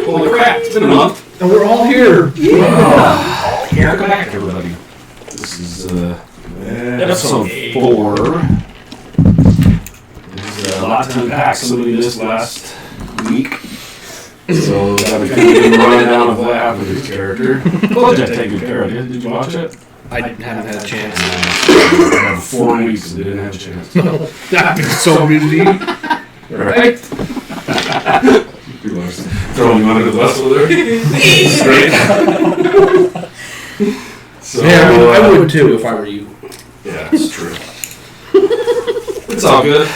Holy crap, it's been a month. And we're all here. Yeah. Welcome back, everybody. This is episode 4. There's a lot to unpack. Somebody missed last week. So that was kind of a rundown of what happened to his character. Well, Jeff take good care of it. Did you watch it? I haven't had a chance. I had 4 weeks and didn't have a chance. I've been so busy. Right? Throwing you under the bus over there. Straight. So, yeah, I would too if I were you. Yeah, it's true. It's all good.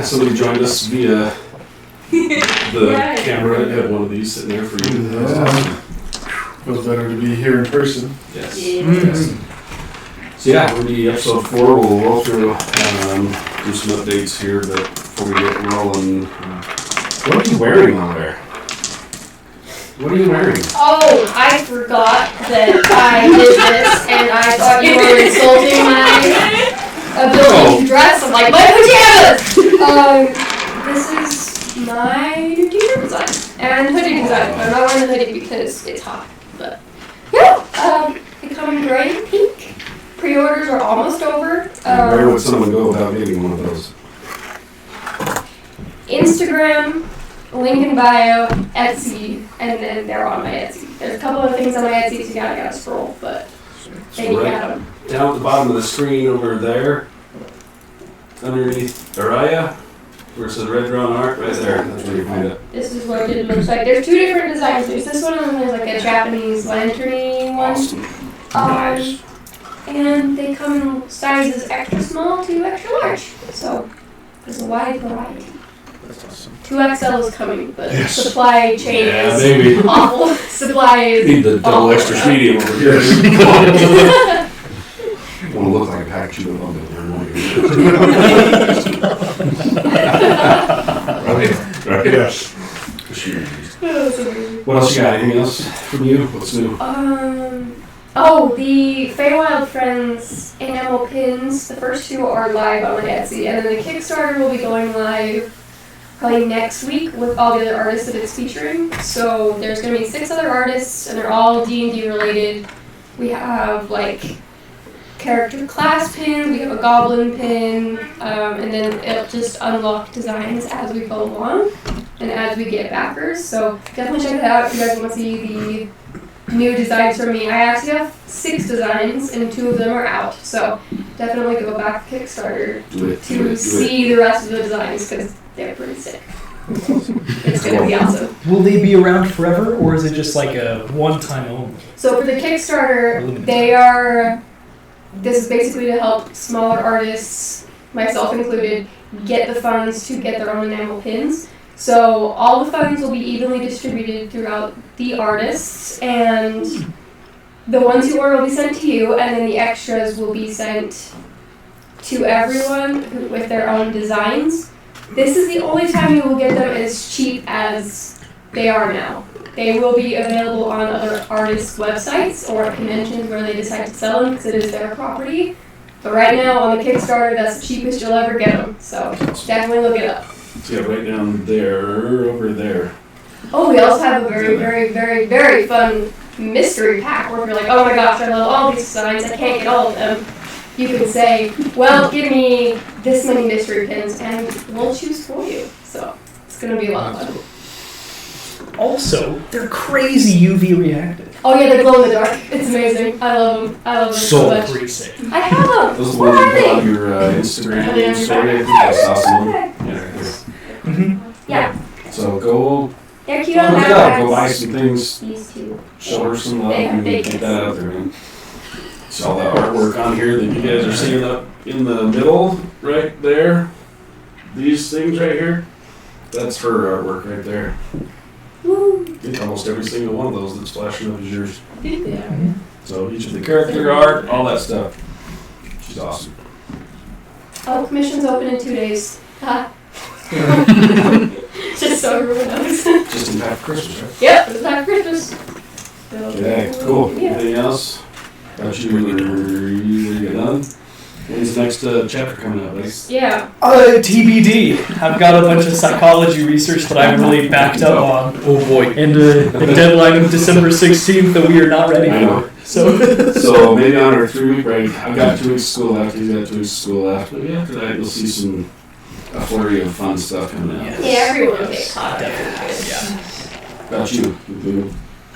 Somebody joined us via the camera. I had one of these sitting there for you. Feels better to be here in person. Yes. Yes. So yeah, we'll be episode 4. We'll roll through, do some updates here, but before we get rolling, what are you wearing on there? What are you wearing? Oh, I forgot that I did this, and I thought you were insulting my ability to dress. I'm like, my pajamas! This is my new t-shirt design and hoodie design. I'm not wearing the hoodie because it's hot, but yeah, they come in gray and pink. Pre-orders are almost over. Where would someone go without getting one of those? Instagram, link in bio, Etsy, and then they're on my Etsy. There's a couple of things on my Etsy, so you gotta scroll, but then you got them. Down at the bottom of the screen over there, underneath Araya, where it says Red Drawn Art, right there. That's where you find it. This is what it looks like. There's 2 different designs. There's this one, and then there's like a Japanese lantern-y one. Awesome. Nice. And they come in sizes extra small to extra large. So there's a wide variety. That's awesome. 2XL is coming, but Yes. supply chain is maybe. awful. Supply is Need the double awful. extra medium over here. Want to look like a package of them. Right? Yes. What else you got? Anything else from you? What's new? The Feywild Friends enamel pins, the first 2 are live on my Etsy, and then the Kickstarter will be going live probably next week with all the other artists that it's featuring. So there's going to be 6 other artists, and they're all D&D related. We have like character class pins, we have a goblin pin, and then it'll just unlock designs as we go along and as we get backers. So definitely check it out if you guys want to see the new designs from me. I actually have 6 designs and 2 of them are out. So definitely go back to Kickstarter to see the rest of the designs because they're pretty sick. It's going to be awesome. Will they be around forever, or is it just like a one-time only? So for the Kickstarter, this is basically to help smaller artists, myself included, get the funds to get their own enamel pins. So all the funds will be evenly distributed throughout the artists, and the ones who order will be sent to you, and then the extras will be sent to everyone with their own designs. This is the only time you will get them as cheap as they are now. They will be available on other artists' websites or at conventions where they decide to sell them because it is their property. But right now on the Kickstarter, that's the cheapest you'll ever get them. So definitely look it up. So yeah, right down there, over there. Oh, we also have a very, very, very, very fun mystery pack where if you're like, oh my gosh, I love all these designs, I can't get all of them. You can say, well, give me this many mystery pins and we'll choose for you. So it's going to be a lot of fun. Also, they're crazy UV reactive. Oh yeah, they glow in the dark. It's amazing. I love them. I love them so much. Pretty sick. I have them. Those are the Where ones you are put on they? your Instagram Are they on your story. I back? think I saw some. Yeah. Mm-hmm. Yeah, So go they're cute look on it up. Go buy backpacks. some things. These 2. Show her some love They have and big get that out there, man. So all that artwork on here that you guys are seeing up in the middle, right there. These things right here. That's her artwork right there. Woo. I think almost every single one of those that's flashing up is yours. Yeah. So each of the character art, all that stuff. She's awesome. Oh, commission's open in 2 days. Ha. Just so everyone knows. Just in time for Christmas, right? Yep, it's time for Christmas. So, Okay, cool. Yeah. Anything else? Thought you were done. When's the next chapter coming out, buddy? Yeah. TBD. I've got a bunch of psychology research that I'm really backed up on. Oh boy. And the deadline of December 16th that we are not ready I know. for. So, So maybe on our 3-week break, I've got 2 weeks of school left, he's got 2 weeks of school left. Maybe after that you'll see a flurry of fun stuff coming out. Yeah, everyone will get caught up. yeah. About you?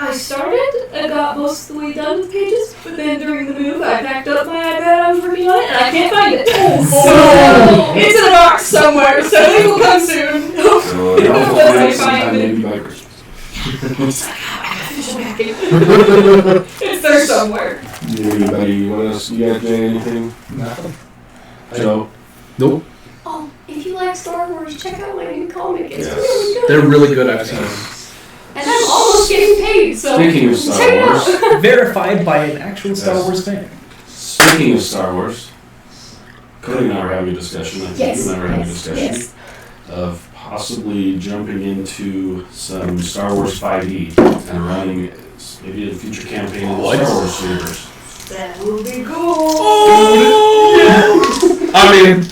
I started and got most of the way done with pages, but then during the move, I packed up my iPad I was working on it, and I can't find it. So it's in a box somewhere, so it will come soon. So Unless I sometime find it. maybe by Christmas. It's there somewhere. Anybody, what else? You got anything? Nothing. Joe? Nope. Oh, if you like Star Wars, check out my new comic. It's Yes. really good. They're really good. I've seen them. And I'm almost getting paid, so Speaking of Star check it Wars, out. Verified by an actual Star Yes. Wars fan. speaking of Star Wars, Cody and I were having a discussion, I think Yes, you and I were having a yes, discussion, yes. of possibly jumping into some Star Wars 5e and running maybe a future campaign in the What? Star Wars universe. That will be cool. I mean,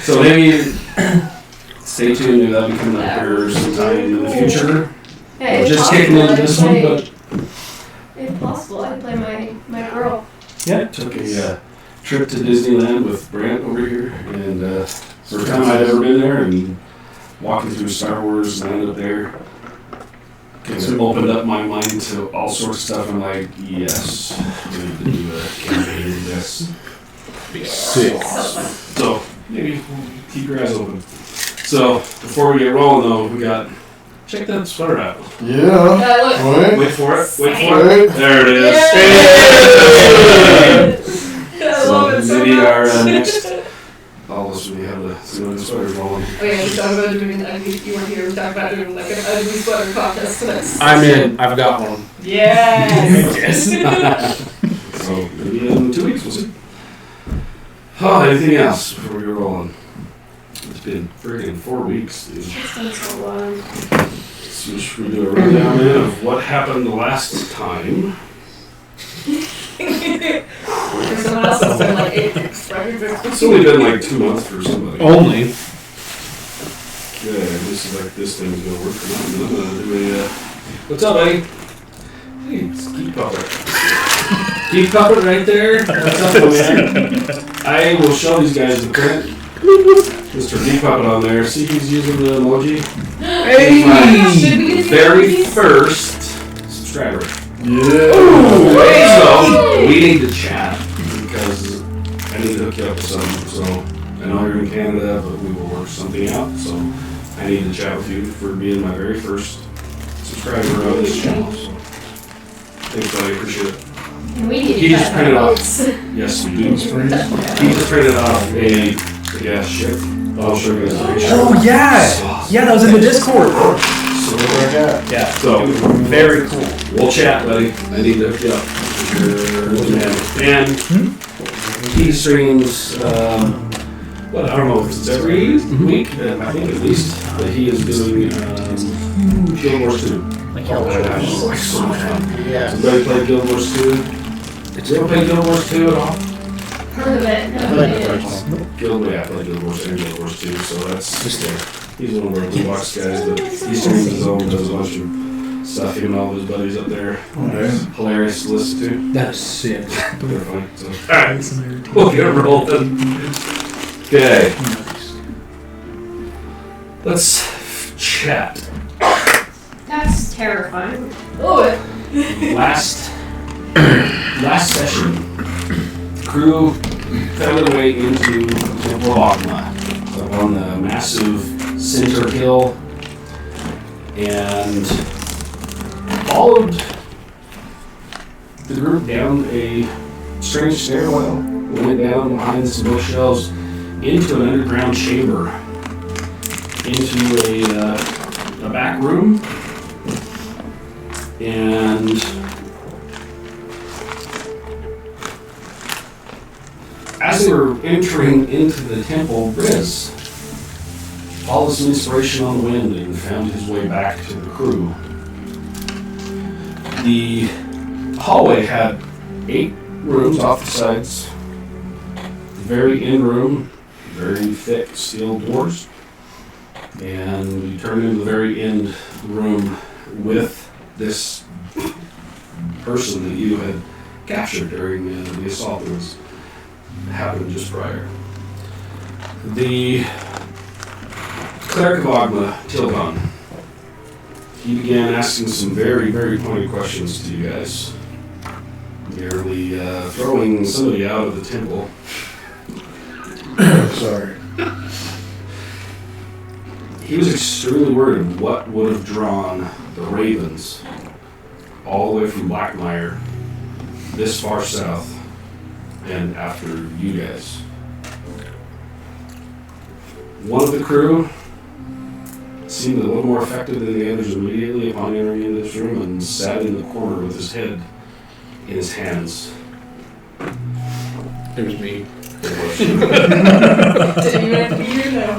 So maybe stay tuned, that'll be coming up here sometime in the future. Yeah, if Just possible, kicking into I'd this one, play- but If possible, I'd play my girl. took a trip to Disneyland with Brant over here, and first time I'd ever been there, and walking through Star Wars, and I ended up there. Kind of opened up my mind to all sorts of stuff. I'm like, yes, we need to do a campaign in this. sick. So maybe keep your eyes open. So before we get rolling, though, we got check that sweater out. Yeah. Look. Wait. Wait for it. Wait for it. Wait. There it is. I love it so maybe much. our next. All of us we have the sweater rolling. Oh yeah, we talked about doing, you weren't here, we talked about doing like an ugly sweater contest next. I'm in. I've got one. Yes! So maybe in 2 weeks we'll see. Oh, anything else before we get rolling? It's been friggin' 4 weeks, dude. It's been so long. So should we do a rundown then of what happened the last time? Someone else has been like 8 weeks, right? It's only been like 2 months for somebody. Only. Okay, this is like this thing's gonna work for now. I'm gonna do a. What's up, buddy? Hey, it's Geek Puppet. Geek Puppet right there. What's up, man? I will show these guys the print. Mr. Geek Puppet on there. See, he's using the emoji. Hey! Should we get Very these? first subscriber. Yeah. So we need to chat because I need to hook you up with something. So I know you're in Canada, but we will work something out. So I need to chat with you for being my very first subscriber of this channel. So thanks, buddy. Appreciate it. And we need He to just cut printed our off. votes. Yes, we do. He just printed off a gas ship. I'll show you guys the picture. Oh, yeah. Yeah, that was in the Discord. So what do I got? Yeah. So Very cool. we'll chat, buddy. I need to hook you up. And he streams, well, I don't know if it's every week, I think at least, but he is doing Guild Wars 2. Like, Oh my gosh, it's like so much fun. Yeah. Somebody play Guild Wars 2? Did you ever play Guild Wars 2 at all? Heard of it. Never played it. I played Guild Wars and Guild Wars 2, so that's just he's one of our blue box guys, but he streams his own, does a bunch of stuff, him and all of his buddies up there. Nice. Hilarious to listen to. That's sick. They're funny. So, alright, we'll get rolling. Okay. Let's chat. That's terrifying. Oh, Last session, the crew found their way into Temple of Ogma, up on the massive center hill, and followed the group down a strange stairwell. We went down behind some bookshelves into an underground chamber, into a back room, and as they were entering into the temple, Riz followed some inspiration on the wind and found his way back to the crew. The hallway had 8 rooms off the sides. The very end room, very thick steel doors. And you turn into the very end room with this person that you had captured during the assault that was happened just prior. The cleric of Ogma, Tilgon, he began asking some very, very pointed questions to you guys, nearly throwing somebody out of the temple. Sorry. He was extremely worried of what would have drawn the ravens all the way from Blackmire this far south and after you guys. One of the crew seemed a little more affected than the others immediately upon entering into this room and sat in the corner with his head in his hands. It was me. Didn't even have to be here now.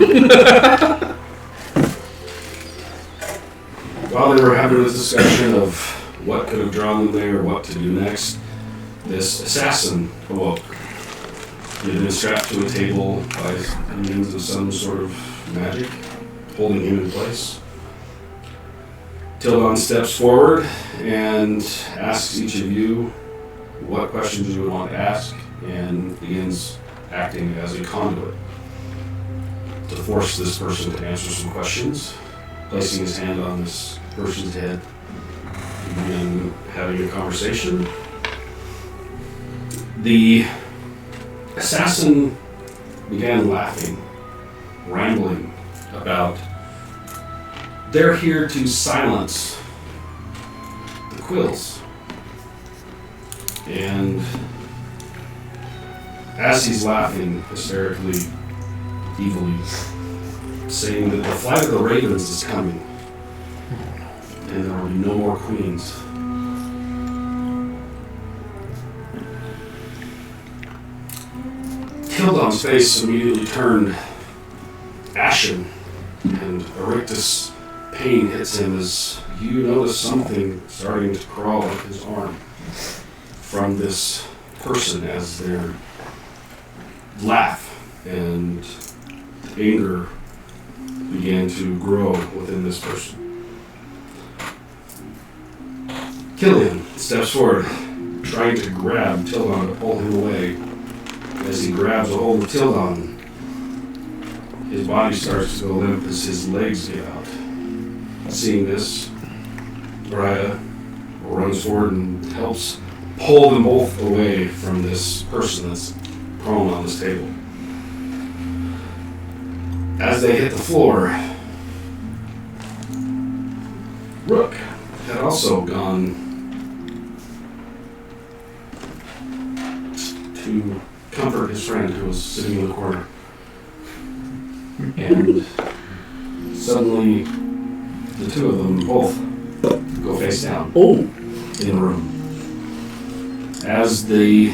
While they were having this discussion of what could have drawn them there, what to do next, this assassin awoke. He had been strapped to a table by means of some sort of magic, holding him in place. Tilgon steps forward and asks each of you what questions you would want to ask, and begins acting as a conduit to force this person to answer some questions, placing his hand on this person's head. He began having a conversation. The assassin began laughing, rambling about they're here to silence the quills. And as he's laughing hysterically, evilly, saying that the flight of the ravens is coming, and there will be no more queens. Tildom's face immediately turned ashen, and a rictus pain hits him as you notice something starting to crawl up his arm from this person as their laugh and anger began to grow within this person. Killian steps forward, trying to grab Tildon to pull him away. As he grabs a hold of Tildon, his body starts to go limp as his legs give out. Seeing this, Mariah runs forward and helps pull them both away from this person that's prone on this table. As they hit the floor, Rook had also gone to comfort his friend who was sitting in the corner. And suddenly, the two of them both go face down in the room. As the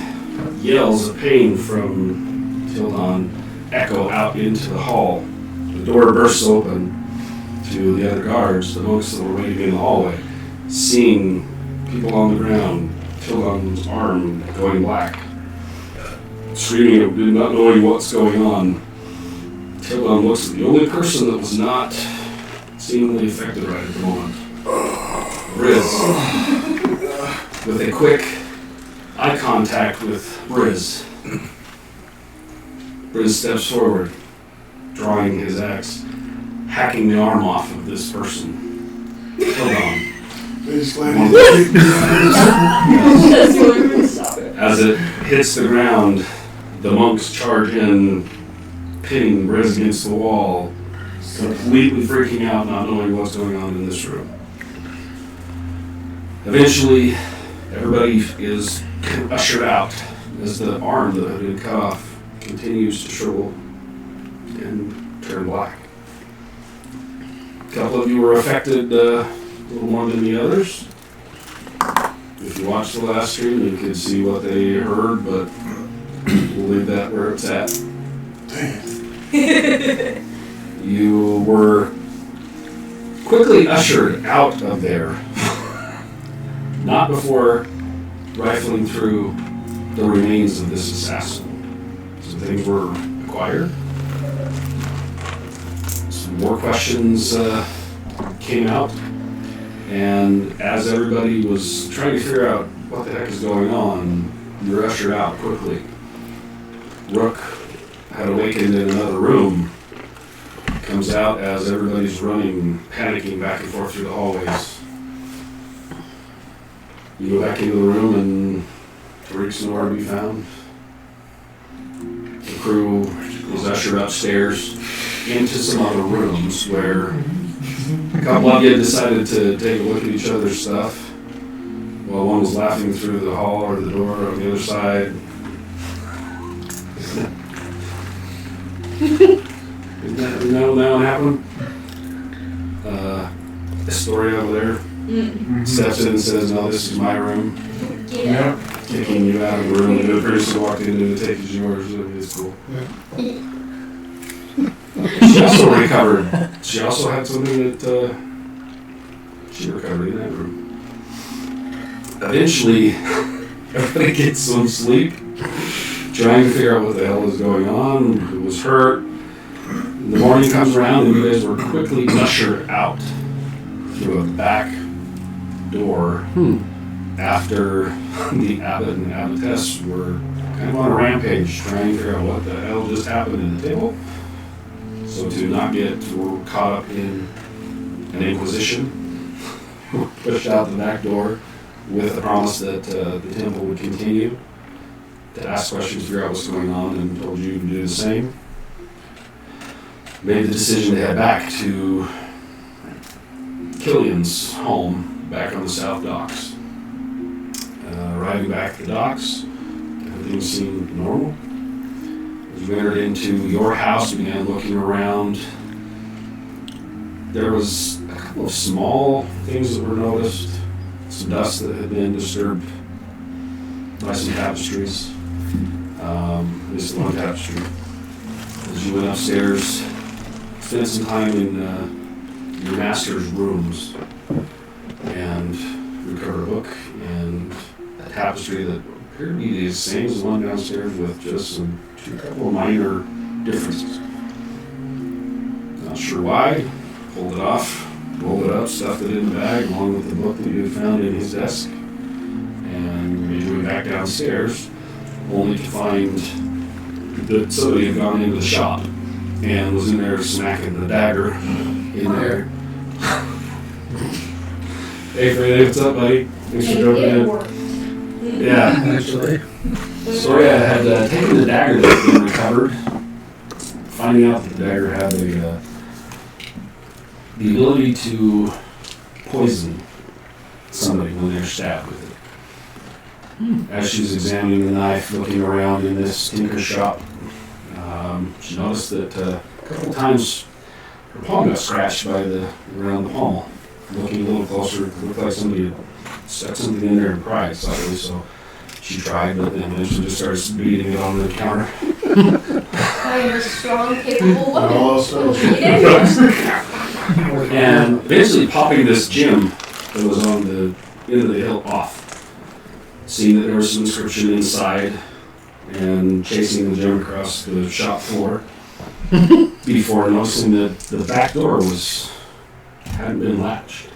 yells of pain from Tildon echo out into the hall, the door bursts open to the other guards, the monks that were waiting in the hallway, seeing people on the ground, Tildon's arm going black, screaming, not knowing what's going on. Tildon looks at the only person that was not seemingly affected right at the moment, Riz, with a quick eye contact with Briz. Briz steps forward, drawing his axe, hacking the arm off of this person. Tildon. They just landed the That's the only way to stop it. As it hits the ground, the monks charge in, pinning Briz against the wall, completely freaking out, not knowing what's going on in this room. Eventually, everybody is ushered out as the arm that had been cut off continues to shrivel and turn black. A couple of you were affected a little more than the others. If you watched the last stream, you could see what they heard, but we'll leave that where it's at. You were quickly ushered out of there. Not before rifling through the remains of this assassin. Some things were acquired. Some more questions came out. And as everybody was trying to figure out what the heck is going on, you were ushered out quickly. Rook had awakened in another room. Comes out as everybody's running, panicking back and forth through the hallways. You go back into the room and Tariq's nowhere to be found. The crew is ushered upstairs into some other rooms where a couple of you decided to take a look at each other's stuff. While one was laughing through the hall or the door on the other side. Isn't that what happened? Astoria over there steps in and says, "No, this is my room." Yeah. Kicking you out of the room, and the person walked in and take is yours. It's cool. She also recovered. She also had something that she recovered in that room. Eventually, everybody gets some sleep, trying to figure out what the hell is going on, who was hurt. The morning comes around and you guys were quickly ushered out through a back door after the abbot and abbotess were kind of on a rampage trying to figure out what the hell just happened in the table. So to not get caught up in an inquisition, pushed out the back door with the promise that the temple would continue to ask questions, figure out what's going on, and told you to do the same. Made the decision to head back to Killian's home back on the South Docks. Arriving back at the docks, everything seemed normal. As you entered into your house, you began looking around. There was a couple of small things that were noticed. Some dust that had been disturbed by some tapestries. At least one tapestry. As you went upstairs, spent some time in your master's rooms and recovered a book and a tapestry that appeared to be the same as the one downstairs with just a couple of minor differences. Not sure why. Pulled it off, rolled it up, stuffed it in the bag along with the book that you had found in his desk, and made your way back downstairs, only to find that somebody had gone into the shop and was in there smacking the dagger in there. Hey Freddie, what's up, buddy? Thanks for dropping It in. worked. Yeah, Actually. Soria had taken the dagger that had been recovered, finding out that the dagger had the ability to poison somebody when they're stabbed with it. As she was examining the knife, looking around in this tinker shop, she noticed that a couple times her palm got scratched around the pommel. Looking a little closer, it looked like somebody had stuck something in there and pried slightly, so she tried, but then eventually just started beating it on the counter. I am a strong, capable woman. Also, And eventually popping this gem that was on the end of the hilt off. Seeing that there was some inscription inside and chasing the gem across the shop floor before noticing that the back door hadn't been latched.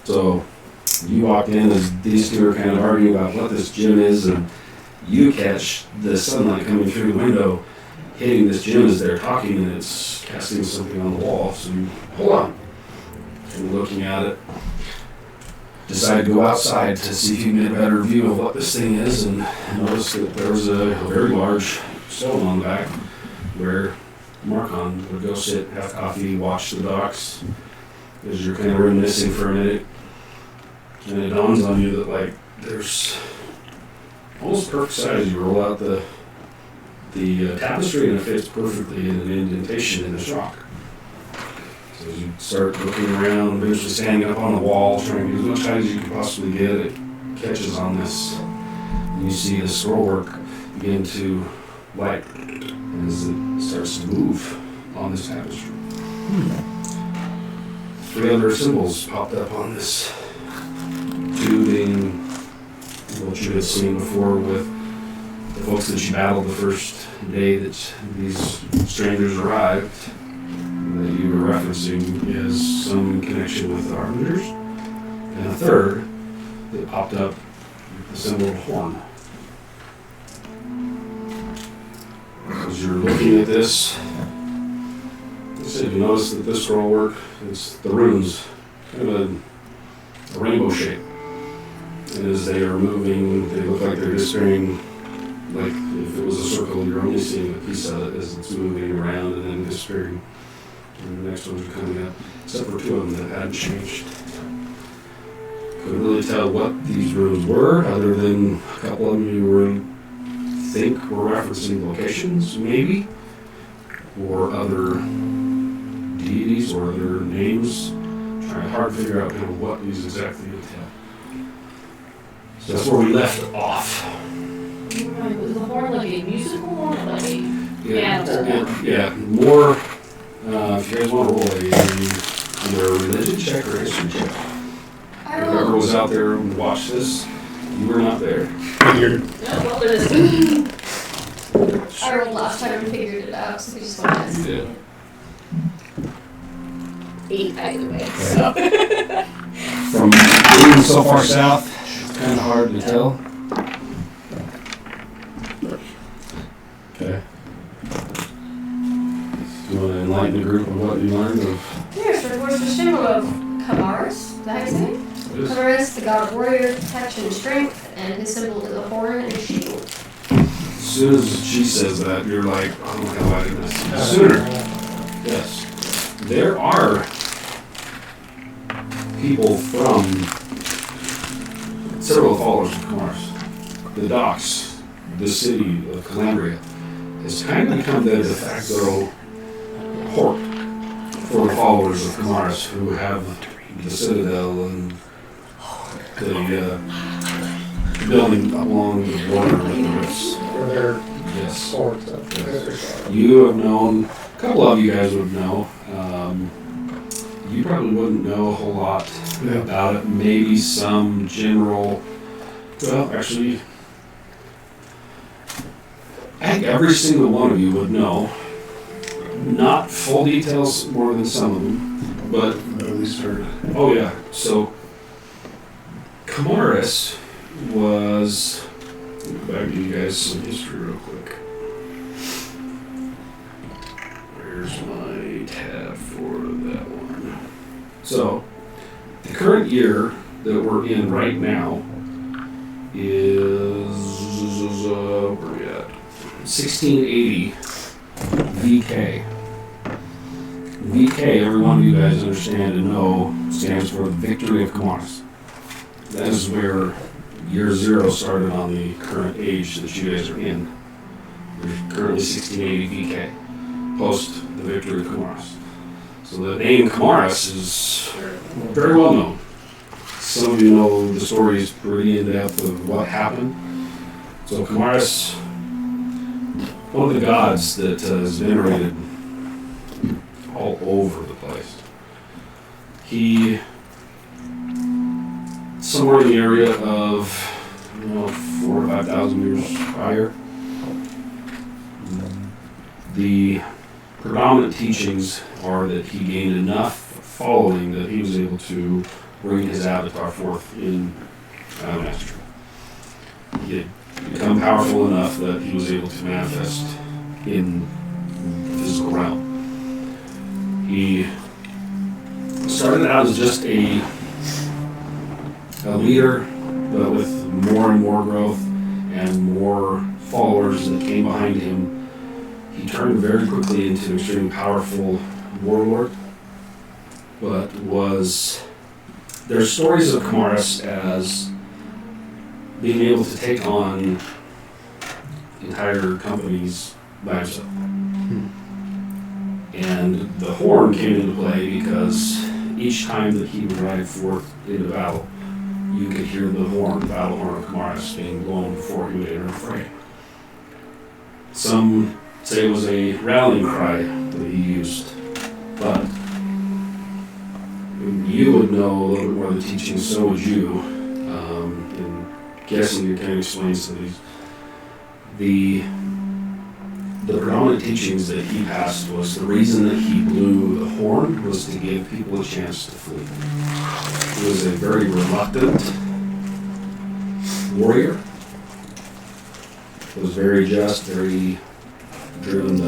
So you walked in as these two are kind of arguing about what this gem is, and you catch the sunlight coming through the window hitting this gem as they're talking, and it's casting something on the wall. So you hold on. And looking at it, decide to go outside to see if you can get a better view of what this thing is, and notice that there was a very large stone on the back where Marcon would go sit, have coffee, watch the docks as you're kind of reminiscing for a minute. And it dawns on you that, like, there's almost perfect size. You roll out the tapestry and it fits perfectly in an indentation in this rock. So as you start looking around, eventually standing up on the wall, trying to get as much height as you can possibly get, it catches on this. And you see the scrollwork begin to light as it starts to move on this tapestry. 3 other symbols popped up on this referencing what you had seen before with the folks that you battled the first day that these strangers arrived. That you were referencing is some connection with the Harbingers. And a third that popped up, the symbol of horn. As you're looking at this, you notice that this scroll work is the runes, kind of a rainbow shape. And as they are moving, they look like they're disappearing. Like if it was a circle, you're only seeing a piece of it as it's moving around and then disappearing. And the next ones are coming up, except for two of them that hadn't changed. Couldn't really tell what these runes were, other than a couple of them you think were referencing locations, maybe, or other deities or other names. Trying hard to figure out kind of what these exactly entail. So that's where we left off. Right, was the horn like a musical horn or like a Yeah, more. If you guys want to roll either a religion check or a history check. Whoever was out there and watched this, you were not there. Figured. well, it is. I rolled last time and figured it out, so we just went to You did. 8 either way. So. From being so far south, it's kind of hard to tell. Okay. You want to enlighten the group of what you learned of? Yes, of course, the symbol of Kamaris, is that his name? Kamaris, the god of warrior, protection and strength, and his symbol is a horn and a shield. As soon as she says that, you're like, oh my god, why didn't I see that sooner? Yes. There are people from several followers of Kamaris. The docks, the city of Calambria, has kind of become the de facto port for the followers of Kamaris who have the citadel and the building along the border with the rifts. For their Yes. swords up there. You have known, a couple of you guys would know. You probably wouldn't know a whole lot about it. Maybe some general, well, actually, I think every single one of you would know. Not full details more than some of them, but At least heard. oh yeah. So Kamaris was. Let me go back and give you guys some history real quick. Where's my tab for that one? So the current year that we're in right now is where are we at? 1680 VK. VK, every one of you guys understand and know, stands for the Victory of Kamaris. That is where year 0 started on the current age that you guys are in. There's currently 1680 VK, post the Victory of Kamaris. So the name Kamaris is very well known. Some of you know the stories pretty in depth of what happened. So Kamaris, one of the gods that is venerated all over the place. He, somewhere in the area of 4,000 to 5,000 years prior, the predominant teachings are that he gained enough following that he was able to bring his avatar forth in mastery. He had become powerful enough that he was able to manifest in the physical realm. He started out as just a leader, but with more and more growth and more followers that came behind him, he turned very quickly into an extremely powerful warlord. But there's stories of Kamaris as being able to take on entire companies by himself. And the horn came into play because each time that he would ride forth into battle, you could hear the battle horn of Kamaris being blown before he would enter the fray. Some say it was a rallying cry that he used, but you would know a little bit more of the teachings, so would you. guessing it kind of explains some of these. The predominant teachings that he passed was the reason that he blew the horn was to give people a chance to flee. He was a very reluctant warrior. Was very just, very driven,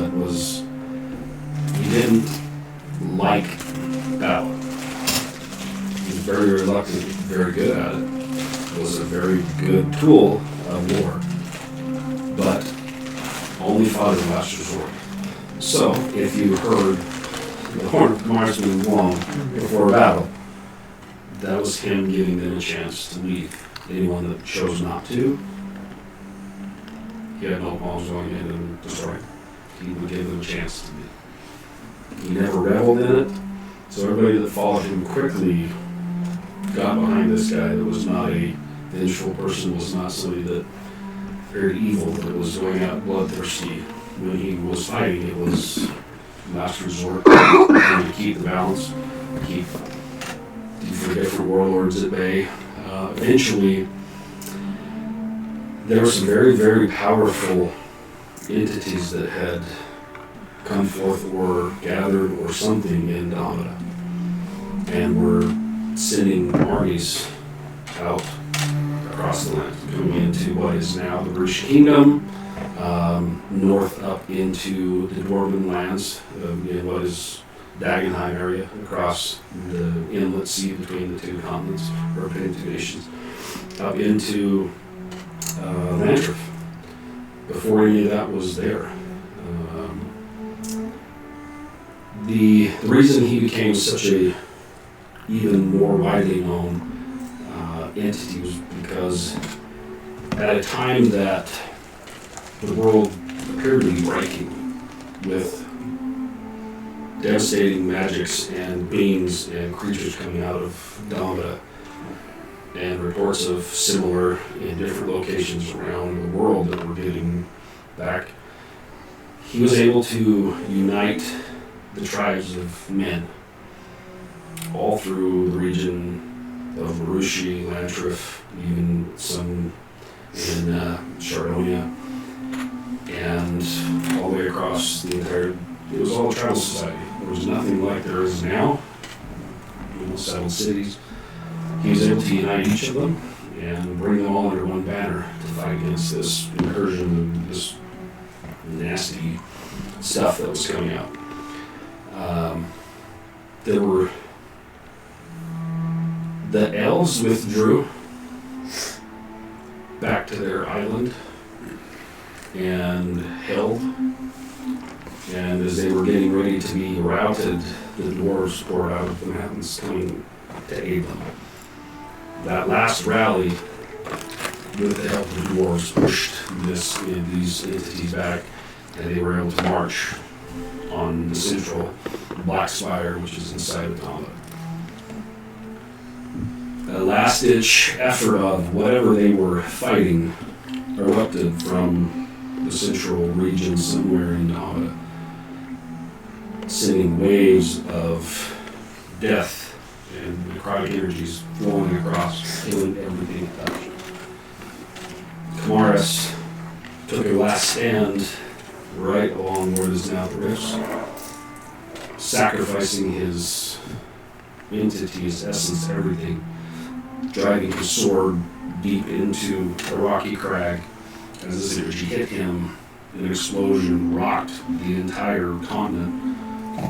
he didn't like battle. He was very reluctant, very good at it. Was a very good tool of war. But only fought in last resort. So, if you heard the horn of Mars being blown before a battle, that was him giving them a chance to leave. Anyone that chose not to, he had no qualms going in and destroying. He would give them a chance to leave. He never reveled in it, so everybody that followed him quickly got behind this guy that was not a vengeful person, was not somebody that very evil, that was going out bloodthirsty. When he was fighting, it was last resort, trying to keep the balance, keep the different warlords at bay. Eventually, there were some very, very powerful entities that had come forth or gathered or something in Domina, and were sending armies out across the land, coming into what is now the British Kingdom, north up into the Dwarven lands, in what is Dagenheim area, across the inlet sea between the two continents, or between the two nations, up into Landriff, before any of that was there. The reason he became such a even more widely known entity was because at a time that the world appeared to be breaking with devastating magics and beings and creatures coming out of Domina, and reports of similar in different locations around the world that were getting back, he was able to unite the tribes of men all through the region of Marushi, Landriff, even some in Chardonnay, and all the way across the entire, it was all a tribal society. There was nothing like there is now, settled cities. He was able to unite each of them and bring them all under one banner to fight against this incursion, this nasty stuff that was coming out. The elves withdrew back to their island and held, and as they were getting ready to be routed, the dwarves poured out of the mountains coming to aid them. That last rally, with the help of the dwarves, pushed these entities back, and they were able to march on the central Black Spire, which is inside the Tomba. A last-ditch effort of whatever they were fighting erupted from the central region somewhere in Domina, sending waves of death and necrotic energies flowing across, killing everything it touched. Kamaris took a last stand right along where it is now the rifts, sacrificing his entity, his essence, everything, driving his sword deep into a rocky crag. As this energy hit him, an explosion rocked the entire continent,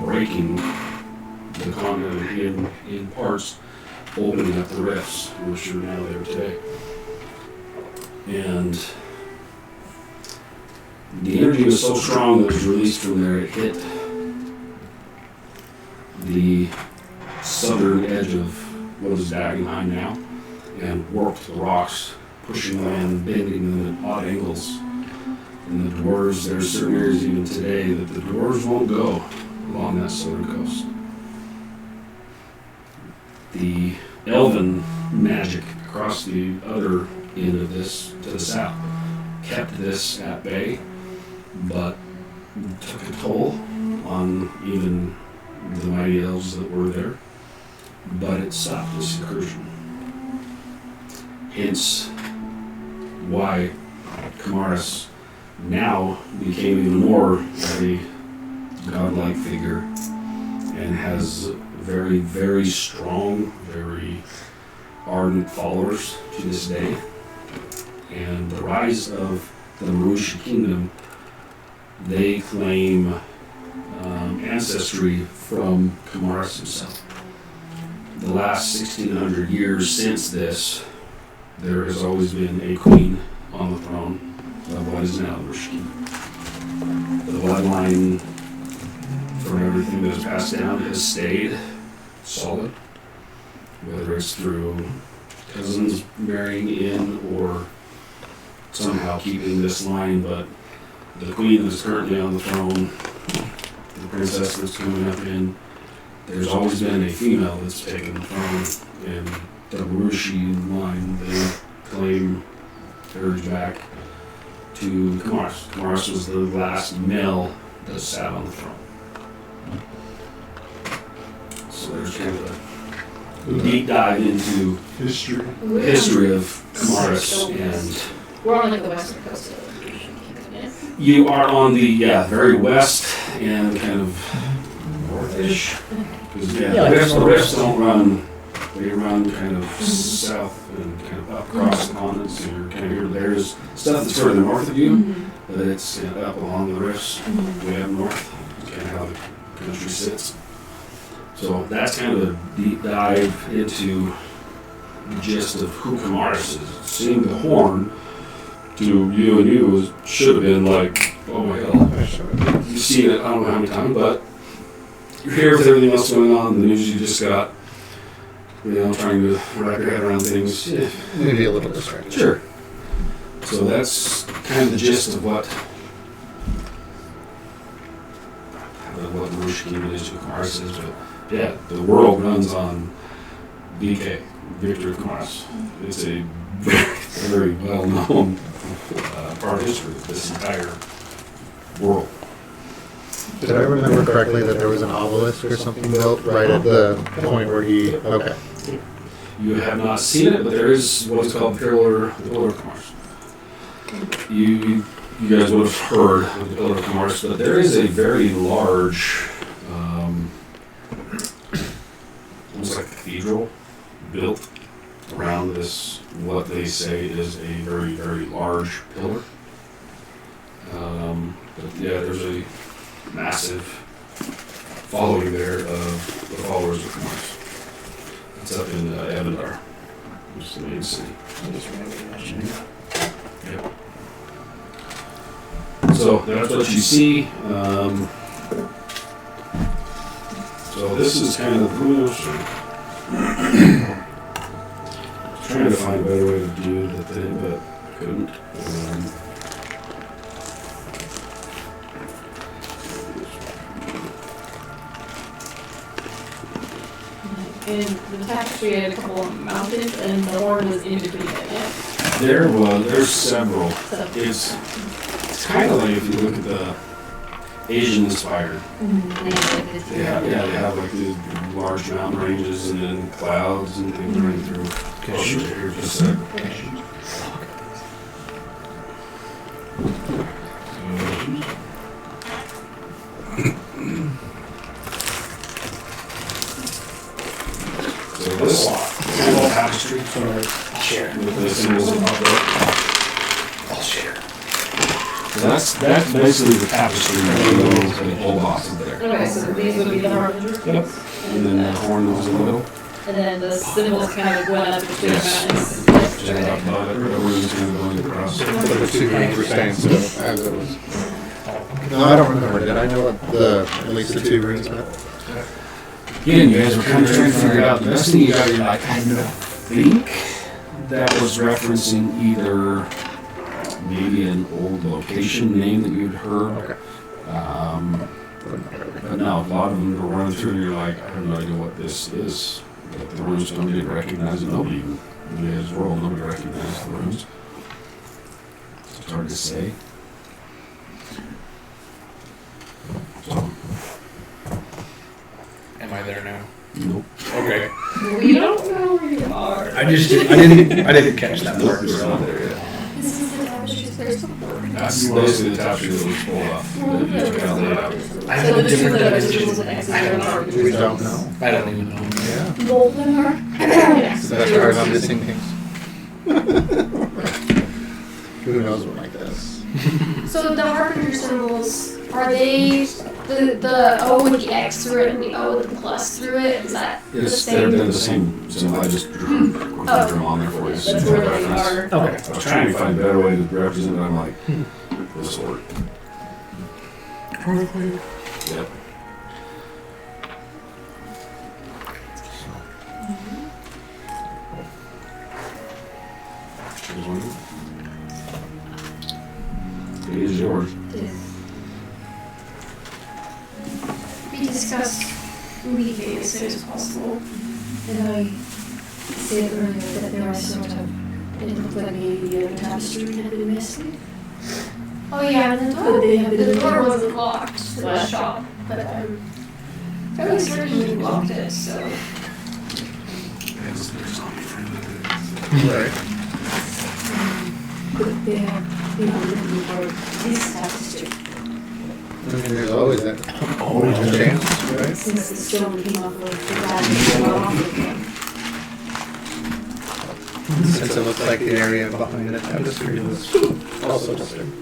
breaking the continent in parts, opening up the rifts, which are now there today. And the energy was so strong that was released from there, it hit the southern edge of what is Dagenheim now, and warped the rocks, pushing land, bending them at odd angles. And the dwarves, there's certain areas even today that the dwarves won't go along that southern coast. The elven magic across the other end of this, to the south, kept this at bay, but took a toll on even the mighty elves that were there. But it stopped this incursion. Hence why Kamaris now became even more of a godlike figure and has very, very strong, very ardent followers to this day. And the rise of the Marushi Kingdom, they claim ancestry from Kamaris himself. The last 1600 years since this, there has always been a queen on the throne of what is now the Marushi Kingdom. The bloodline from everything that is passed down has stayed solid, whether it's through cousins marrying in or somehow keeping this line, but the queen that is currently on the throne, the princess that's coming up in, there's always been a female that's taken the throne, and the Marushi line, they claim hers back to Kamaris. Kamaris was the last male that sat on the throne. So there's kind of a deep dive into History. history of Kamaris, and We're on like the western coast of the Kingdom, yes? you are on the very west and kind of northish. Because the rifts don't run; they run kind of south and kind of up across the continent. So you're kind of here. There's stuff that's further north of you, but it's up along the rifts, way up north. It's kind of how the country sits. So that's kind of a deep dive into the gist of who Kamaris is. Seeing the horn to you and you should have been like, oh my god. You've seen it, I don't know how many times, but you're here with everything else going on, the news you just got, trying to wrap your head around things. Yeah. Maybe a little distracted. Sure. So that's kind of the gist of what the Marushi Kingdom is, who Kamaris is, but yeah, the world runs on VK, Victor of Kamaris. It's a very, very well-known part of history of this entire world. Did I remember correctly that there was an obelisk or something built right at the point where he... Okay. You have not seen it, but there is what is called the Pillar of Kamaris. You guys would have heard of the Pillar of Kamaris, but there is a very large, almost like a cathedral, built around this, what they say is a very, very large pillar. But yeah, there's a massive following there of the followers of Kamaris. It's up in Avendar, which is the main city. Yep. So that's what you see. So this is kind of trying to find a better way to do the thing, but I couldn't. And the tapestry had a couple of mountains, and the horn was in between them. Yeah. There's several. So, It's kind of like if you look at the Asian inspired. They have like these large mountain ranges and then clouds and things running through. Here, just a sec. So this whole tapestry I'll share. with the symbols that pop up. I'll share. So that's basically the tapestry that goes in the whole box of there. okay, so these would be the harbinger. Yep. And then the horn was in the middle. And then the symbols kind of went up between Yes. the mountains. Check it out above it. The wings kind of going across. But the two rings were staying still as it was. No, I don't remember. Did I know what at least the two rings meant? Again, you guys were kind of trying to figure it out. The best thing you got to like, I think that was referencing either maybe an old location name that you'd heard. Okay. But no, a lot of them were running through and you're like, I have no idea what this is. But the runes, nobody recognized it. Nobody even in his world, nobody recognized the runes. It's hard to say. So, Am I there now? nope. Okay. We don't know where you are. I didn't catch that part. We're not there yet. This is there's still 4. That's basically the top sheet that was pulled off. That you took out laid out. I have a different definition. We don't know. I don't even know. Yeah. Golden heart. So that's why I'm missing things. Who knows what like this? So the Harbinger symbols, are they the O with the X through it and the O with the plus through it? Is that the Yes, they're same? the same symbol. I just drew them on there for you. So That's you have where they reference. are. Okay. I was trying to find a better way to represent it. I'm like, this will work. Yep. Here's one. It is yours. We discussed leaving as soon as possible. And I said earlier that there are sort of, it looked like maybe the other tapestry had been missing. Oh yeah, and Could they have been the door wasn't locked to the shop, but I'm fairly certain we locked it, so. Right. Could they have been looking for this tapestry? I mean, there's always that Always chance, right? Since the stone came off of the ground and fell off again. Since it looks like the area behind the tapestry was also disturbed.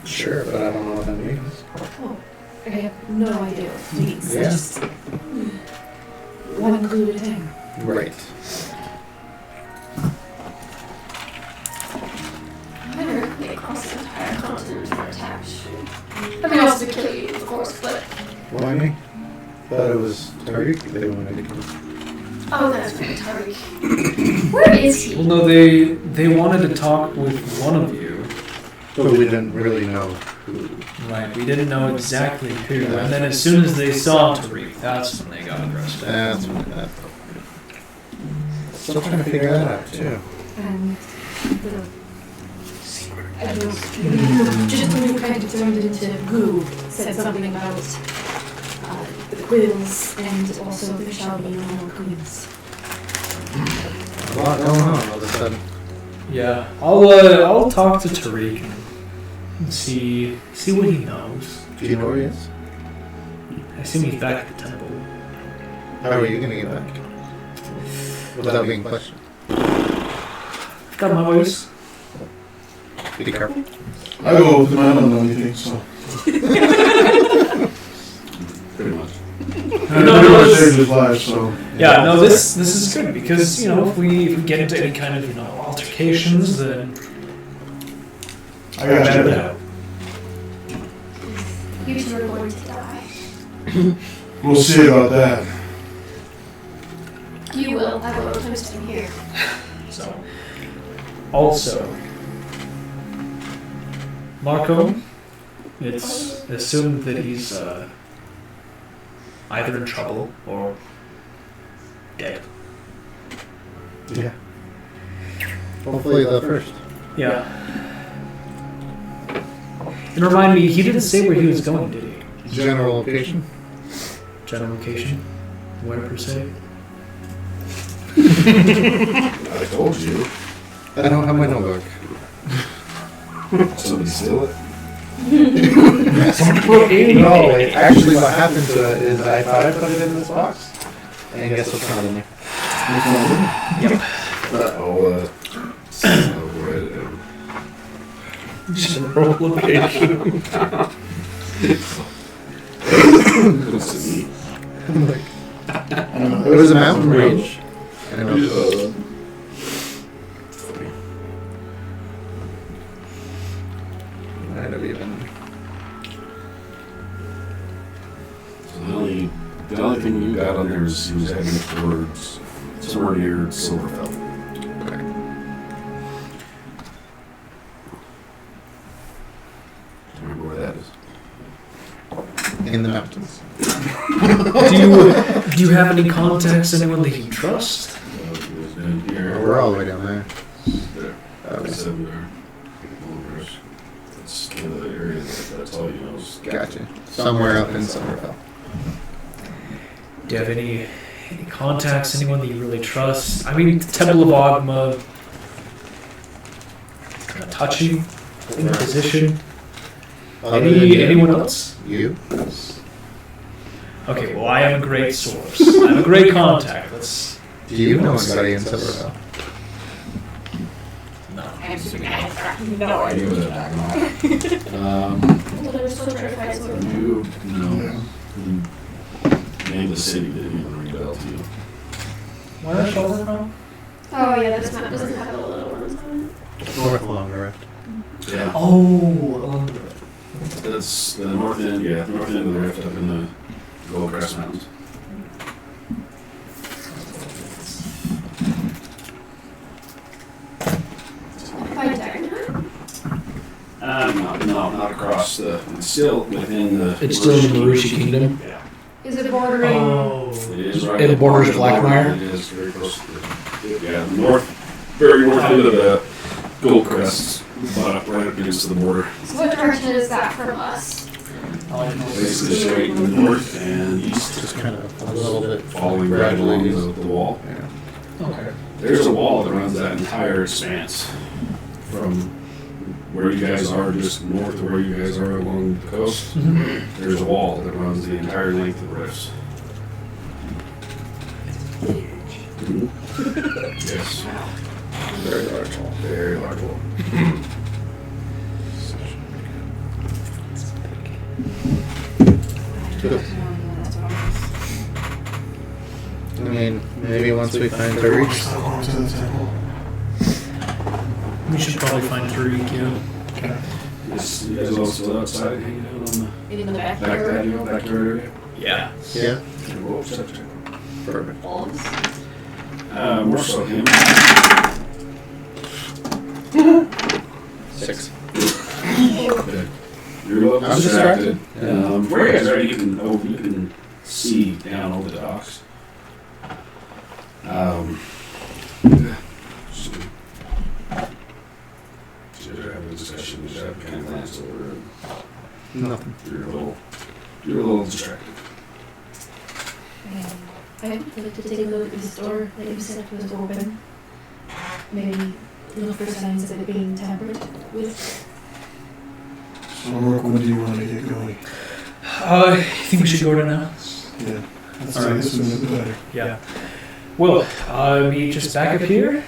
Sure, but I don't know what that means. Oh, I have no idea what it means. Yeah. Just one clue at a time. Right. I wonder if they crossed the entire continent for a tapestry. I mean, also to kill you, of course, but. Why me? Thought it was Tariq they wanted to kill. Oh, that's right, Tariq. Where is he? Well, no, they wanted to talk with one of you. But we didn't really know who. Right. We didn't know exactly who. And then as soon as they saw Tariq, that's when they got arrested. That's what that. Still trying to figure that out too. And the I don't know, just when you kind of turned it into goo, said something about the quills and also there shall be no more quills. A lot going on all of a sudden. Yeah. I'll talk to Tariq and see what he knows. Do you know where he is? I assume he's back at the temple. How are you gonna get back? Without being questioned. Got my ways. Be careful. I go with him, I don't know anything, so. Pretty much. I know it saved his life, so. Yeah, no, this is good because, if we get into any kind of, altercations, then I got you. out. You two are going to die. We'll see about that. You will. I will. I'm sitting here. So, also, Marco, it's assumed that he's either in trouble or dead. Yeah. Hopefully the first. Yeah. And remind me, he didn't say where he was going, did he? General location. General location? Where per se? I told you. I don't have my notebook. Somebody steal it? No, actually what happened to it is I thought I put it in this box. And guess what's not in there? Write it down. General location. What's it mean? It was a mountain range. I know. Might have even. So the only thing you got on there is he was heading towards somewhere near Silverfell. Okay. Do you remember where that is? In the mountains. Do you have any contacts, anyone that you trust? It was down here. We're all the way down there. There. Okay. Seven there. Boulders. That's kind of the area that's all you know. Gotcha. Somewhere up in Silverfell. Do you have any contacts, anyone that you really trust? I mean, Temple of Ogma, kind of touchy, Inquisition. Anyone else? You? Okay, well, I am a great source. I'm a great contact. Let's. Do you know anybody in Silverville? No. No idea. Well, they're still trying to find someone. You know. Name the city didn't even ring a bell to you. Where's Shoulder from? Oh yeah, this map doesn't have the little ones on it. North along the rift. Yeah. Oh, That's the north end, north end of the rift up in the Gold Crest Mountains. By Dagenham? No, not across the. It's still within the. It's still in the Marushi Kingdom. Yeah. Is it bordering? oh. It is right. It at the borders border. Blackmire? It is very close to the north, very north end of the Gold Crest, right up against the border. So what direction is that from us? Basically straight north and east, Just kind of a little bit following right along the wall. Yeah. Okay. There's a wall that runs that entire expanse from where you guys are, just north of where you guys are along the coast. There's a wall that runs the entire length of the rifts. Yes. Very large wall. Very large wall. I mean, maybe once we find Tariq. Going to the temple. We should probably find Tariq, yeah. You guys all still outside hanging out on In the the back. backyard area? Yeah. Yeah. Whoa, subject. Perfect. Balls. More so him. 6. Okay. You're a little I'm distracted. distracted. Where you guys are, you can see down over the docks. Should have a discussion. Should have kind of glanced over. Nothing. You're a little distracted. I'd like to take a look at this door that you said was open. Maybe look for signs of it being tampered with. So, Rourke, when do you want to get going? I think we should go to now. Yeah. That's All right. the sooner the better. Yeah. Well, we just back up here.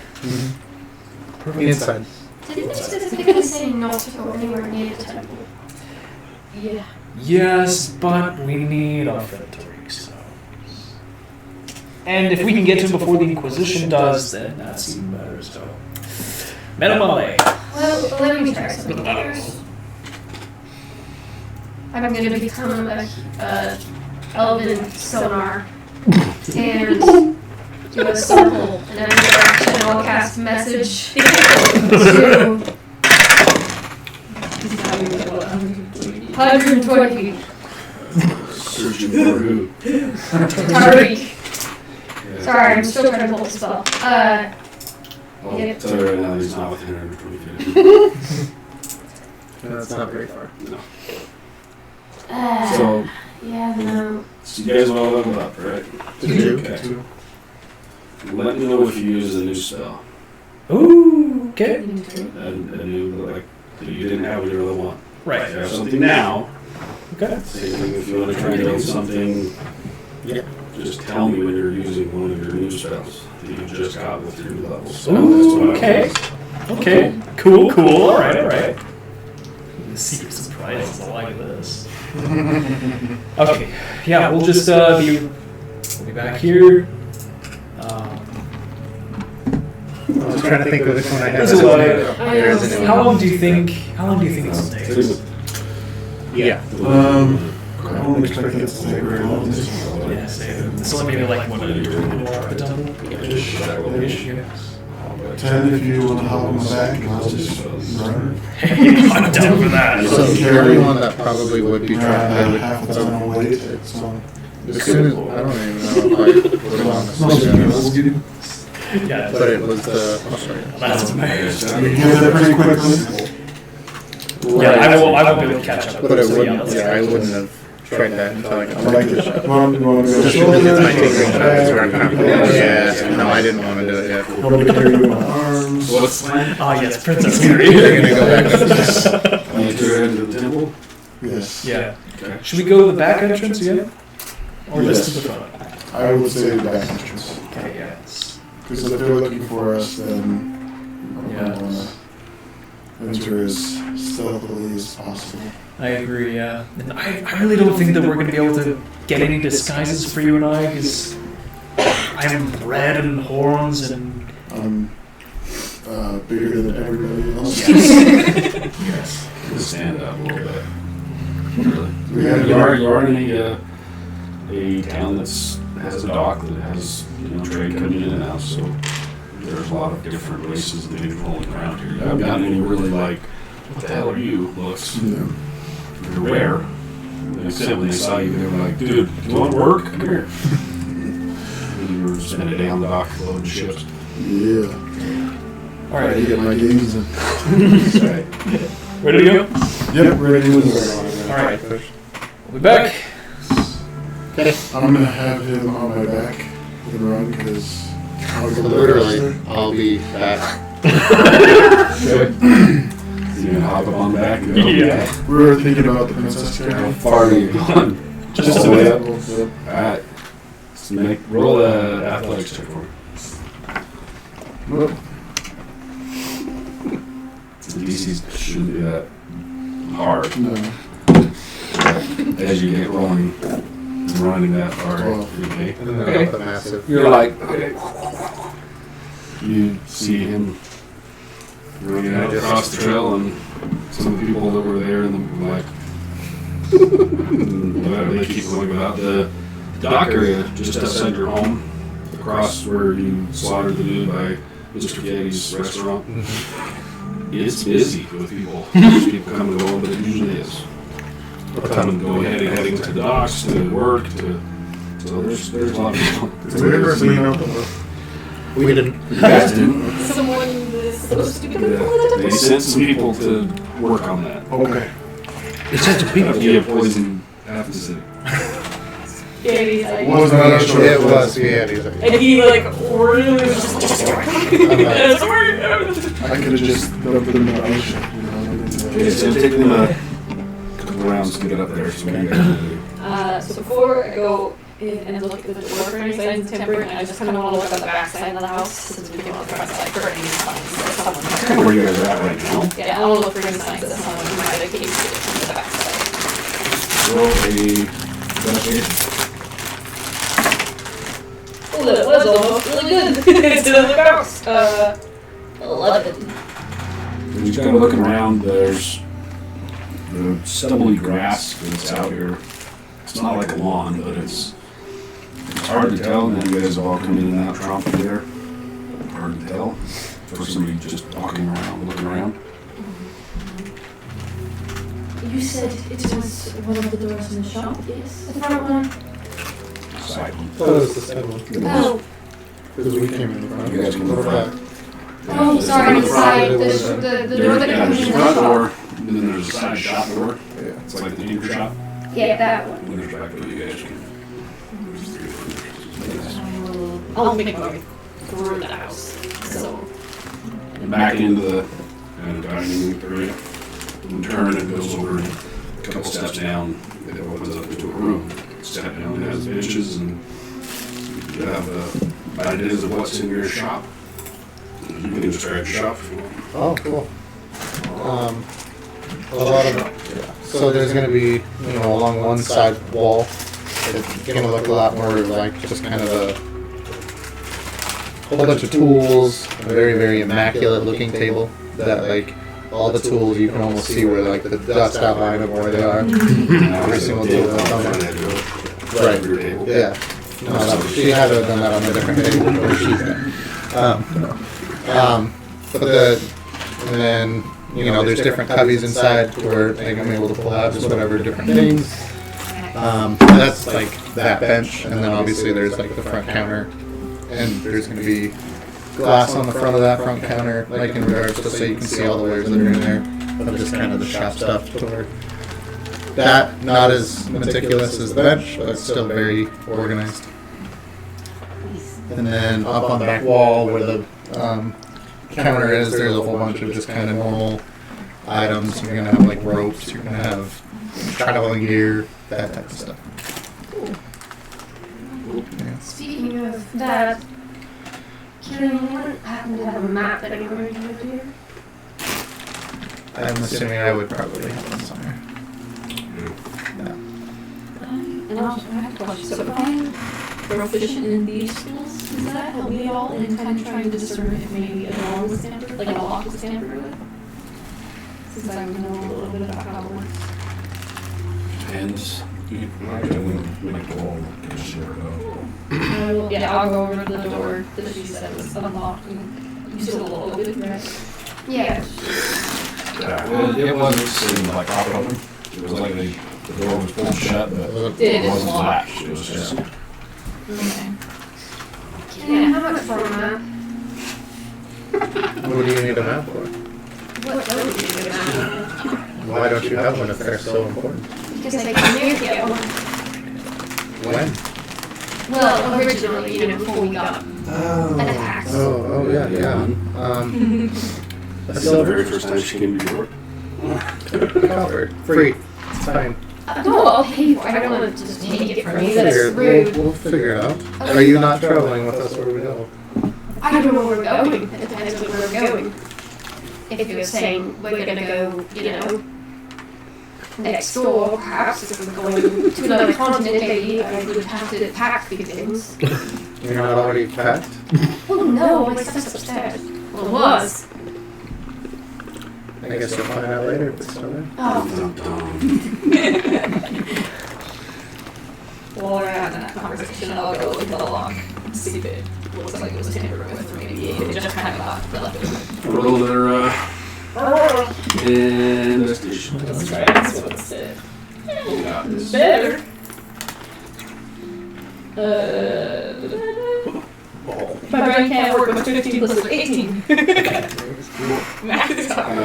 Perfect. Inside. Didn't they specifically say not to go anywhere near the temple? Yeah. Yes, but we need our friend Tariq, so. And if we can get to him before the Inquisition does, then that's even better, so. Men on my way. Well, let me try something first. I'm going to become a elven sonar and do a circle in any direction, and I'll cast message to 120 Searching for who? Tariq. Sorry, I'm still trying to pull the spell. I'll Yeah. tell you right now, he's not within 120 feet. That's not very far. No. So, Yeah, no. so you guys are all leveled up, right? Did you? Okay. Let me know if you use a new spell. Ooh, okay. A new, like, that you didn't have when you were level 1. Right. If you have something now, Okay. same thing if you want to try and build something, Yeah. just tell me when you're using one of your new spells that you just got with your new levels. So Ooh, that's what I okay. was- Okay. Cool, cool. Alright. The secret surprises, I like this. Okay. Yeah, we'll just we'll be back here. I was trying to think of which one I have. This is what I- There's a new How one. long do you think it'll take? Yeah. I don't expect it to take very long. Yeah, say it's only maybe like what a double ish, yes. 10 if you want to hop on the back, and I'll just run. I'm down for that. So the only one that probably would be trying Grab to half a ton of weight. So, as soon as, I don't even know if I put it on the system, Yeah, but it was the, oh sorry. that's amazing. you get it pretty quickly. Yeah, I won't be able to catch up. But it So, wouldn't, let's yeah, go. I wouldn't have tried that until I I got like it. You want to go just because it's my ticking shot is where I'm comfortable. Yeah, no, I didn't want to do it yet. Want me to carry you in my arms? What's the plan? Ah, yes, Princess Mary. You're gonna go back up. You through into the temple? Yes. Yeah. Okay. Should we go to the back entrance again? Or just to the front? I would say the back entrance. Okay, yes. Because if they're looking for us, then I Yeah. want to enter as stealthily as possible. I agree, yeah. And I really don't think that we're going to be able to get any disguises for you and I, because I'm red and horns and... I'm bigger than everybody else. Yes. Just stand up a little bit. Really? We have You are in a town that's has a dock that has trade coming in and out, so there's a lot of different races and things rolling around here. I haven't gotten any really like, what the hell are you? Looks. Yeah. They're rare. Except when they saw you, they were like, dude, you want to work? Come here. And you were spending a day on the dock loading ships. Yeah. All I right. get my games in. Right. Ready to go? Yep, ready to go. All right. We'll be back. I'm gonna have him on my back and run because Literally, I'll be back. Good. You gonna hop up on the back and go? Yeah. we were thinking about the princess How carry. far are you going? Just all the way a up. little bit. Alright. So roll a athletics check for me. Whoop. The DCs shouldn't be that hard. No. As you get rolling, running that far, Well. okay. And then I got the massive. You're like, okay. You see him running out across the trail, and some of the people that were there, and they're like, whatever, they keep going about the dock area just outside your home, across where you slaughtered the dude by Mr. Getty's restaurant. It's busy with people. There's people coming and going, but it usually is. Coming and going, heading to the docks, to work, so there's a lot of people. Did we ever clean up the We didn't. You guys didn't? Someone is supposed to be coming Yeah. They sent some people to work on that. Okay. They sent some people. After you have poisoned half the city. Gary's like, Was not a choice. It was, yeah. He's like, and he like really was just I'm sorry. I could have just dumped them in the ocean. You know, Okay, so take them a couple rounds to get up there. So what do you guys do? So before I go in and look at the door for any signs of tampering, I just kind of want to look on the back side of the house since we came on the front side for any signs that someone. Kind of where you guys are at right now. Yeah, I want to look for any signs that someone might have came to the back side. Roll a investigation. Oh, that was almost really good. It's in the house. 11. When you're kind of looking around, there's the stubbly grass that's out here. It's not like a lawn, but it's hard to tell. Now you guys have all come in and out tromping there. Hard to tell for somebody just walking around, looking around. You said it was one of the doors in the shop, yes? The front one? Side one. that was the second one. Oh, Because we came in the front. You guys can look back. Oh, sorry, the side, the door that Yeah, comes there's in a the front shop. door, and then there's a side shop door. Yeah. It's like the anchor shop. Yeah, that one. And there's back door you guys can. I'll make my way through the house. So, And back into the dining area. And turn, it goes over a couple steps down. It opens up into a room. Step down, it has benches, and you have ideas of what's in your shop. You can describe your shop if you want. Oh, cool. A lot of, so there's going to be, along one side wall, it's going to look a lot more like just kind of a whole bunch of tools, a very, very immaculate looking table that like all the tools you can almost see where like the dust outline of where they are. Every single tool that's on there. Right. Your table. Yeah. No, she had done that on a different table where she's at. And then, there's different cubbies inside where they can be able to pull out just whatever different things. That's like that bench, and then obviously there's like the front counter, and there's going to be glass on the front of that front counter, like in regards to so you can see all the wares that are in there, of just kind of the shop stuff to where that not as meticulous as the bench, but still very organized. And then up on the back wall where the counter is, there's a whole bunch of just kind of normal items. You're gonna have like ropes. You're gonna have traveling gear, that type of stuff. Yeah. Speaking of that, can anyone happen to have a map that I'm going to do? I'm assuming I would probably have one somewhere. Yeah. And also, I have a question. So if I'm proficient in these skills, does that help me at all in kind of trying to discern if maybe a door was tampered, like a lock was tampered with? Since I know a little bit about how it works. And you might have to make the wall kind of short though. Yeah, I'll go over to the door that she said was unlocked and you still look open, right? Yeah. Yeah, it wasn't sitting like propped open. It was like the door was pulled shut, but it wasn't latched. It was just. Okay. Yeah, how much for a map? What do you need a map for? What would you do a map? Why don't you have one if they're so important? Because I can never get one. When? Well, originally, before we got attacked. Oh, yeah. That's the very first time she came to New York. Copper. Free. It's fine. No, I'll pay you. I don't want to just take it from you. That's rude. We'll figure it out. Are you not traveling with us where we go? I don't know where we're going. It depends on where we're going. If you're saying we're going to go, next door, perhaps if we're going to another continent, maybe I would have to pack these things. You're not already packed? Oh no, my stuff's upstairs. Well, it was. I guess you'll find out later if it's still there. Oh, While we're having that conversation, I'll go look at the lock and see if it looks like it was tampered with, or maybe it just kind of got left open. Roll their investigation. Let's try it. So what's it? You got this. Better. My brain can't work with 15 plus 18. Math is hard.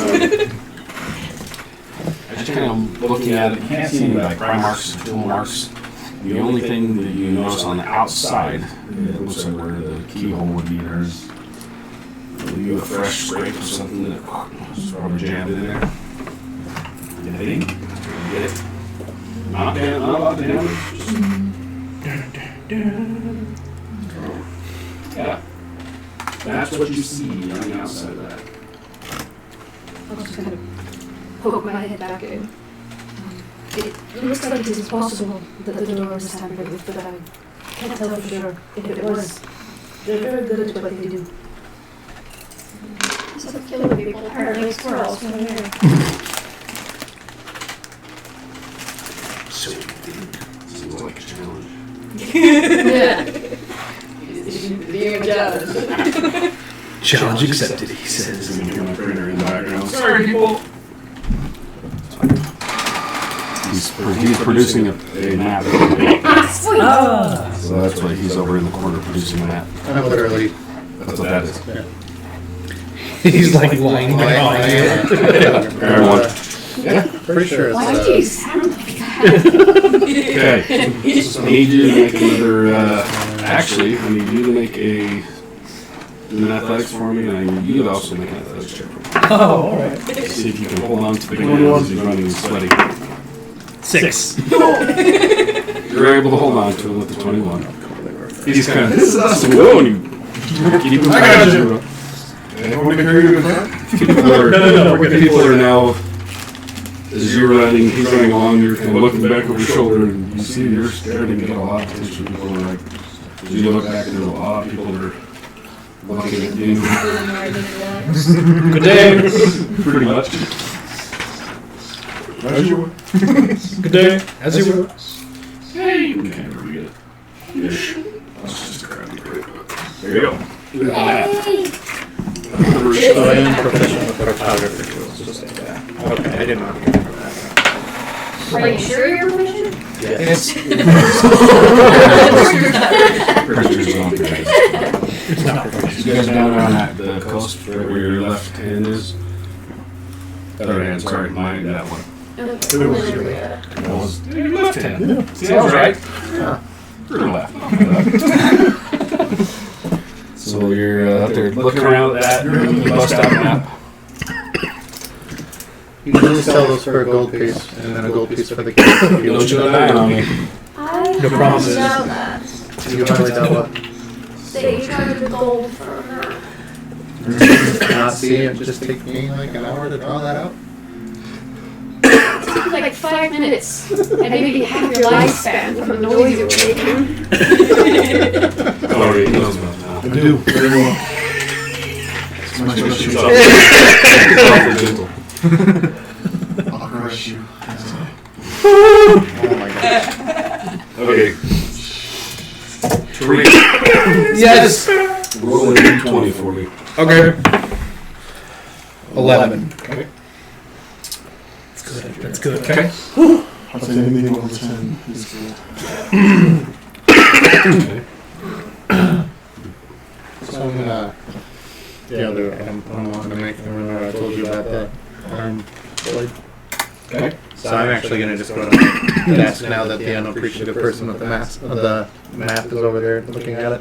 I just kind of looking at it, you can't see any like pry marks, tool marks. The only thing that you notice on the outside, it looks like where the keyhole would be, there's maybe a fresh scrape or something that was probably jammed in there. You think? Get it? Not a lot of damage. Yeah. That's what you see on the outside of that. I'll just kind of poke my head back in. It looks like it is possible that the door was tampered with, but I can't tell for sure if it was. They're very good at what they do. this is killing people. Apparently, squirrels from here. So seems like a challenge. Challenge accepted, he says. There's my printer in the background. Sorry, people. He's producing a map. Sweet! So that's why he's over in the corner producing a map. I'm literally. That's what that is. He's like lying down. Everyone. Yeah, pretty sure Why do you sound like that? Okay. I need you to make another. Actually, I need you to make an athletics for me, and I need you to also make an athletics check for me. Oh, alright. See if you can hold on to the ground as he's running and sweating. 6. You're able to hold on to him with the 21. He's kind of, this is us, and whoa, and you keep him. I got you. Want me to carry you in front? People are now, as you're running, he's running along, you're kind of looking back over your shoulder, and you see you're starting to get a lot of attention. People are like, as you look back, there's a lot of people that are looking at you. Good day. Pretty much. As you were. Good day. As you were. Hey, you can never read it. Ish. That's just a crappy grade. There you go. Look at that. I am proficient with photography tools, just like that. Okay, I did not remember that. Are you sure you're proficient? Yes. Pictures on there. You guys down on the coast, right where your left hand is? Other hand, sorry, that one. Okay. It was Yeah. That was your left hand. See, I was right. Your left. So you're out there looking around at that. You bust out a map. You usually sell those for a gold piece, and then a gold piece for the kids. If you Don't you go down on me. I No promises. doubt that. You highly doubt what? They charge the gold from that. Not see it just take me like an hour to draw that out. It took like 5 minutes, and maybe half your lifespan from the noise you were making. Oh, he knows about that. I do very well. It's my She's specialty. awfully gentle. I'll crush you. Oh my god. Okay. Tariq, Yes. roll a d20 for me. Okay. 11. Okay. That's good. Okay. I'll say anything over 10 is good. Okay. So I'm gonna. The other item I wanted to make. Remember I told you about the arm blade. Okay. So I'm actually gonna just go to the desk now that the unappreciative person with the map is over there looking at it.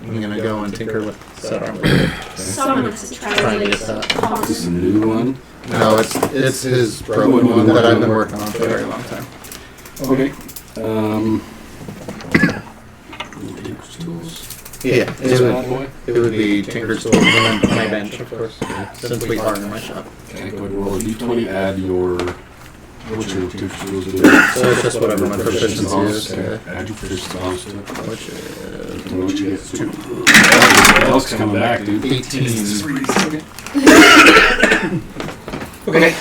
I'm gonna go and tinker with said arm blade. Someone has to Trying to translate get that. comments. This is a new one. No, it's his broken one that I've been working on for a very long time. Okay. Tools. Yeah, This bad boy. it would be Tinker's tools and then my bench, of course, since we are in my shop. Okay, go ahead and roll a d20, add your. What's your Tinker's tools do? So it's just whatever my proficiency is. Okay. Add your proficiency bonus to it. Which is What you get? 2. Elk's coming back, dude. 18. Okay.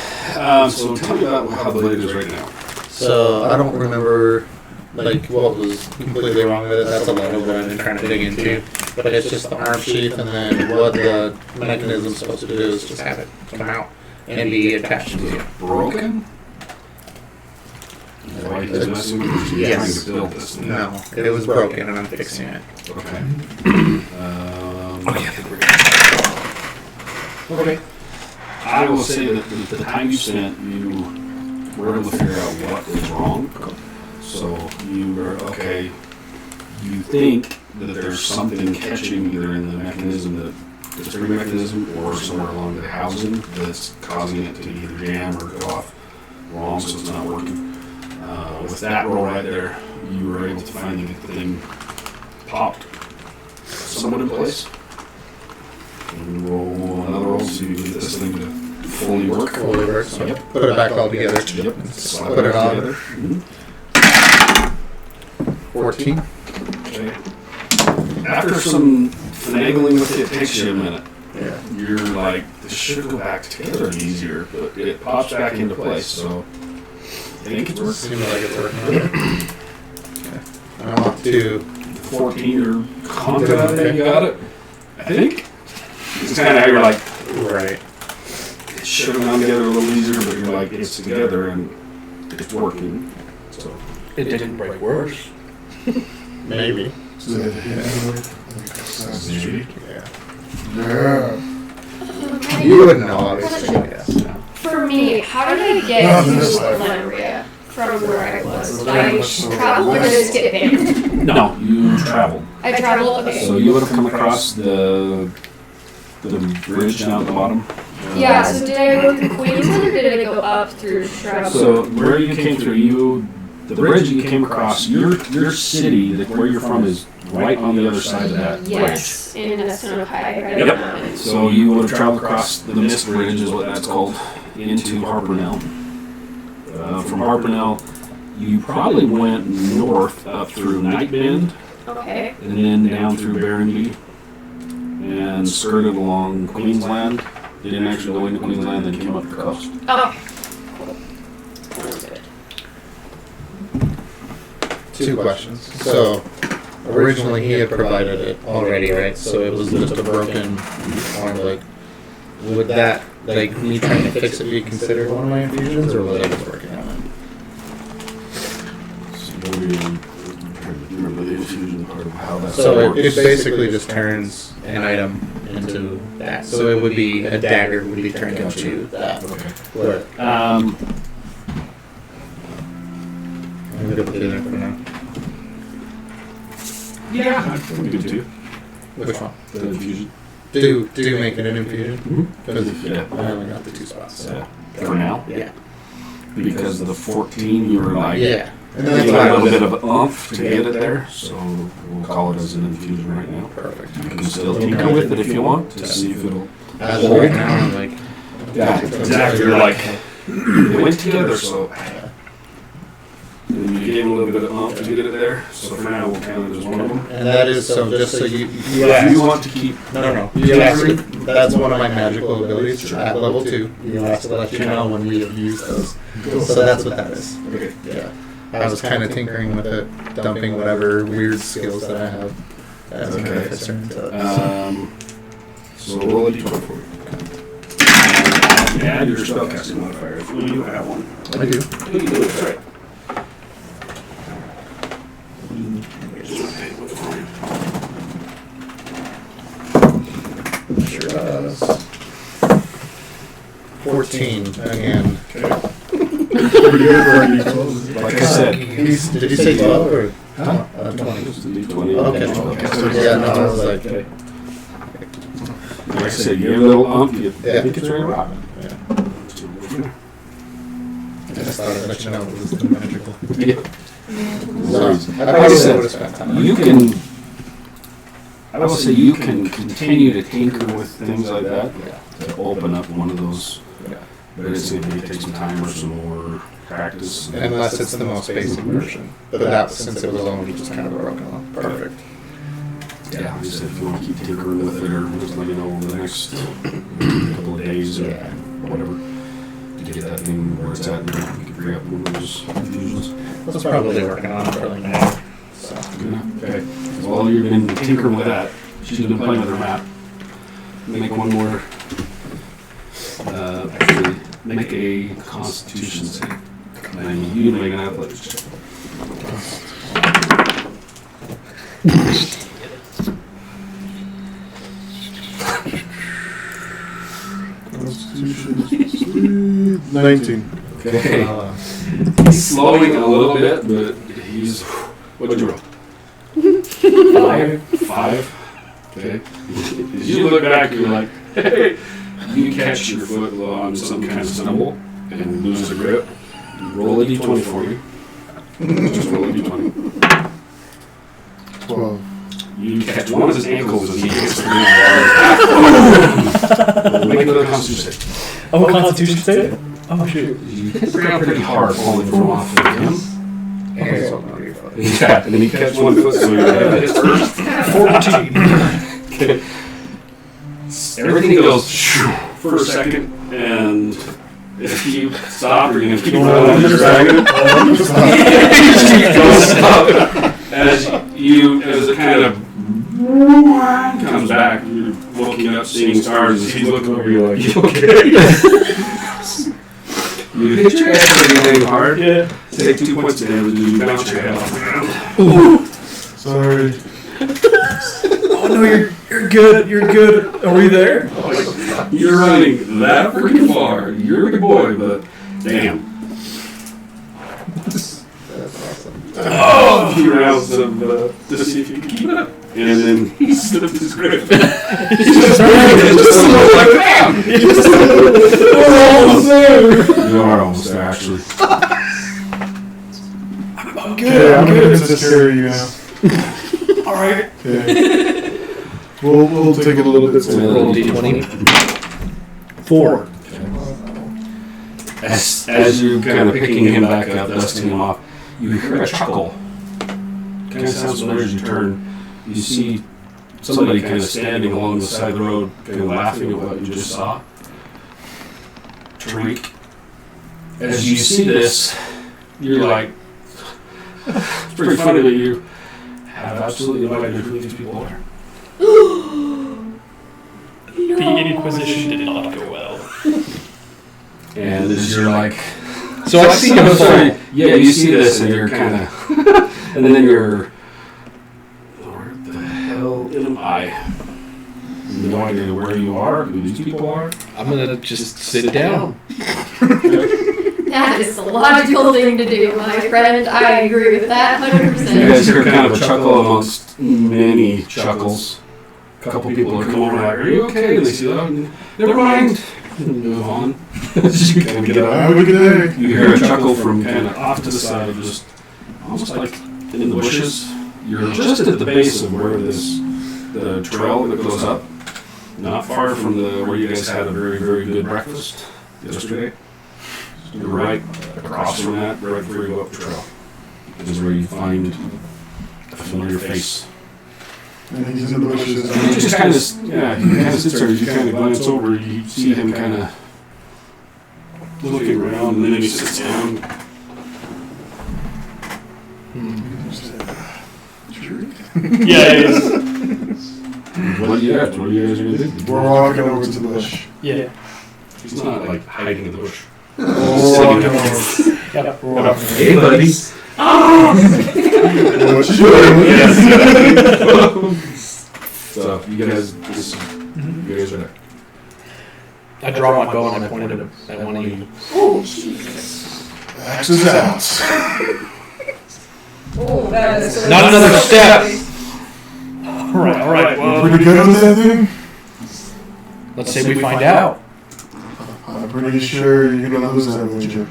So tell me about how the blade is right now. So I don't remember like what was completely wrong with it. That's a lot of what I've been trying to dig into. But it's just the arm sheath, and then what the mechanism's supposed to do is just have it come out and be attached to you. Broken? Why is it messing with you? You're trying to build this thing. No, it was broken, and I'm fixing it. Okay. Okay. I will say that the time you spent, you were able to figure out what is wrong. So you were, okay, you think that there's something catching either in the mechanism, the spring mechanism, or somewhere along the housing that's causing it to either jam or go off wrong, so it's not working. With that roll right there, you were able to finally get the thing popped somewhat in place. And roll another roll so you get this thing to fully work. Fully works. So Yep. put it back all together. Yep. Slap Put it on. together. Mhm. 14. Okay. After some finagling with it, takes you a minute. Yeah. You're like, this should go back together easier, but it pops back into place, so I think it's working. Seems like it's working. Okay. I want to. 14, you're confident that you got it? I think. It's kind of how you're like, Right. it should have gone together a little easier, but you're like, it's together and it's working. So, It didn't break worse. Maybe. So they have to hit it. maybe. Yeah. Yeah. You wouldn't know, obviously. Yes. For me, how did I get Not to this life. Lemuria from where I was? Did I Very much so. travel or did I just get there? No, you traveled. I traveled, okay. So you would have come across the bridge down at the bottom. Yeah, so did I go through Queensland or did I go up through Shrub? So where you came through, the bridge you came across, your city, where you're from, is right on the other side of that bridge. Yes, in Estanokai, right? Yep. So you would have traveled across the Mist Bridge, is what that's called, into Harpernell. From Harpernell, you probably went north up through Nightbend, Okay. and then down through Barrenby, and skirted along Queensland. Didn't actually go into Queensland, then came up the coast. Okay. Cool. Sounds good. 2 questions. So, originally he had provided it already, right? So it was just a broken arm blade. Would that, like, me trying to fix it be considered one of my infusions, or was I just working on it? So what do you remember the infusion part of how that So works? it basically just turns an item into that. So it would be, a dagger would be turned into that. Okay. Where, good with either for now. Yeah, I'm good too. Which one? The infusion. Do make it an infusion? Because Yeah. I only got the 2 spots. So. For now? Yeah. Because of the 14, you were like, Yeah. And you that's got why a I little was bit of oomph to get it there, so we'll call it as an infusion right now. perfect. You can still tinker with it if you want to see if it'll. As of right now, I'm like, Yeah, exactly. You're like, they went together, so. And you gave him a little bit of oomph to get it there, so for now we'll count it as one of them. and that is so just so you. If you want to keep. No. You actually, that's one of my magical abilities at level 2. You have to let you know when we have used those. So that's what that is. Okay. Yeah. I was kind of tinkering with it, dumping whatever weird skills that I have as an Okay. artificer into it. So roll a d20 for me. Add your spellcasting modifier if you have one. I do. You do it, right. Sure does. 14 again. Like I said, Did you say 12 or 20? just a d20. Okay. Yeah, no, I was like, Like I said, you have a little ump, you Yeah. think it's ready to rock. I just thought I'd let you know it was magical. Yeah. So, I probably would have spent time. You can, I will say you can continue to tinker with things like that to open up one of those, but it's going to take some time or some more practice. Unless it's the most basic version. But that, since it was only just kind of broken off. Perfect. Yeah, like I said, if you want to keep tinkering with it, or just let me know over the next couple of days or whatever, to get that thing where it's at, and we can free up one of those infusions. I was probably working on it early now. So. Okay. While you've been tinkering with that, she's been playing with her map. Make one more. Actually, make a Constitution save. And you make an athletics check. Constitution 19. Okay. He's slowing a little bit, but he's. What'd you roll? 5? Okay. As you look back, you're like, hey, you catch your foot on some kind of stumble and lose the grip. Roll a d20 for me. Just roll a d20. 12. You catch one of his ankles and he hits the ground. Make another constitution save. Oh, Constitution save? Oh, shoot. You hit the ground pretty hard, falling from off of him. Yeah, and then you catch one foot, so your head hits first. 14. Okay. Everything goes for a second, and if you stop, you're going to keep running. You're dragging it. As it kind of comes back, you're looking up, seeing stars, and he's looking over, you're like, you okay? You hit your head pretty hard. Yeah. Take 2 points of damage, and you bounce your head off the ground. Sorry. Oh no, you're good. You're good. Are we there? You're running that freaking far. You're a big boy, but damn. That's awesome. Oh, a few rounds of to see if you can keep it up. And then he slipped his grip. He just like bam! We're almost there. You are almost there, actually. I'm Okay, I'm gonna take care of you now. All right. Okay. We'll take it a little bit slower. Roll d20. 4. As you kind of picking him back up, dusting him off, you hear a chuckle. Kind of sounds familiar as you turn. You see somebody kind of standing along the side of the road, kind of laughing at what you just saw. Tariq. As you see this, you're like, it's pretty funny that you have absolutely no idea who these people are. The Inquisition did not go well. And as you're like, So I see him fall. yeah, you see this and you're kind of, and then you're, where the hell am I? No idea where you are, who these people are. I'm gonna just sit down. Now That is the logical thing to do, my friend. I agree with that 100%. You guys hear kind of a chuckle amongst many chuckles. A couple people are coming over like, are you okay? And they see that. Never mind. And move on. As you kind of get up. Have a good day. You hear a chuckle from kind of off to the side, just almost like in the bushes. You're just at the base of where the trail that goes up. Not far from where you guys had a very, very good breakfast yesterday. You're right across from that, right before you go up the trail. This is where you find a familiar face. And he's in the bushes. He just kind of, he kind of sits there as you kind of glance over. You see him kind of looking around, and then he sits down. Yeah, it is. What do you guys gonna do? We're walking over to the bush. Yeah. He's not like hiding in the bush. We're walking over. Yep. We're walking over. Hey, buddy. What you doing? So you guys are there. I draw my bow and I pointed it at one of you. Oh, Jesus. Axe is out. Oh, that is Not another step. All right. You Well, pretty good on that thing? Let's say we find out. I'm pretty sure you're gonna lose that wager.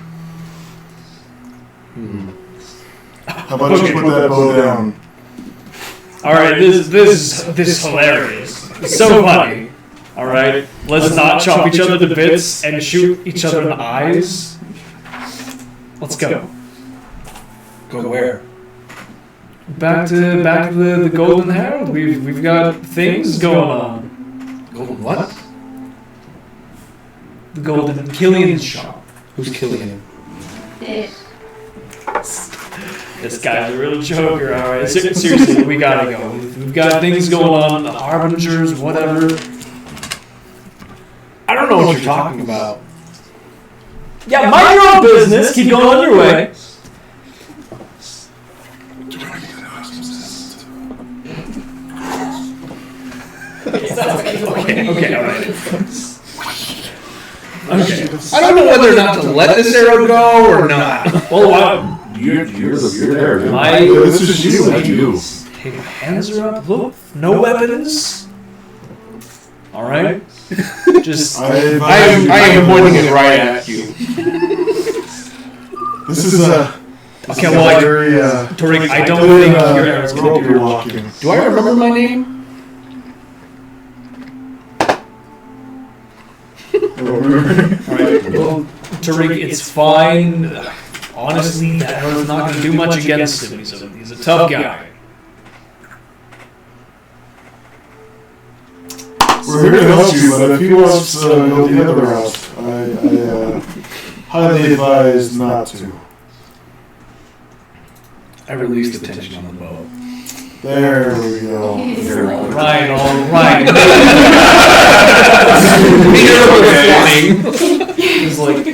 How about you put that bow down? all right. This is hilarious. It's so funny. All right. Let's not chop each other to bits and shoot each other in the eyes. Let's go. Go where? Back to the Golden Herald. We've got things going on. Golden what? The Golden Killian's shop. Who's killing him? This guy's a real joker, alright. Seriously, we gotta go. We've got things going on, the Harbingers, whatever. I don't know what you're talking about. Yeah, mind your own business. Keep going on your way. Okay, alright. Okay. I don't know whether or not to let this arrow go or not. Well, You're there, man. my This is you. That's you. hey, my hands are up. Look, no weapons. Alright? Just. I am pointing it right at you. This is a. Okay, well, very. Tariq, I don't very, think your arrow's rope gonna do you're much. walking. Do I remember my name? Alright, well, Tariq, it's fine. Honestly, that arrow's not going to do much against him. He's a tough guy. We're here to help you, but if he wants to go the other route, I highly advise not to. I released the tension on the bow. There we go. Alright. He's like,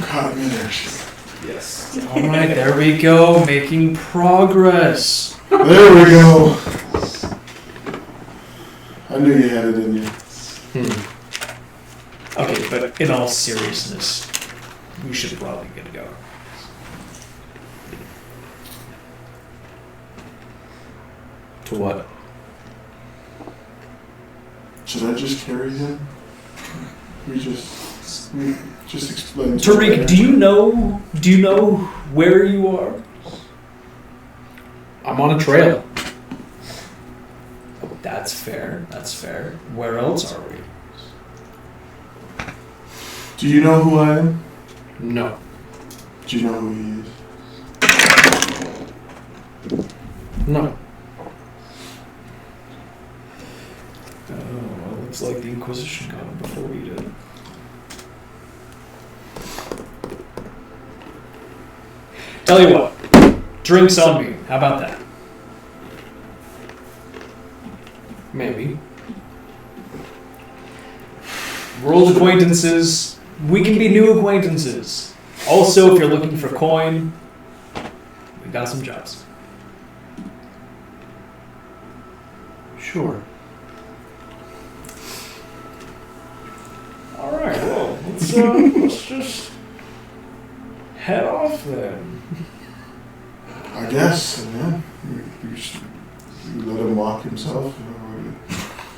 Caught me there. Yes. alright, there we go, making progress. There we go. I knew you had it in you. Okay, but in all seriousness, we should probably get to go. To what? Should I just carry him? We just explain. Tariq, do you know where you are? I'm on a trail. That's fair. Where else are we? Do you know who I am? No. Do you know who he is? No. Oh, well, looks like the Inquisition got him before we did. Tell you what, drinks on me. How about that? Maybe. We're old acquaintances. We can be new acquaintances. Also, if you're looking for coin, we got some jobs. Sure. All right. Well, let's just Head off then. I guess, yeah. You let him walk himself.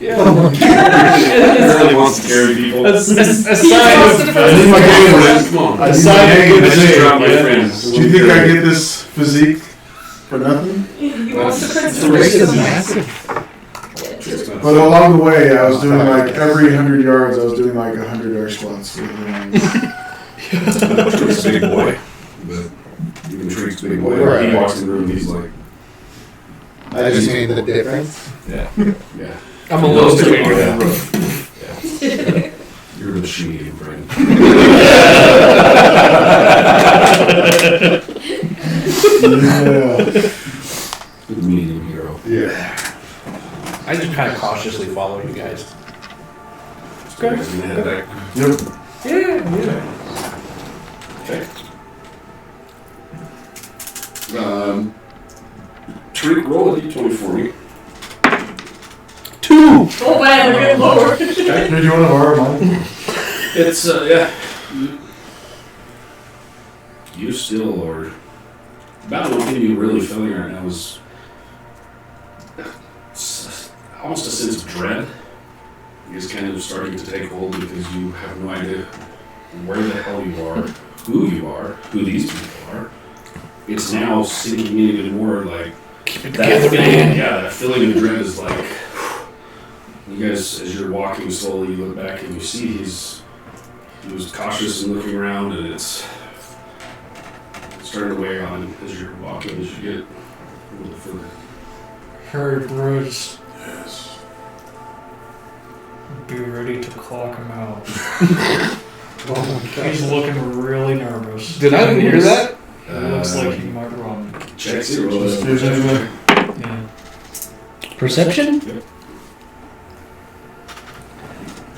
Yeah. He really wants to carry people. A sign of I need my game. Come on. I A need sign my of game good to I just say. dropped my Yeah. friends. Do you think I get this physique for nothing? You want the The principal? race is massive. But along the way, I was doing like every 100 yards, I was doing like 100 air squats. With him. Trick's a big boy. But even Trick's a big boy. Right. He walks in the room, he's like, I just mean the difference. yeah. Yeah. I'm a little too Yeah. angry. You're the medium friend. Yeah. You're the medium hero. Yeah. I just kind of cautiously follow you guys. Okay. Head back. Yep. Yeah. Okay. Trick, roll a d20 for me. 2. Oh man, good lord. Hey, do you want to borrow mine? It's, yeah. You still are. About the only thing you really feeling right now is almost a sense of dread. Is kind of starting to take hold because you have no idea where the hell you are, who these people are. It's now sinking in even more like Keep it that together, feeling, man. yeah, that feeling of dread is like you guys, as you're walking slowly, you look back and you see he was cautious and looking around, and it's starting to weigh on him as you're walking, as you get a little further. Hurry, Bruce. Yes. Be ready to clock him out. He's looking really nervous. Did I hear that? Looks like he might run. Checks it. Roll Just a here's perception another- check. Yeah. Perception? Yep.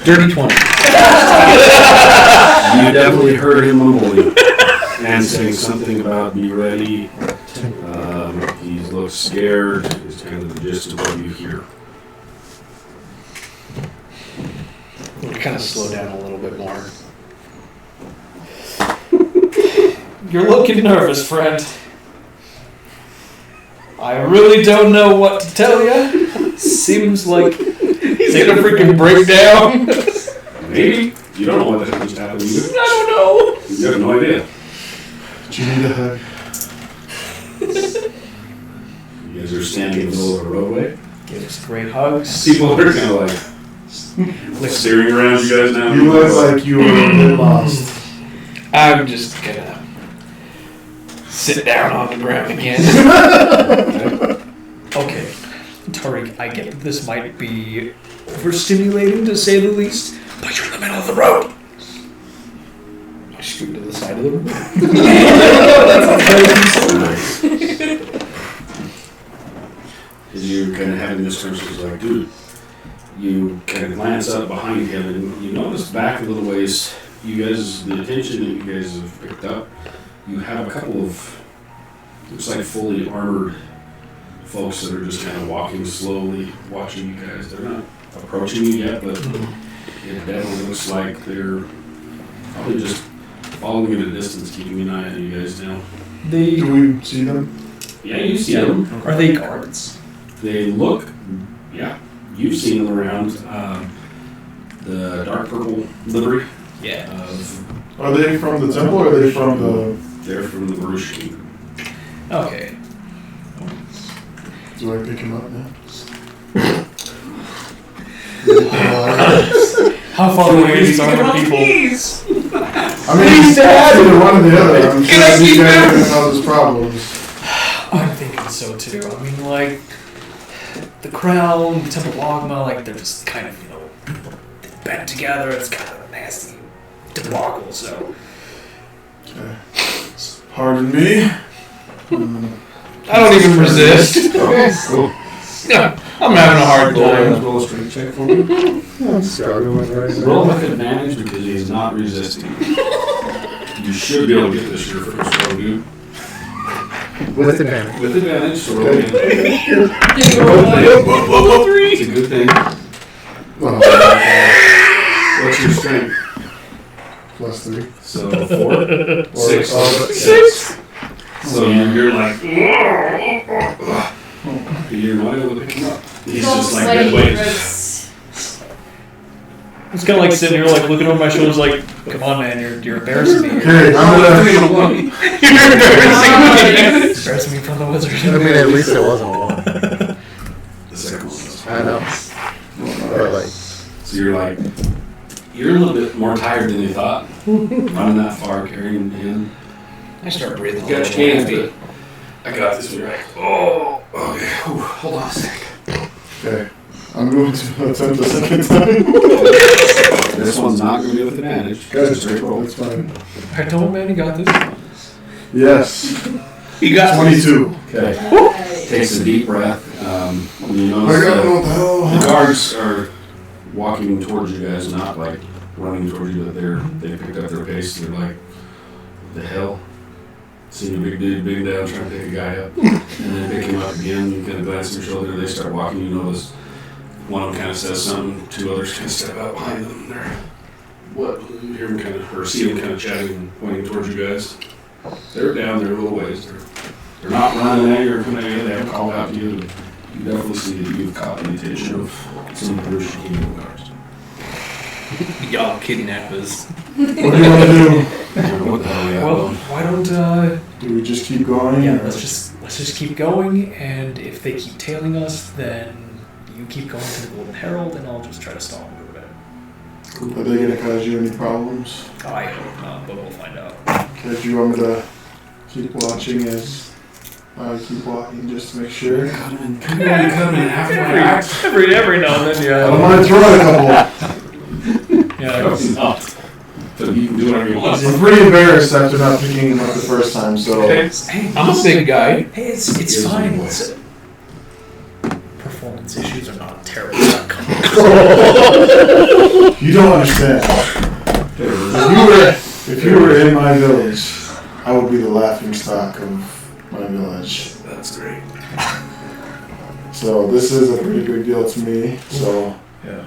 Dirty 20. You definitely heard him mumbling and saying something about be ready. He looks scared. Is kind of the gist of what you hear. Kind of slow down a little bit more. You're looking nervous, friend. I really don't know what to tell you. Seems like He's gonna freaking break down. Maybe. You don't know what the hell just happened either. I don't know. You have no idea. Do you need a hug? You guys are standing in the middle of a roadway. Give us great hugs. People are kind of like staring around you guys now. You look like you were a bit lost. I'm just gonna sit down on the ground again. Okay, Tariq, I get that this might be overstimulating to say the least, but you're in the middle of the road. I scoot to the side of the room. As you're kind of having this conversation, like, dude, you kind of glance up behind him and you notice back a little ways, you guys, the attention that you guys have picked up, you have a couple of, looks like fully armored folks that are just kind of walking slowly, watching you guys. They're not approaching you yet, but it definitely looks like they're probably just following at a distance, keeping an eye on you guys now. Do we see them? Yeah, you see them. Are they guards? They look, yeah, you've seen them around. The dark purple livery. Yeah. Are they from the temple or are they from the... They're from the Baruch Kingdom. Okay. Do I pick him up now? How far away is our people? I mean, he's either one or the other. I'm sure these guys are going to cause us problems. I'm thinking so too. I mean, like, the crown, the Temple of Ogma, like, they're just kind of, you know, band together. It's kind of a nasty debacle, so. Okay. Pardon me. I don't even resist. Okay, cool. I'm having a hard time. Roll a strength check for me. I'm struggling right now. Roll with advantage because he's not resisting. You should be able to get this your first roll, dude. With advantage. With advantage, so roll again. Three. It's a good thing. Oh, What's your strength? Plus 3. So 4. Or 6. all but- 6. So you're like, you're not able to pick him up. He's just like dead weight. It's kind of like sitting here, like looking over my shoulders, like, "Come on, man, you're embarrassing me. Okay, I'm gonna. You're embarrassing me from the wizard." I mean, at least it wasn't one. The second one was. I know. But like, So you're a little bit more tired than you thought. Running that far, carrying him. I start breathing a You got little your hands, heavy. but I got this. And you're like, oh, okay. Ooh, hold on a sec. Okay, I'm going to attempt a second time. This one's not going to be with advantage. Guys, Straight roll. that's fine. I told man, you got this. Yes, You got 22. Okay. Takes a deep breath. You I notice got what the the hell. guards are walking towards you guys, not like running towards you, but they picked up their pace. They're like, what the hell? Seeing a big dude big down trying to pick a guy up. And then pick him up again. You kind of glance at your shoulder. They start walking. You notice one of them kind of says something. 2 others kind of step out behind them. They're, what? You hear them kind of, or see them kind of chatting and pointing towards you guys. They're down there a little ways. They're not running at you or coming at you. They haven't called out to you. You definitely see that you've caught the attention of some of the British Kingdom guards. Y'all kidnapped us. What do you want to do? I don't know what the hell we have. Well, why don't Do we just keep going? yeah, or- let's just keep going, and if they keep tailing us, then you keep going to the Golden Herald, and I'll just try to stall them a bit. Are they going to cause you any problems? I hope not, but we'll find out. Okay, do you want me to keep watching as I keep walking just to make sure? Cut him in. Come on, cut him in half my act. Every now and then, I don't yeah. mind throwing a couple. Yeah. So you can do whatever you want. I'm pretty embarrassed after not picking him up the first time, so. Hey, I'm a big guy. Hey, it's Here's fine. my It's, performance issues are not a terrible outcome. You don't understand. If you were in my village, I would be the laughing stock of my village. That's great. So this is a pretty big deal to me. So, Yeah.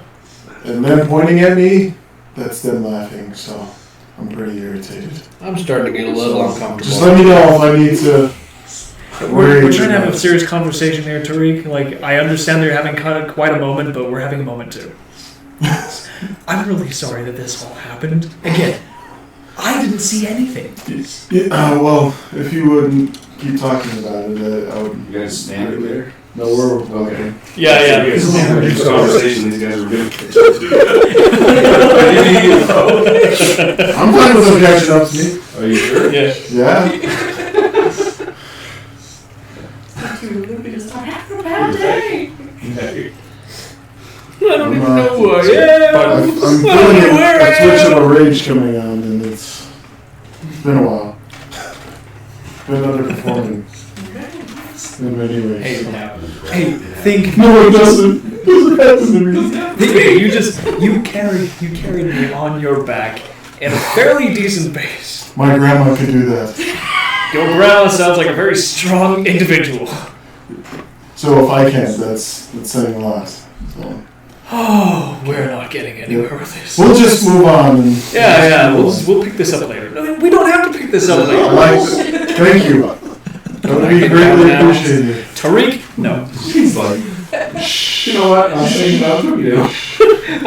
and them pointing at me, that's them laughing. So I'm pretty irritated. I'm starting to get a little uncomfortable. Just let me know if I need to. We're trying to have a serious conversation here, Tariq. Like, I understand that you're having quite a moment, but we're having a moment too. I'm really sorry that this all happened. Again, I didn't see anything. Yeah, well, if you wouldn't keep talking about it, I would. You guys standing there? No, we're Okay. Yeah, You guys have this conversation. These guys are good. I'm fine with them catching up to me. Are you sure? Yeah. Yeah. I don't even I'm, know who I am. I'm feeling a twitch of a rage coming on, and it's been a while. Been underperforming in many ways. Hey, now. Hey, think. No, it doesn't. It doesn't happen to me. You carried me on your back at a fairly decent pace. My grandma could do that. Your grandma sounds like a very strong individual. So if I can't, that's saying a lot. So. Oh, we're not getting anywhere with this. We'll just move on. And Yeah, we'll pick this up later. No, we don't have to pick this up I later. like it. Thank you. That would be greatly appreciated. Tariq, no. He's like, you know what? I'm thinking about you.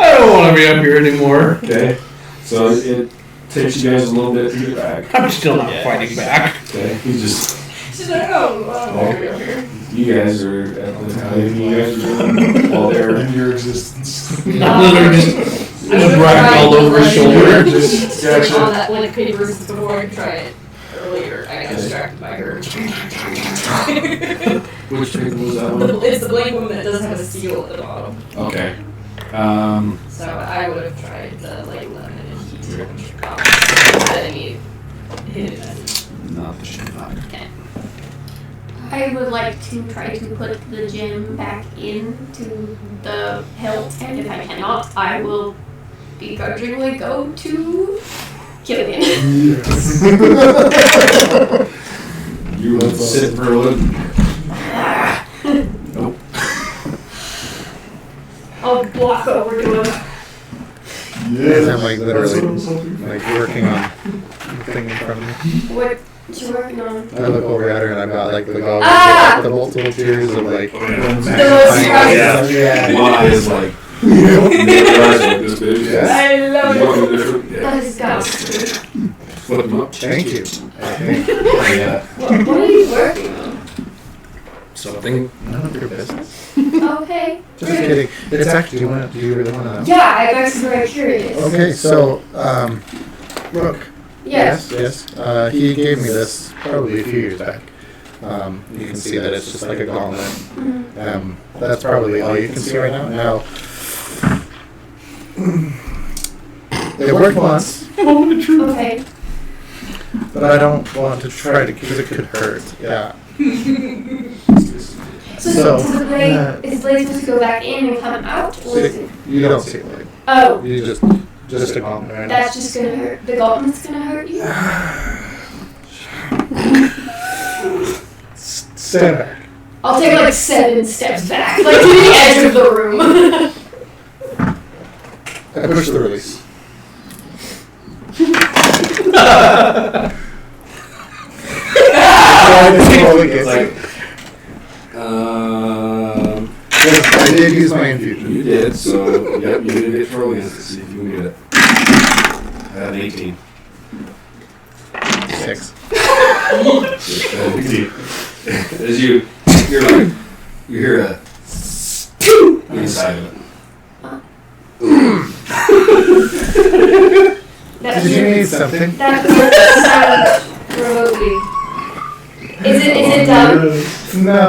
I don't want to be up here anymore. Okay. So it takes you guys a little bit to get back. I'm still not fighting back. Okay. You just, She's like, oh, well, we're here. you guys are at the time. You guys are doing while they're. In your existence. I'm literally just ragdolled over his shoulder. Just On gotcha. that blank papers before I could try it earlier. I got distracted by her. Which paper was that one? It's the blank one that doesn't have a seal at the bottom. Okay. So I would have tried the like lemon and heat instead of me hidden message. Not the shit. Okay. I would like to try to put the gem back into the hilt, and if I cannot, I will begrudgingly go to killing him. You would sit for a little. Nope. I'll block over to him. Yeah. I'm like literally like working on the thing in front of me. What you working on? I look over at her and I've got like the goggles, Ah! the multiple tiers of like most yeah. One eye is like, the other eye's like this big. Yeah. I love it. Looking different. That Yeah. is disgusting. Flip them up. Thank you. Yeah. What are you working on? Something. None of your business. Okay. Just kidding. It's actually, do you really want to know? Yeah, I'm actually very curious. Okay, so, Brooke. Yes. Yes. He gave me this probably a few years back. You can see that it's just like a gauntlet. Mhm. That's probably all you can see right now. Now, it worked once, Okay. but I don't want to try to because it could hurt. Yeah. So, So, is the blade is the blade supposed to go back in and come out, or is it? You don't see it. Like, Oh, you just a gauntlet right now. that's just gonna hurt. The gauntlet's gonna hurt you. Stand back. I'll take like 7 steps back, like to the edge of the room. I push the release. It's like, Yes, I did use my infusion. you did, so, yep, you did get throw against it, see if you can get it. I had an 18. 6. As you're like, you hear a inside of it. That's Did you need something? That sounds remotely. Is it done? No.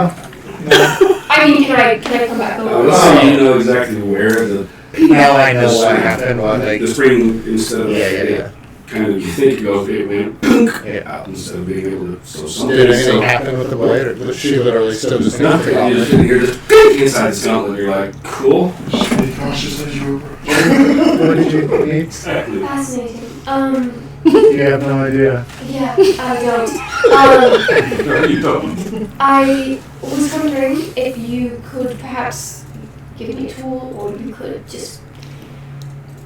I mean, can I come back over? Let's see, you know exactly where the Now I know what happened. What, like, the spring, instead of yeah. kind of, you think it goes, it went Yeah. out instead of being able to, so something. Did anything happen with the blade, or was she literally still just Nothing, you just didn't hear this inside the skeleton, you're like, cool. Just be cautious as you approach. What did you need? Exactly. Fascinating. You have no idea. Yeah, I don't. No, you don't. I was wondering if you could perhaps give me a tool, or you could just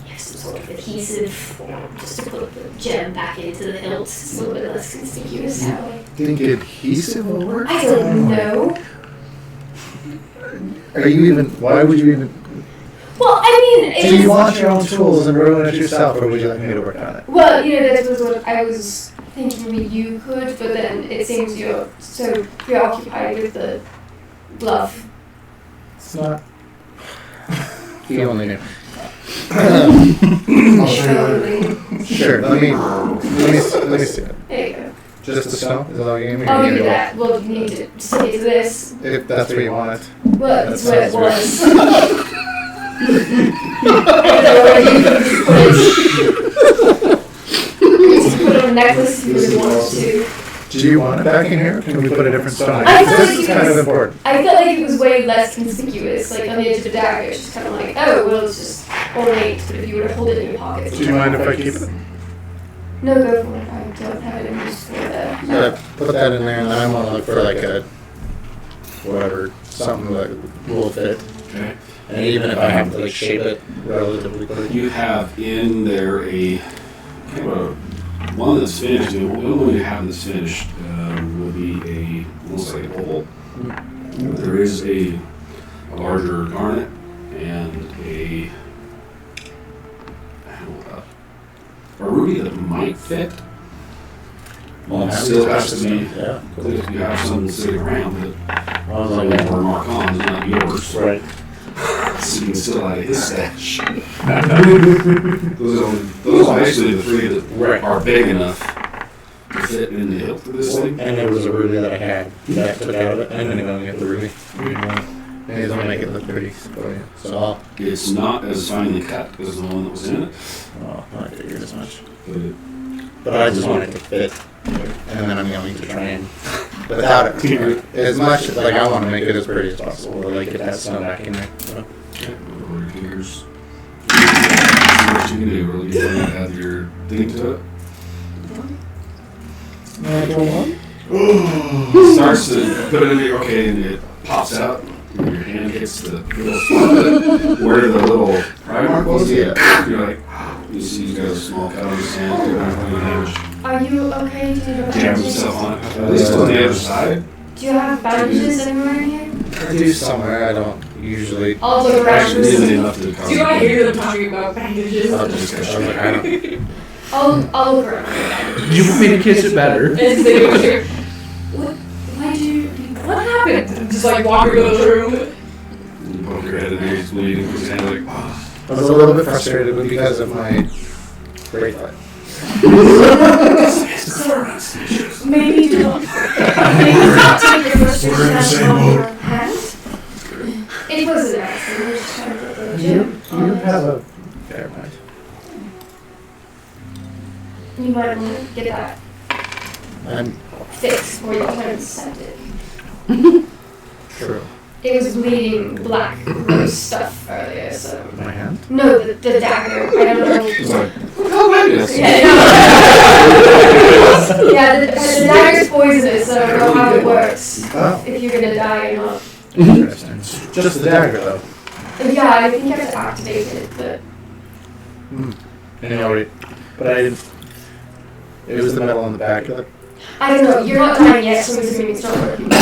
have some sort of adhesive, or just to put the gem back into the hilt. It's a little bit less conspicuous that way. Think adhesive will work? I don't know. Are you even? Why would you even? Well, I mean, Do you want your own tools and ruin it yourself, or would you like me to work on it? Well, that was what I was thinking maybe you could, but then it seems you're so preoccupied with the glove. It's not. He only knew. I'll show you later. Sure. Let me see it. There you go. Just the snow is all you gave me. or I'll you give you gave me that. Well, you need to stick it to this. If that's what you want it. Well, that's what it sounds was. Just put it on a necklace if you really wanted to. Do you want it back in here? Or can we put a different stone? I thought This you is could kind of just- important. I felt like it was way less conspicuous, like on the edge of the dagger. It's just kind of like, oh, well, it's just ornate, but if you were to hold it in your pocket. Do you mind if I keep it? No, go for it. I don't have it in use for that. Put that in there, and then I want to look for like a whatever, something that will fit. Okay. And even if I have to like shape it relatively quick. You have in there a kind of a one that's finished. The only one you have that's finished will be almost like an oval. There is a larger garnet and a ruby that might fit. Well, it still has to be. Yeah. If you have something sitting around that I was like like, or mark on, it's not yours. right. So you can still out of his stash. Those are basically the three that Right. are big enough to fit in the hilt of this thing. And there was a ruby that I had that I took out of it. I'm gonna go and get the ruby. And he's gonna make it look pretty for you. So I'll. It's not as finely cut as the one that was in it, Oh, I figured as much. but But I just want it to fit. And then I'm going to try and without it as much like I want to make it as pretty as possible. Like it has snow back in there. So. over your fingers. See what you can do, really. You don't have your thing to it. It starts to put it in there, okay, and it pops out. And your hand hits the little spot where the little pry mark was. Yeah. You're like, You see he's got a small cut on his hand. They're not really damage. Are you okay? Do you have Jams bandages? himself on it. At least on the other side. Do you have bandages anywhere in here? I do somewhere. I don't usually. I'll look around. Actually, it isn't enough to cover. Do I hear them talking about bandages? I'll just. I was like, I don't. I'll look around. You want me to kiss it better? Why do you? What happened? Just like walk into the room. You poke your head and he's bleeding. His hand like, oh. I was a little bit frustrated because of my bracelet. Maybe don't. Maybe not take your first We're in the same on boat. your hand. It was an accident. We're just trying to get the gym. You have a. Never mind. You might want to get that I'm fixed before you try to set it. true. It was bleeding black rose stuff earlier, so. My hand. No, the dagger. I don't know. He's like, oh, yes. Yeah, the dagger's poisonous, so I don't know how it works. Oh, If you're gonna die or not. interesting. Just the dagger, though. Yeah, I think you have to activate it, but. Anyway, but I didn't. It was the metal on the back of it. I don't know, you're not dying yet, so I'm assuming it's not working.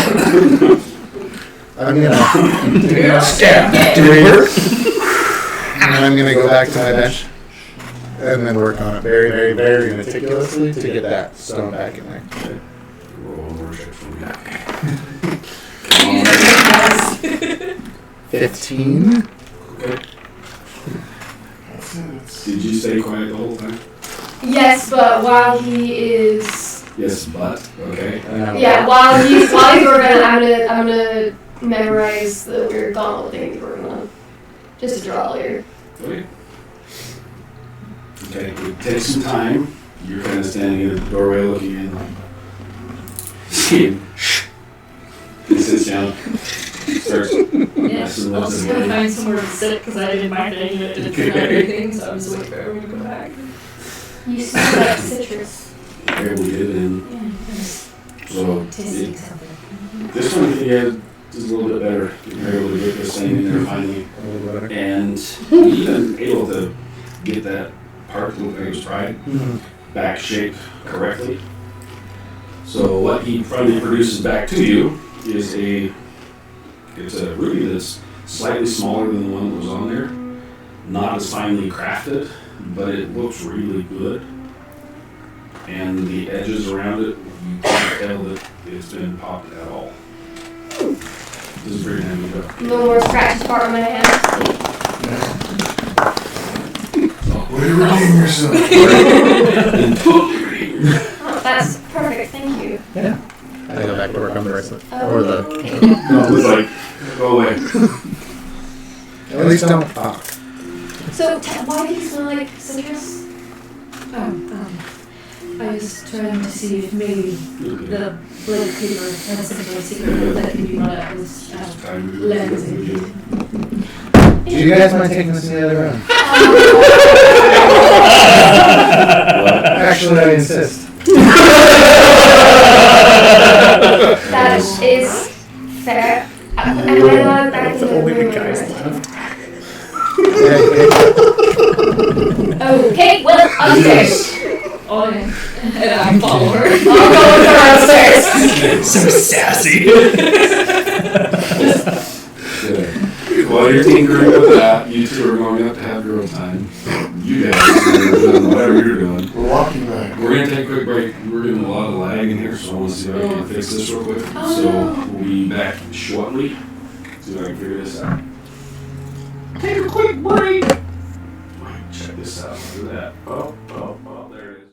I'm gonna stab it. And I'm gonna go back to my bench and then work on it very, very, very meticulously to get that stone back in there. Roll worship for me. 15. Okay. Did you stay quiet the whole time? Yes, but while he is. Yes, but okay. Yeah, while he's working on it, I'm gonna memorize the weird gauntlet thing he's working on. Just to draw later. Okay. Okay, it takes some time. You're kind of standing in the doorway looking in. See him. He sits down. Starts Yeah, messing I'm with just the gonna money. find somewhere to sit because I did my thing and it didn't do everything, so I'm just waiting for everyone to come back. You smell like citrus. There we did, and so Tasting it, something. this one is a little bit better. You're able to get this thing in there finally, A little better. and even able to get that part that looked like it was fried back shaped correctly. So what he finally produces back to you is it's a ruby that's slightly smaller than the one that was on there, not as finely crafted, but it looks really good. And the edges around it, you can't tell that it's been popped at all. This is very handy stuff. No more scratches part on my hand. Way to redeem yourself. Oh, that's perfect, thank you. I go back to work on the bracelet. Oh. Or the. No, it's like, go away. At least don't talk. So, why do you smell like citrus? I was trying to see if maybe the blood paper has some sort of secret that can be brought out as lensing. Do you guys mind taking this in the other room? Actually, I insist. That is fair. Am I allowed back in the room? Okay, well, upstairs. Oh, yeah. And I follow her. I'll go with her upstairs. So sassy. Good. While you're tinkering with that, you two are going up to have your own time. You guys are doing whatever you're doing. We're walking back. We're going to take a quick break. We're getting a lot of lag in here, so I want to see if I can fix this real quick. So we'll be back shortly. See if I can figure this out. Take a quick break. Check this out. Look at that. Oh, there it is.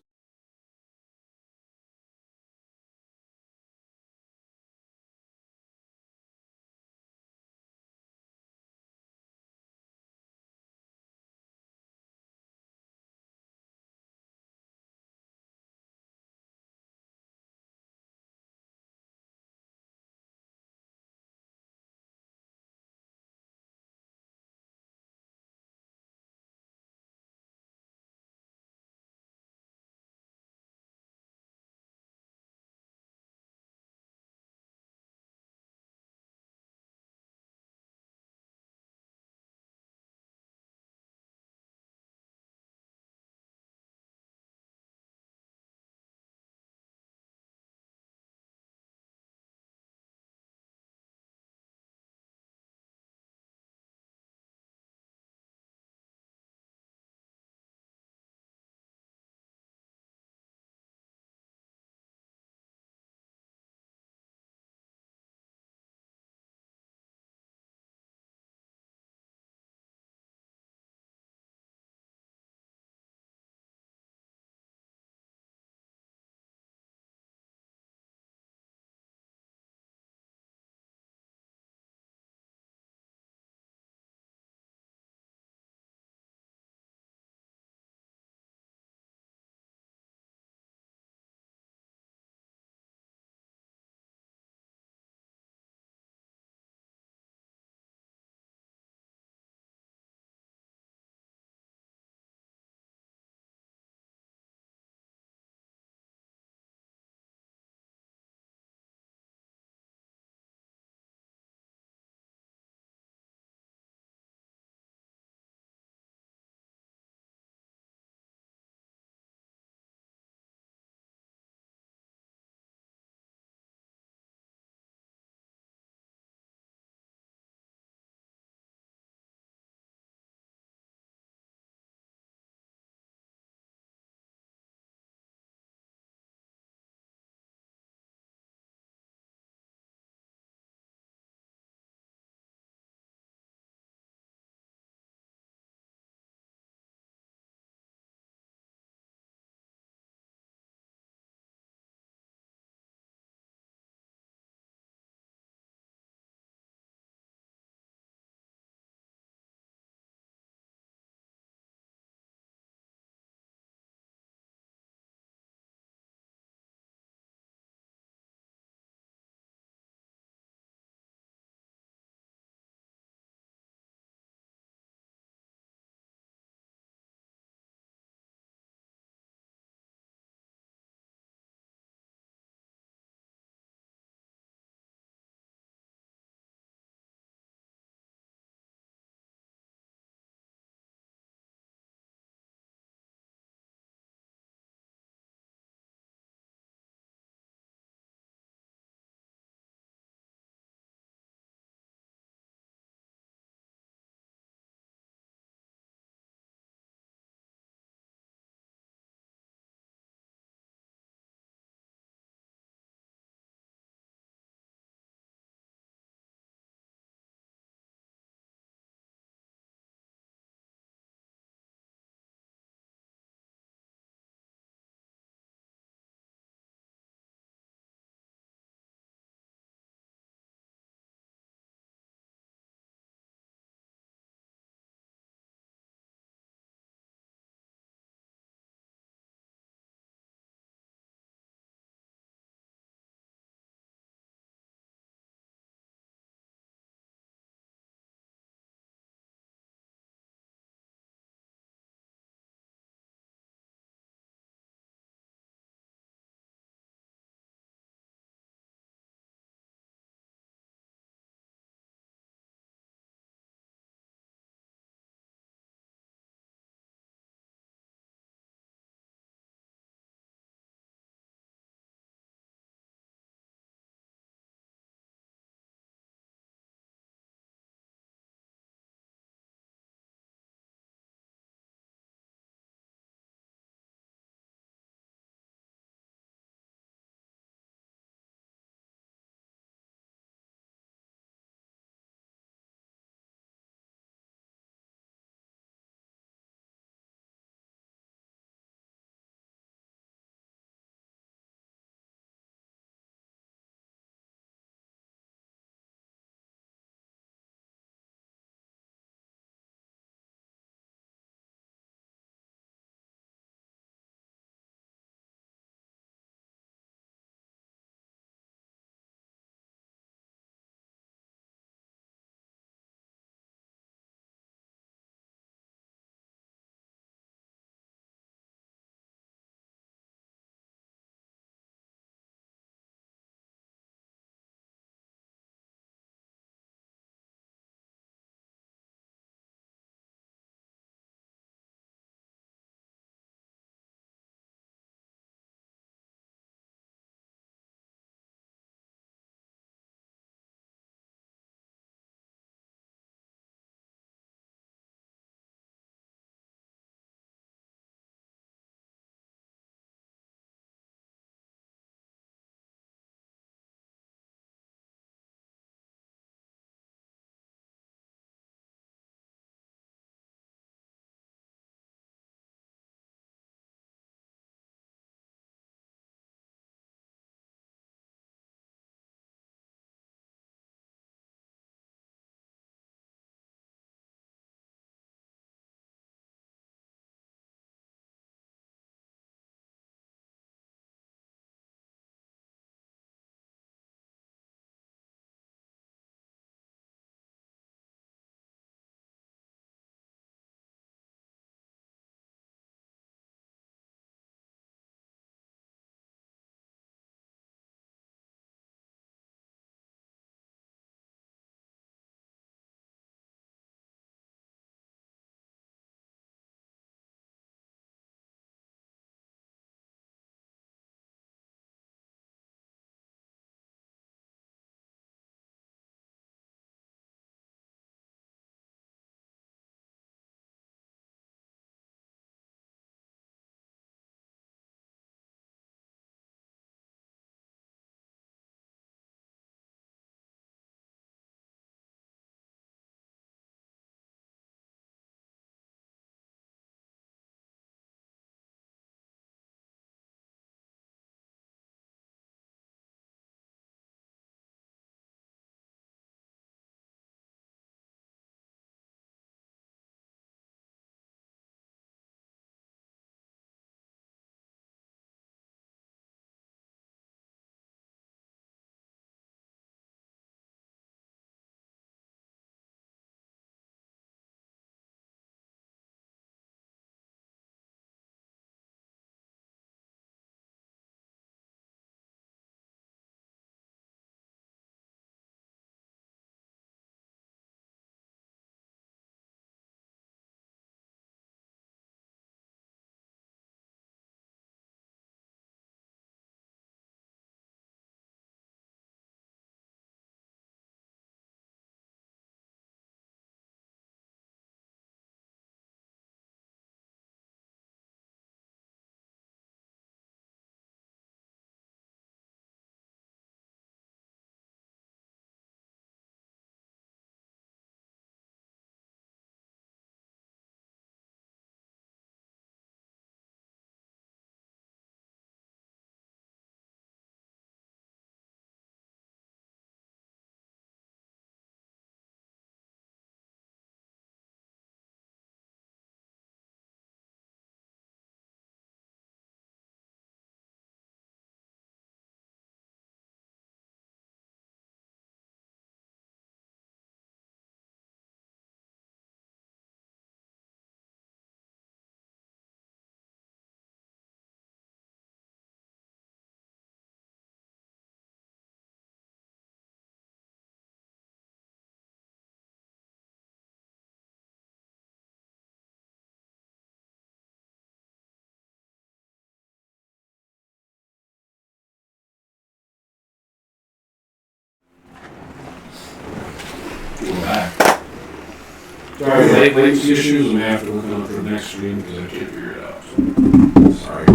Sorry, latency issues, and I have to look on it for the next stream because I can't figure it out. So. Sorry.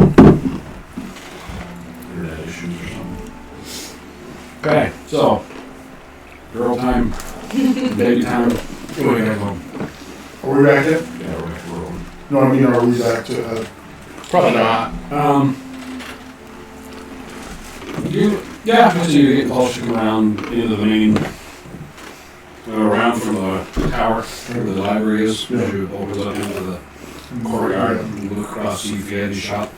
Internet issues or something. Okay, so girl time, baby time. What do we got going? Are we back yet? Yeah, we're back to rolling. No, I mean, are we back to, Probably not. Yeah, so you get calls to come around into the main, around from the tower, where the library is. Yeah. You opens up into the courtyard, and look across, see if you had any shop.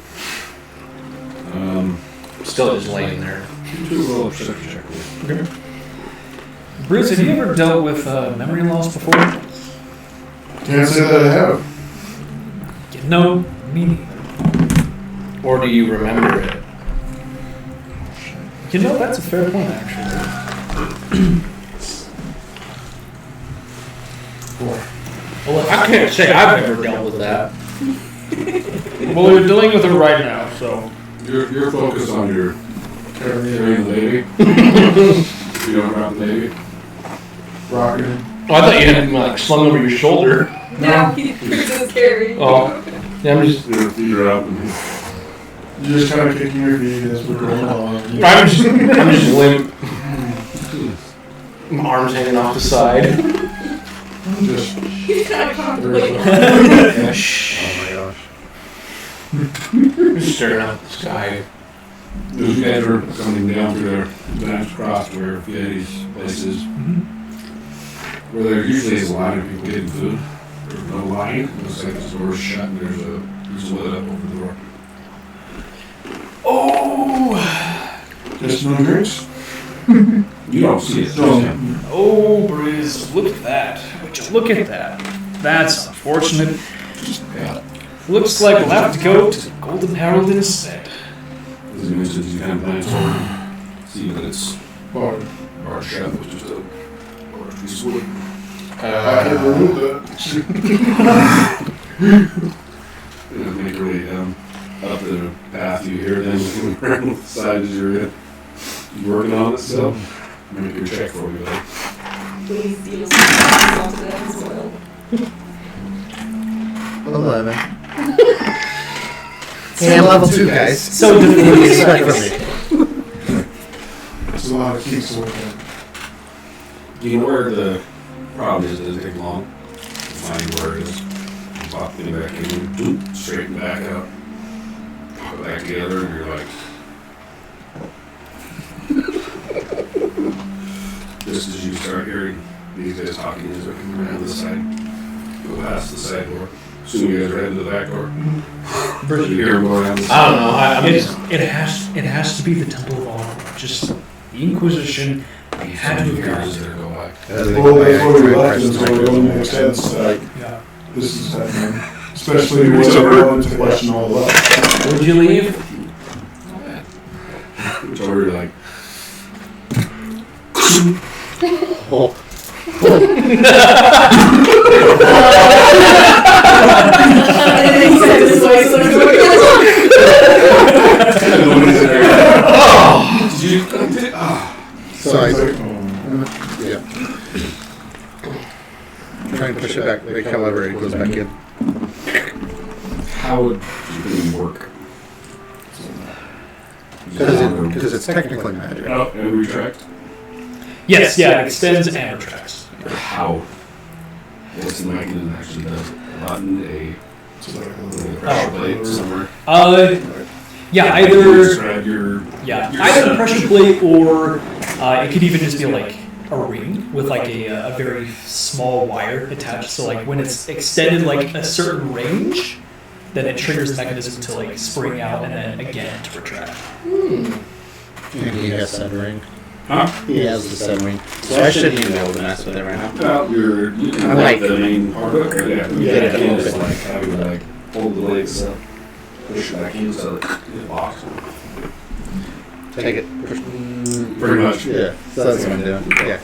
Still just laying there. Do a little perception check. Bruce, have you ever dealt with memory loss before? can't say that I have. No, me neither. Or do you remember it? You know, that's a fair point, actually. Well, I can't say I've ever dealt with that. Well, we're dealing with it right now, so. You're focused on your carrying the baby. You don't drop the baby. Rocking. Oh, I thought you had him like slung over your shoulder. Now he's scary. Oh, yeah, I'm just. Your feet are up and You're just kind of kicking your feet as we're going along. I'm just limp. My arms hanging off the side. Just, He's kind of contemplating. Oh my gosh. Just staring up at the sky. those guys are coming down through there, Banks Cross, where Fietti's place is. Where there usually is a line of people getting food. There's no line. It looks like the door's shut and there's a lit up over the door. Oh! just no drinks? You don't see it. No. Just him. Oh, Bruce, look at that. Would you look at that? That's unfortunate. Yeah. Looks like we'll have to go to the Golden Herald instead. As he mentions, he kind of plans to see that it's Or, our chef, which is a large piece of wood. I can remove that. Make your way down up the path you hear, then looking around the side as you're working on it. So, make your check for me, though. Please deal something as well. 11. Yeah, I'm level 2, guys. So What do you difficult. expect from me? There's a lot of keys to work on. Do you know where the problem is? It doesn't take long. Find where it is. Pop it back in, straighten back out, put it back together, and you're like. Just as you start hearing these guys talking, as they're coming around the side, go past the side door. Soon you guys are heading to the back door. You hear them go around the I side. don't know. I'm just. It has to be the Temple of Honor. Just the Inquisition. They had to have gone. There go back. Well, before we left, it only makes sense that Yeah. this is happening. Especially when we're willing to question all that. Would you leave? Which over you're like, Oh. And then he said this way, so there's nobody's there. Oh! Did you? So I, It's like, yeah. Trying to push it back, like, however it goes back in. How would you work? Because it's technically magic. Oh, and retract? Yes, yeah, it extends and retracts. How? What's the mechanism that actually does it? A button, a pressure plate somewhere? Yeah, You either grab your either a pressure plate or it could even just be like a ring with like a very small wire attached. So like when it's extended like a certain range, then it triggers the mechanism to like spring out and then again to retract. And he has said ring. Huh? He has the said ring. So I shouldn't even be able to mess with it right now. Well, you can I'm like like- the main part of it. Yeah, You get it you open. just like having to like hold the legs up, push it back in so that it locks. Take it. Push. Pretty much. Yeah. So that's what I'm doing. Yeah.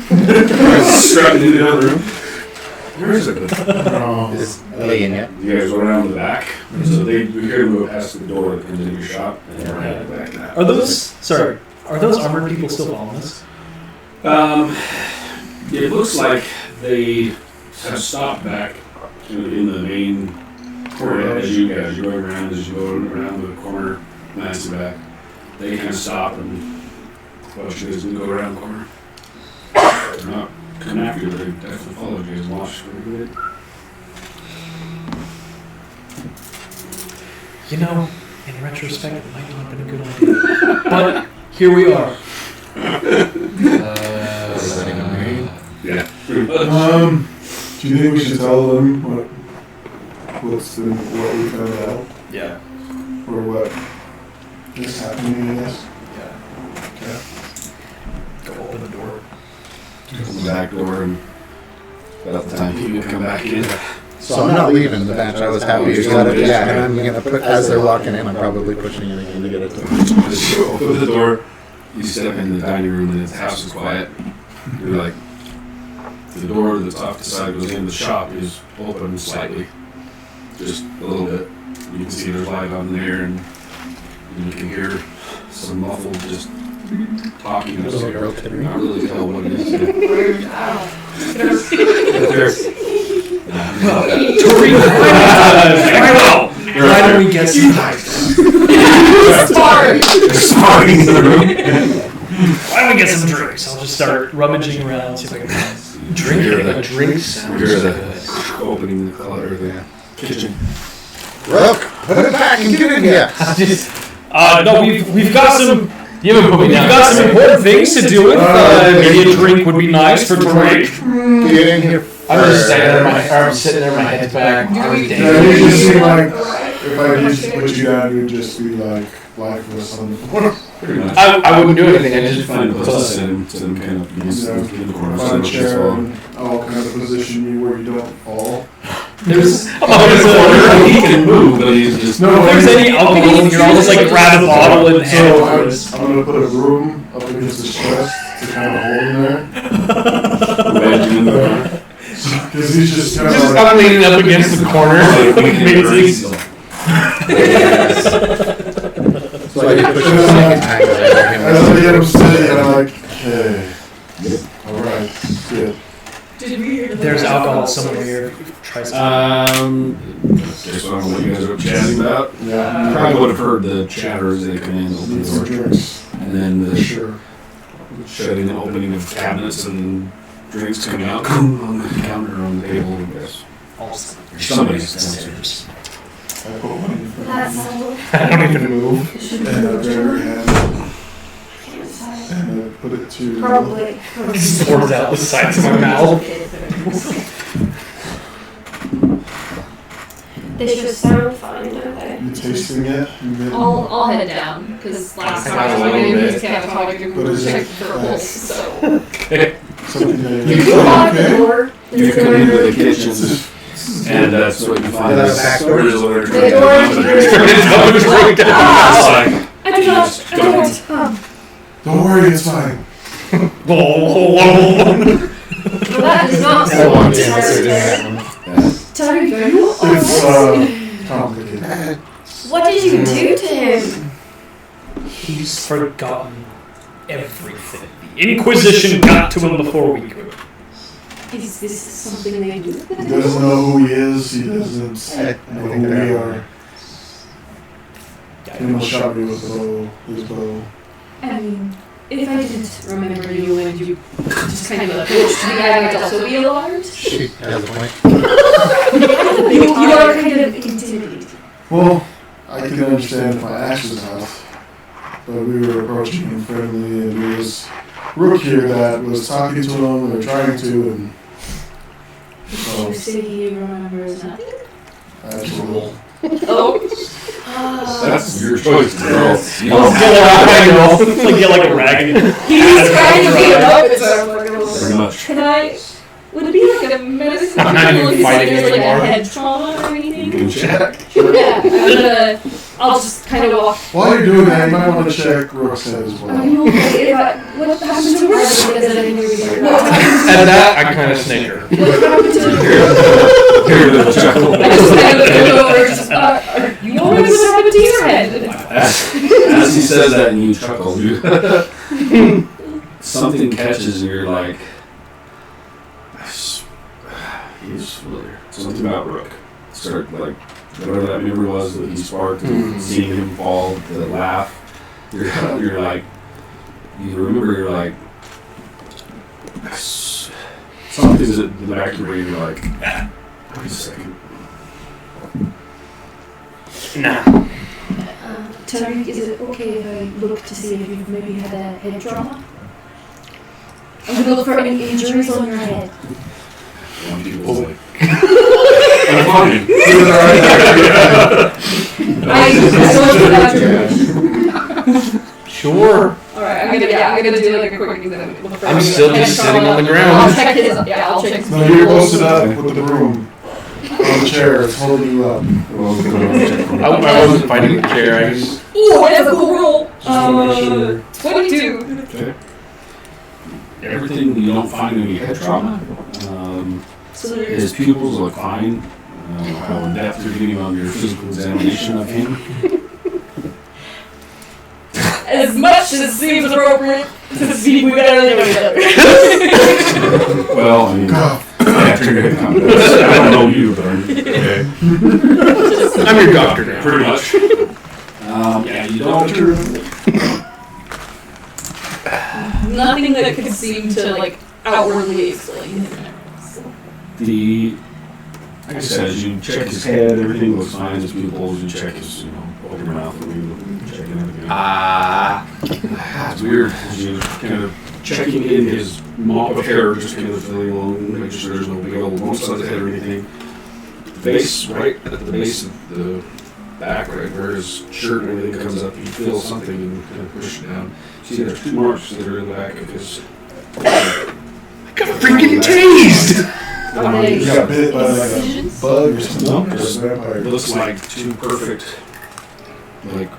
Strutting into the other room. Where is it? no. Is laying yet? You guys go around the back, so you hear them go past the door that comes into your shop, and they're headed back now. Are those armored people still following us? It looks like they have stopped back in the main area as you guys are going around, as you go around the corner, Nancy back. They kind of stop and watch you guys go around the corner. They're not coming after you, but they definitely followed you and watched where you did. You know, in retrospect, it might not have been a good idea. But here we are. Yeah. Do you think we should tell them what we found out? Yeah. Or what is happening, I guess? Yeah. Go open the door. Open the back door and about the time people come back in. So I'm not leaving the bench. I was happy you got it. Yeah, and I'm gonna put as they're walking in. I'm probably pushing it again to get it to them. As you open the door, you step in the dining room and the house is quiet. You're like, the door that's off the side goes into the shop is open slightly, just a little bit. You can see there's light on there, and you can hear some muffled just talking. Little Upstairs. rotating. Not really tell what it is. Why don't we get some Sparring in the room. Why don't we get some drinks? I'll just start rummaging around, see if I can find drink. A drink You sounds hear the good. opening the color of the kitchen. Rook, put it back and get in here. No, we've got some. We've got some important things to deal with. Maybe a drink would be nice for drink. Get in here. I'm just standing there, I'm sitting there, my head's back. Yeah, you just seem like if I used to put you down, you'd just be like lifeless on the floor. Pretty much. I wouldn't do anything, I just Find a find place to sit him kind of in the corner. Find a chair and I'll kind of position you where you don't fall. There's He can move, but he's just. if there's any alcohol, you can almost like grab a bottle and hand it to us. I'm gonna put a broom up against his chest to kind of hold him there. Wedge him in the corner. Because he's just kind of Just like, I'm leaning up against the corner. So I did push the second time. as I get him steady, I'm like, okay, alright, good. Did we hear the There's alcohol somewhere here. Try some. Guess I don't know what you guys are chatting about. Yeah, You probably would have heard the chatter as they come in, open need the some door. drinks, And then the sure. shutting and opening of cabinets and drinks coming out on the counter on the table, I guess. Somebody's downstairs. I put one in front That's of so. I don't even move. me, and I grab her hand, and I put it to. Probably. Pours out the sides of my mouth. They should sound fine, don't they? You tasting it? You made- I'll head down, because last time I a went little in, bit. he's kind of talking What is check it? for pulse, so. Something that You you Lock the okay? door. You come into the kitchen, and that's what you find. Is that a back door? There's a little The drink door down is there. very- I do not, I don't. Don't worry, it's fine. Well, that is not I don't want to so answer that. Tell me, are you It's alright? complicated. What did you do to him? He's forgotten everything. The Inquisition got to him before we could. Is this something they do? He doesn't know who he is. He doesn't know who we are. And he'll shot me with his bow. I mean, if I didn't remember you and you just kind of approached the guy, I'd also be alarmed. She has a point. You are kind of intimidating. Well, I can understand if my axe was out, but we were approaching him friendly, and there was Rook here that was talking to him or trying to, and Did you say he remembers nothing? absolutely. Oh. That's your choice, girl. Like get like a rag. He's trying to beat him up, it sounds like a little. Pretty much. Can I? Would it be like a medicine? I'm not even Like, is fighting there, like anymore. a head trauma or You anything? can check. Yeah, I'll just kind of walk. While you're doing that, you might want to check Rook's head as Are well. you okay? What happened to Rook? What At that, I kind of snicker. happened to Hear the chuckle. I just kind of look over, just, are you alright? What happened to your head? As he says that, and you chuckle, you something catches and you're like, he's familiar. Something about Rook. Start like whatever that memory was that he sparked, and seeing him fall, the laugh. You're like, you remember. You're like, something's at the back of your brain. You're like, wait a second. Nah. Tariq, is it okay if I look to see if you've maybe had a head trauma? I'm gonna look for any injuries on your head. One people's like, I'm fine. I don't know. Sure. Alright, I'm gonna do like a quick exam. Look for I'm any still head just trauma. sitting on the ground. I'll check his. Yeah, I'll check his. No, you're close to that with the broom. On the chair, it's holding you up. I wasn't fighting the chair. I just... Ooh, that's a cool roll. Just wanna make sure. 22. Okay. Everything, you don't find any head trauma. So there's His pupils look fine. How in depth you're getting on your physical examination of him. as much as seems appropriate to speak, we better than each other. Well, I mean, after your head comment, I don't know you, but I'm okay. I'm your doctor now. Pretty much. Yeah, you don't. Nothing that could seem to like outwardly explain. Like I said, as you check his head, everything looks fine. His pupils, you check his, open your mouth, and you check everything. It's weird. As you kind of checking in his mop of hair, just kind of feeling along, making sure there's no big old lumps on his head or anything. The base, right at the base of the back, right where his shirt and everything comes up, you feel something and kind of push it down. See, there's 2 marks that are in the back of his. I got freaking tased! You got bit by like a Decisions? bug or something? No, Or a vampire? It looks like 2 perfect, like,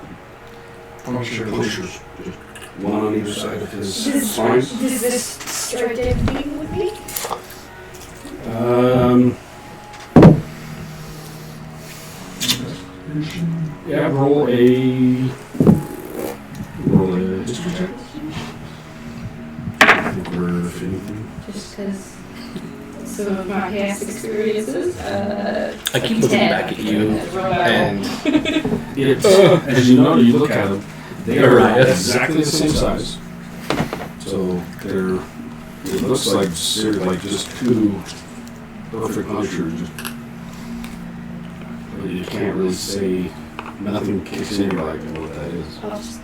Puncture. punctures. Just one on either side of his spine. Does this strike anything with me? Yeah, roll a history check. I think we're, if anything. Just because some of my past experiences. I keep looking back at you, and As you know, you look at them, they are exactly the same size. So they're, it looks like just 2 perfect punctures. But you can't really say, nothing kicks in, you're like, I know what that is. I'll just,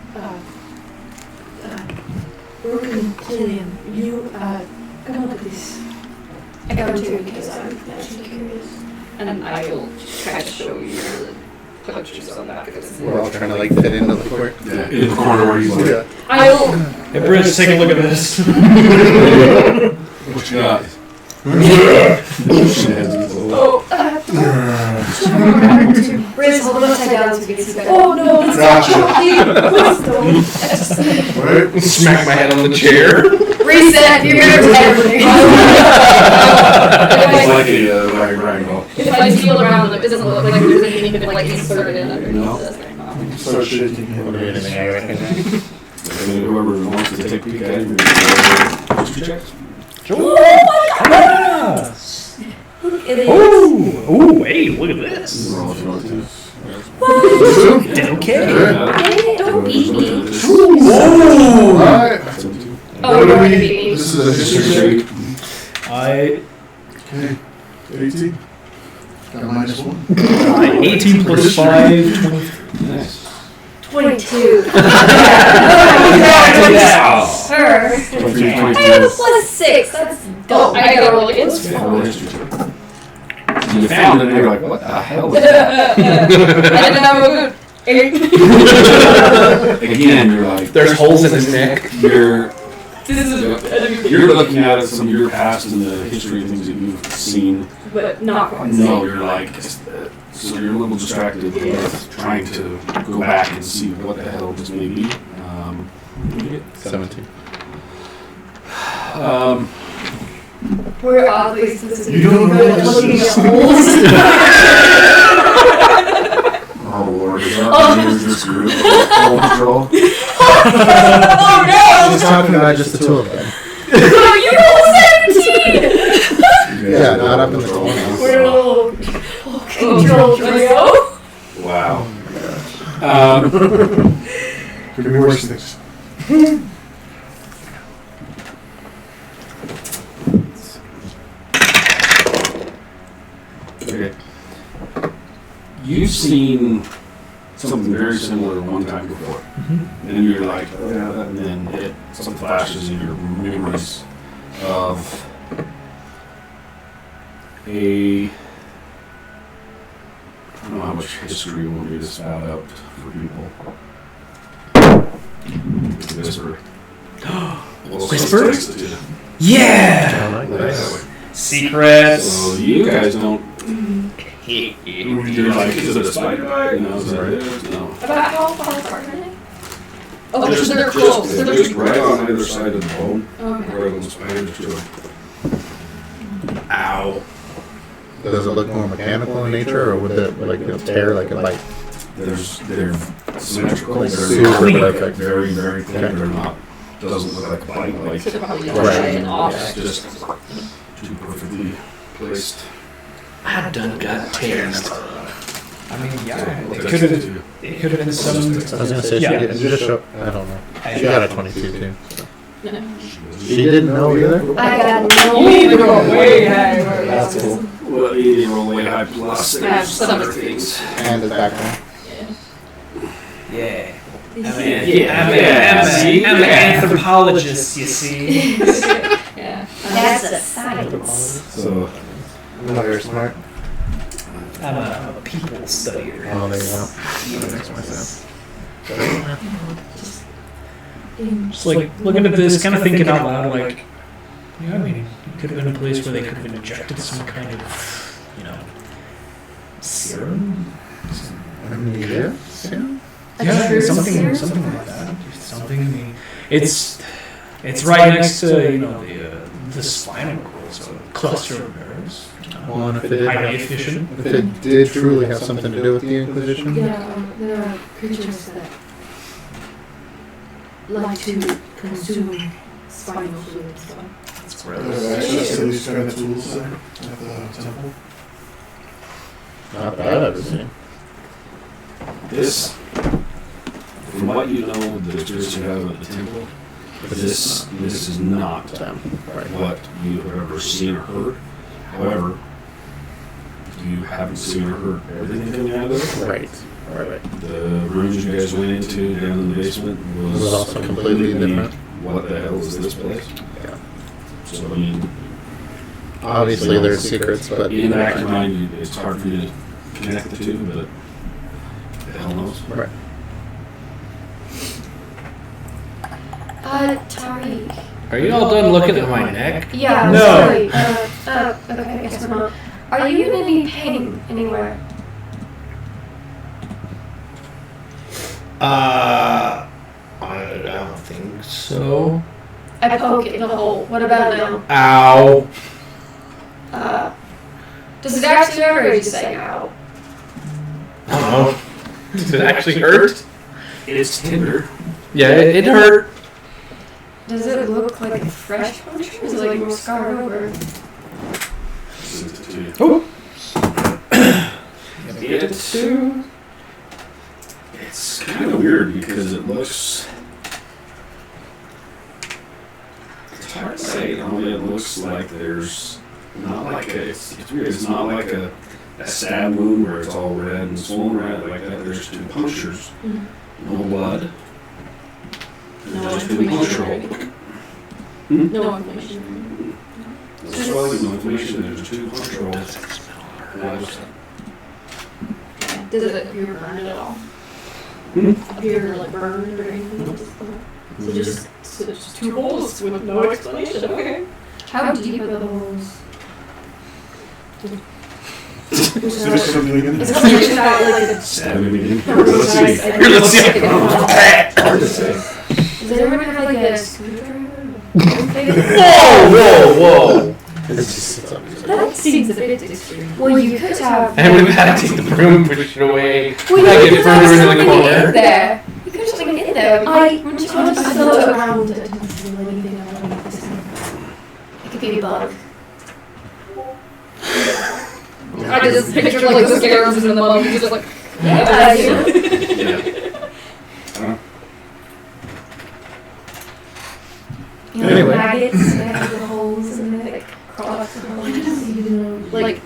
Broken Killian, you, come look at this. I got to because I'm actually curious. And I will try to show you the pictures on that because We're all trying to like fit into the court. Yeah, in the corner where he's like, Yeah. I'll. hey, Bridge, take a look at this. what you got? Oh, Riz, hold them upside down so we can see better. oh no, it's Gotcha. not Right? Smack my head on the chair. Reset, you're gonna everything. It's like a ragdoll. If I feel around them, it doesn't look like there's anything that like inserted in underneath No. this right now. Start shaking him. And whoever wants to take a peek at him, history checks. It is. Ooh, hey, look at this. Roll if you want to. Did okay. Hey, don't beat me. Alright. Oh, you're gonna beat me. This is a history check. I Okay. 18. Got a -1. 18 plus 5, 20. Nice. 22. Wow. Her. 23, I have a 22. +6. That's Oh, dope. I gotta roll again. Yeah, roll a history check. You found it and you're like, what the hell is I didn't have a good 8. that? Again, you're like, There's holes in his neck. you're This is looking at some of your past and the history of things that you've seen. but not quite. No, you're like, so you're a little distracted with trying to go back and see what the hell this may be. 17. We're oddly specific. You don't know what looking this at is. holes. Oh Lord, is that this group? Patrol? Oh no! talking about just the two of them. No, you rolled 17! Yeah, not up in the 20s. We're a little control trio. Wow. Could be worse things. Okay. You've seen something very similar one time before. And you're like, oh, yeah, that, and then something flashes in your memories of I don't know how much history you want me to spout out for people. It's a whisper. Whisper? Yeah! I like this. Secrets. So you guys don't. You're like, is it a spider bite? No, is it this? No. About how far apart are they? Oh, they're close. They're just right on either side of the bone. Okay. Right on the spine, just to Ow. Does it look more mechanical in nature, or would it like it'll tear like a bite? They're symmetrical. They're Super clean. perfect. Very, very clean. Okay. They're not. Doesn't look like a bite. Like So they're probably Right. like an it's object. just too perfectly placed. I done got tears. I mean, yeah. Well, It that's could have it, too. been some. I was gonna say Yeah. she just show. I don't know. She got a 22 too. No. She didn't know either. I got no. You need to go way higher. That's cool. Well, you need to roll way high plus. I have There's some other of things. And his background. Yeah. Yeah. I'm an anthropologist, you see. Yeah. That's a science. So, I'm not very smart. I'm a people studier. Oh, there you go. That makes more sense. Just like looking at this, kind of thinking out loud, like, yeah, I mean, it could have been a place where they could have been injected some kind of, serum. Amnesia? Yeah. Yeah, true something serum? like that. Something. I mean, it's right next to the spinal cord, so a cluster of nerves. Well, and if it Highly did, efficient. if it did truly have something to do with the Inquisition, Yeah, there are creatures that like to consume spinal fluid. So. That's Do I have access to these kind of tools there at the temple? not that I've ever seen. this, from what you know, the experience you have at the temple, this is not Right. what you have ever seen or heard. However, you haven't seen or heard everything coming out of it. Right. Right. The rooms you guys went into down in the basement It was also completely different. What the hell is this place? Yeah. So, I mean, Obviously, there's secrets, but in the back of your mind, it's hard for you to connect the two, but the hell knows. Right. Tariq. Are you all done looking at my neck? Yeah, I'm No. sorry. Okay, I guess I'm not. Are you in any pain anywhere? I don't think so. I poke it in the hole. What about now? Ow. Does it actually hurt or are you just saying ow? I don't know. Does it actually hurt? It's tender. Yeah, it hurt. Does it look like a fresh puncture? Is it like more scarred over? It's kind of weird because it looks. It's hard to say. It looks like there's not like a. It's weird. It's not like a stab wound where it's all red and swollen red like that. There's two punctures, no blood. No Just been puncture hole. No information. No swelling, no inflammation. There's two puncture holes. Does it appear burned at all? Appear like burned or anything? So just two holes with no explanation. Okay. How deep are the holes? Is there something in Is there? it something about like a Stabbing me. Let's see. Let's see. Hard to say. Does anyone have like a screwdriver? Whoa! That seems a bit extreme. Well, you could have. And we've had to take the broom, push it away. Well, I you get could have further into the something in corner. there. You could have something in there. I thought around it. be a bug. I just picture like the scarabs in the mug, just like, Yeah. You know, Anyway. maggots that have the holes and they like crawl up the holes. Like,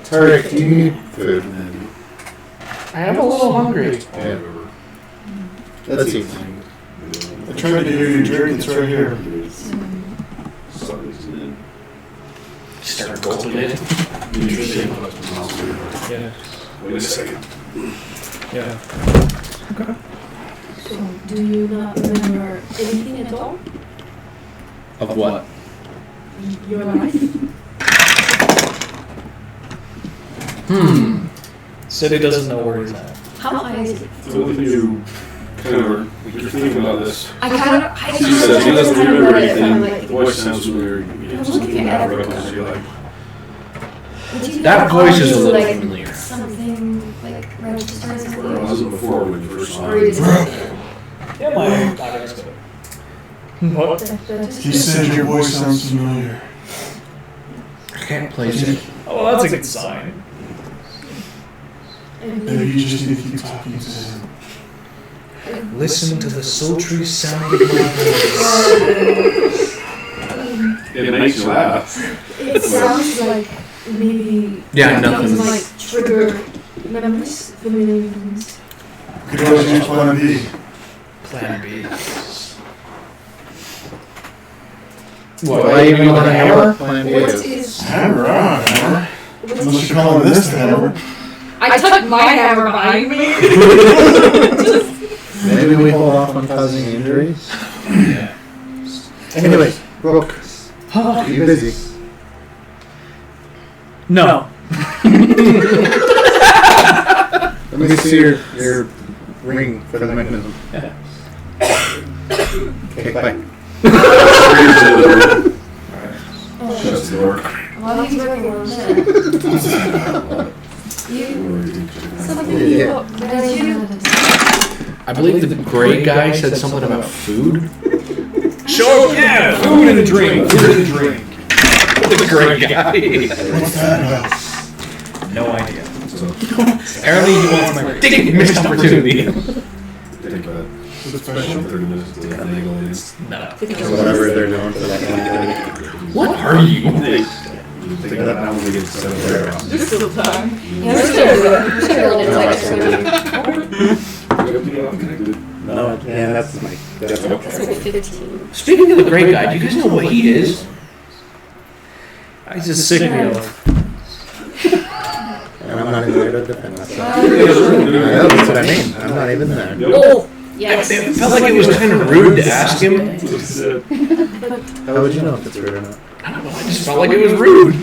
Tarek, do you need food? I am a little hungry. Yeah. Let's eat. I tried to hear you drink, it's right here. Start gulping it. Interesting. Yeah. Wait a second. Yeah. So, do you not remember anything at all? Of what? Your life? City doesn't know where he's at. How high is it? So when you kind of, you're thinking about this, I kind of, I he just says he doesn't remember kind of anything, like, the voice sounds familiar, you I get was something looking at out of it, everything. you're like, would you That have voice is a all little like, familiar. Something like registers as or it wasn't before when you first saw Or you it. just Yeah, my daughter's good. What? He said your voice sounds familiar. I can't place it. Oh, well, that's a good sign. Maybe you just need to keep talking to him. Listen to the sultry sound of my voice. It makes you laugh. It sounds like maybe Yeah, things nothing. might trigger memories, familiar memories. Could always use plan B. Plan B. What? Why even want a hammer? Plan B What is. is? Hammer on, hammer. Unless you're calling this the hammer. I tucked my hammer behind me. Maybe we hold off on causing injuries. Yeah. Anyways, Brooke, are you busy? No. Let me see your ring for the mechanism. Yeah. Okay, bye. Shuts the door. While he's working on that. Something Yeah. Did you? I believe the gray guy said something about food. Sure, yeah, food and drink. Food and drink. The gray guy. What's that about? No idea. So, Apparently he wants my Dang, missed opportunity. take about Is it special? 30 minutes to finagle in. No. Whatever they're doing for that one. What are you? Take that now when we get set up there. There's still time. Yeah, we're still really Connected. No, yeah, that's my. That's okay. It's like 15. Speaking of the gray guy, do you guys know what he is? He's a signal. And I'm not even there to defend myself. Oh, I know, that's what I mean. I'm not even there. yes. It felt like it was kind of rude to ask him. How would you know if it's rude or not? I don't know, I just felt like it was rude.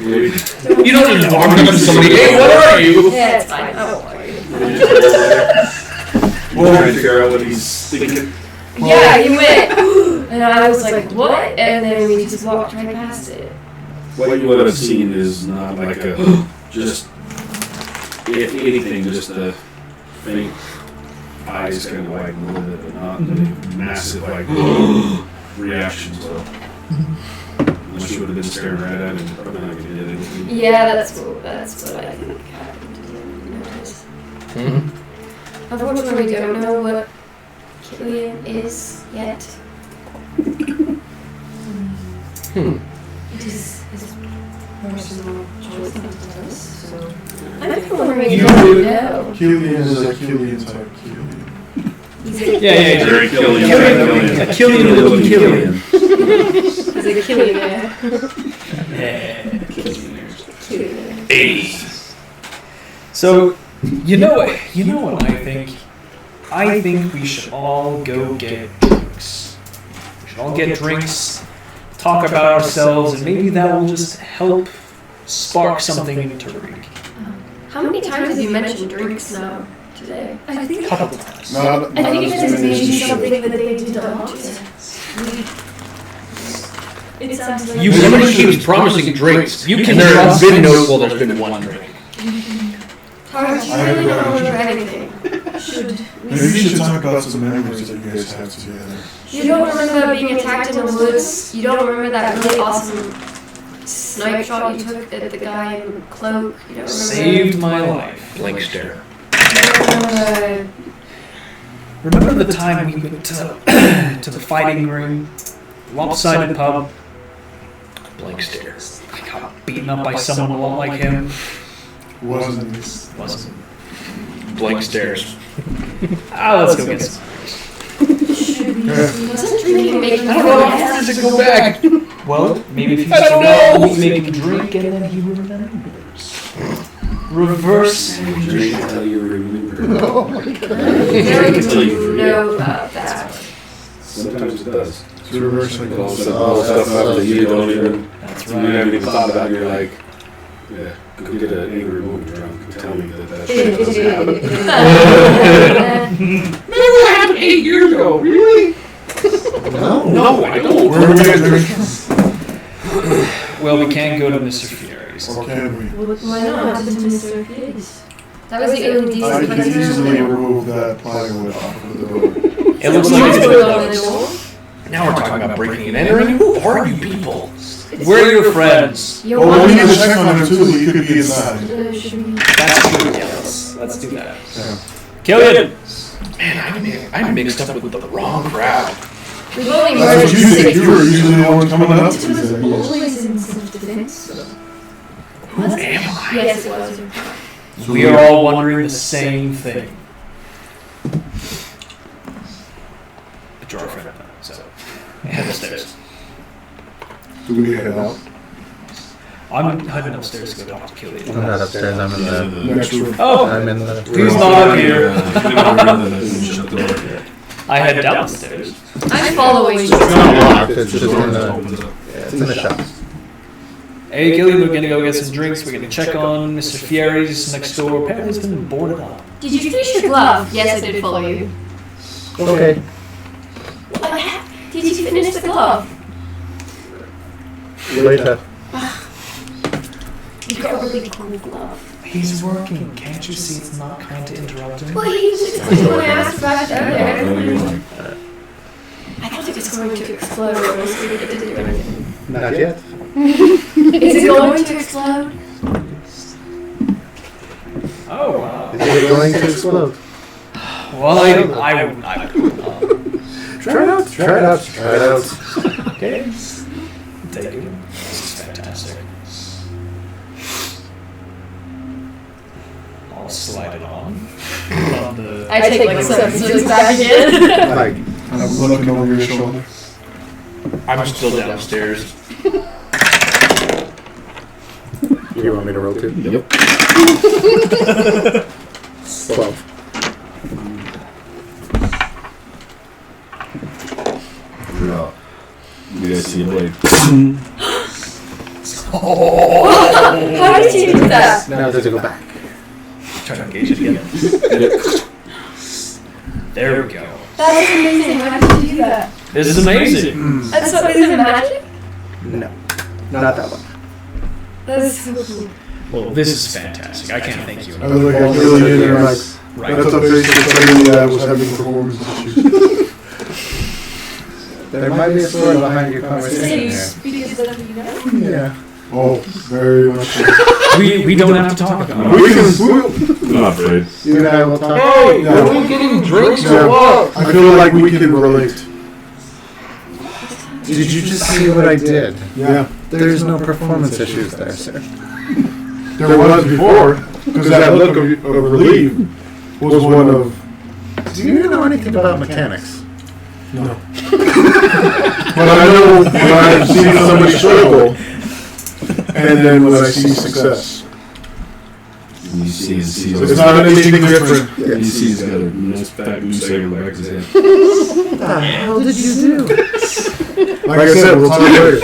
You don't just walk up to somebody, hey, what are you? Yeah, it's fine. I won't worry. We'll try to figure out what he's thinking. Yeah, he went. And I was like, what? And then we just walked right past it. What you would have seen is not like a, just, if anything, just a faint eyes kind of widen a little bit, but not a massive, like, reaction, so. Unless you would have been staring right at him, you're probably not going to get anything. Yeah, that's what I think happened. Didn't notice. Unfortunately, we don't know what Killian is yet. It is his personal choice not to tell us, so. I'm wondering if you don't know. Killian is a Killian type Killian. He's a Yeah. Very Killian. A Killian looking Killian. He's a Killian. Yeah. Killian. So, you know what I think? I think we should all go get drinks. We should all get drinks, talk about ourselves, and maybe that will just help spark something in Tariq. How many times have you mentioned drinks now today? I think A couple times. Not I think as it is many as maybe you should. something that they did not want. It sounds like You somebody keeps promising drinks. You can and there's trust been me. no, well, there's been one drink. Target, you really don't remember anything. Maybe we should talk about some memories that you guys have together. You don't remember being attacked in the woods. You don't remember that really awesome snipe shot you took at the guy in the cloak. You don't remember. Saved my life. Blank stare. Remember the time we went to the fighting ring, lopsided pub? Blank stare. I got beaten up by someone a lot like him. Wasn't. Blank stares. Let's go get some. Wasn't drinking making I don't know how far does it go back? Well, maybe if you I don't know. make him drink and then he remembers. Reverse Drink until you remember. Oh my god. Very good to know about that. Sometimes it does. It's reverse psychology. All stuff up that you don't even, That's you haven't even thought about. You're like, yeah, go get an angry woman drunk and tell me that shit doesn't happen. Remember what happened 8 years ago? Really? No, I don't. Where are we at drinking? Well, we can't go to Mr. Fierre's. Or can we? Why not? Just Mr. Fierre's. That was the only I decent could place to easily remember. remove that plywood off of the door. It looks Someone's like put it on the it's door. Now we're talking about breaking and entering. Who are you people? We're your friends. You Oh, we want need to to check on him too. He could be inside. That's true. Yeah, let's do that. Yeah. Killian! Man, I'm mixed up with the wrong crowd. We've only That's what murdered you think. You were usually the one coming up to It these was ideas. always in self-defense. Who am I? Yes, it was. We are all wondering the same thing. The drawer friend, so head upstairs. Do we head out? I'm heading upstairs to go talk to Killian. I'm not upstairs, I'm in the... Next room. Oh, I'm in the... he's not here. Shut the door. I head downstairs. I'm following you. It's not locked, it's just in the... Opens up. Yeah, it's in the shop. Hey, Killian, we're gonna go get some drinks. We're gonna check on Mr. Fierre's next door. Apparently, it's been boarded up. Did you finish your glove? Yes, I did follow you. Okay. Did you finish the glove? Later. You got a really cool glove. He's working. Can't you see it's not kind to interrupt him? Well, he was exploding when I asked about it earlier. I thought it was going to explode. Or else we didn't do anything. Not yet. Is it going to explode? Oh, wow. Is it going to explode? Well, I Try it out. Try it out. Try it out. okay. Take it. This is fantastic. I'll slide it on. I take like 7 steps back again. Like, I'm looking over your shoulder. I'm still downstairs. you want me to roll too? Yep. 12. No. You guys see a blade. How did you do that? Now does it go back? Try to engage it again. There we go. That's amazing. How did you do that? This is amazing. That's so, is it magic? No. Not that one. That is so cool. Well, this is fantastic. I can't thank you I enough. was like, I'm really in there, like, Right. that's a Facebook saying that I was having performance issues. There might be a story behind your So conversation you here. speak as though you know? Yeah. Oh, very much so. We don't have to talk about it. We can, I'm not afraid. You and I will talk. Hey, Yeah. are we getting drinks Yeah. or what? I feel like we can relate. Did you just see what I did? Yeah. There's no performance issues there, sir. There was before, because that look of relief was one of, Do you know anything about mechanics? no. But I know when I see somebody struggle, and then when I see success. You see his It's not anything different. You see he's got a nice fat goose egg on the back of his head. What the hell did you do? Like I said, we'll talk later.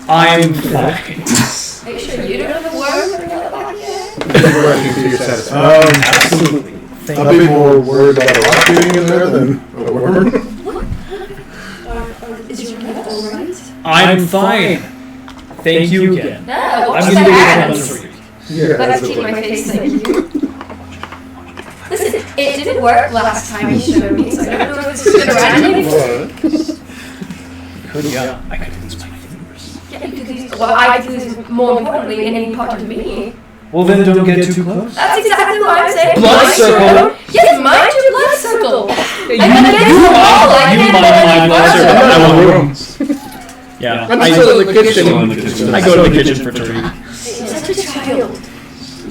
I'm fine. Are you sure you don't have a worm or another back yet? Working to your satisfaction. Absolutely. I'll be more worried about a rock getting in there than a worm. Is your head alright? I'm fine. Thank you again. No, I'm what's gonna the give you hands? another 3. Yeah, Let's keep my face, thank you. Listen, it didn't work last time you showed me, so I don't know if this is gonna run anymore. Yeah, I could use my fingers. Yeah, you could use, well, I could use more importantly in any part of me. Well, then don't get too close. That's exactly what I'm saying. Blood Mind circle? your- Yes, mind your blood circle. You I'm gonna get you all like mind that. my blood circle. I want rooms. Yeah, I'm still in the kitchen. Still in the kitchen. I go to the kitchen for treat. You're such a child.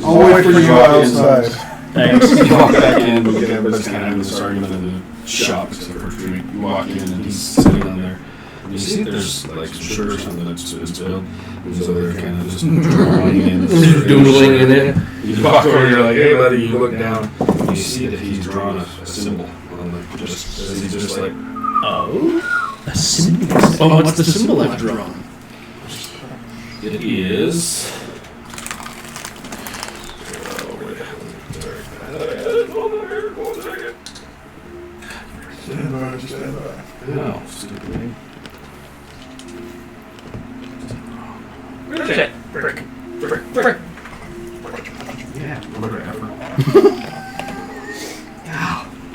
I'll wait for you outside. Thanks. You walk back in, we get everybody's kind of having this argument in the shop, except for Treat. You walk in and he's sitting on there. And you see there's like some sugar or something that's spilled. He's over there kind of just drawing in. Doodling in it. You walk over, you're like, hey buddy, you look down. And you see that he's drawn a symbol on the, just, he's just like, Oh, a symbol. Oh, what's the symbol I've drawn? it is. Stand by, just stand by. No, stupid thing. Where's it? Frick. Frick. Yeah, whatever.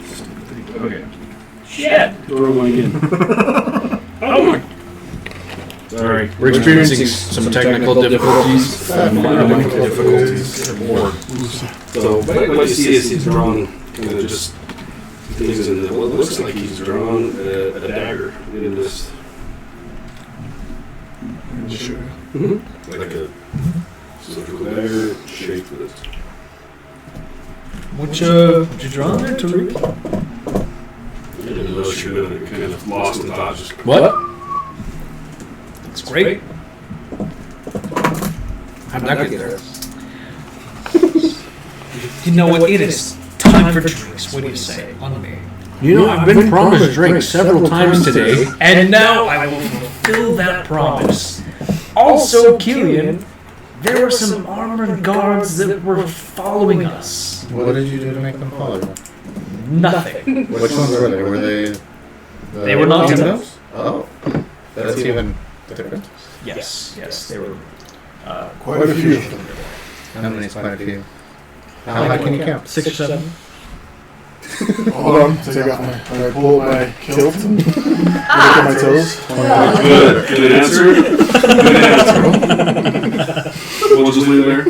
Stupid thing. Okay. Shit. We're going in. Oh my. Sorry. We're experiencing some technical difficulties. Technical difficulties. So, what you see is he's drawn kind of just things in the, what looks like he's drawn a dagger in this. Sure. Like a cylindrical dagger shaped with it. What you draw there, Tariq? I didn't know she would have kind of lost in thought. Just What? It's great. How'd that get there? You know what? It is time for drinks. What do you say? On me. You know, I've been promised drinks several times today. And now I will fulfill that promise. Also, Killian, there were some armored guards that were following us. What did you do to make them follow you? Nothing. Which ones were they? Were they? They were not Genos? Oh, that's even different. Yes, they were. Quite a few. How many? Quite a few. How high can you count? 6 or 7. Hold on, take off I pull up my kilt and look at my toes. good. Good answer. Good answer. We'll just leave it there.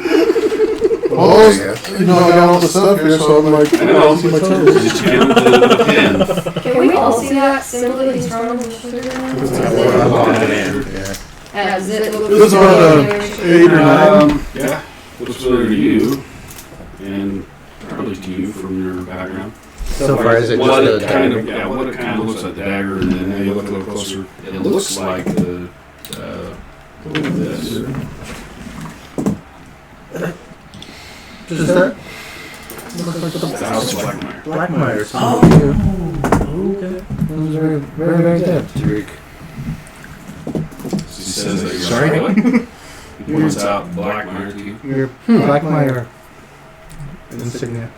Oh, you know, I got all the stuff here, so I'm like, I know. see my toes. Just count the pin. Can we all see that symbol that he's drawn on the shoulder now? Does it look This is about 8 or 9. Yeah. Looks familiar to you, and probably to you from your background. So far, is it just What a it kind of, dagger? yeah, what it kind of looks like the dagger, and then now you look a little closer, it looks like the, this. Just that? The House of Blackmire. Blackmire. Oh, okay. That was very, very, very good. Tariq. He says that you're Sorry? like, he points out Blackmire to you. Your Blackmire insignia.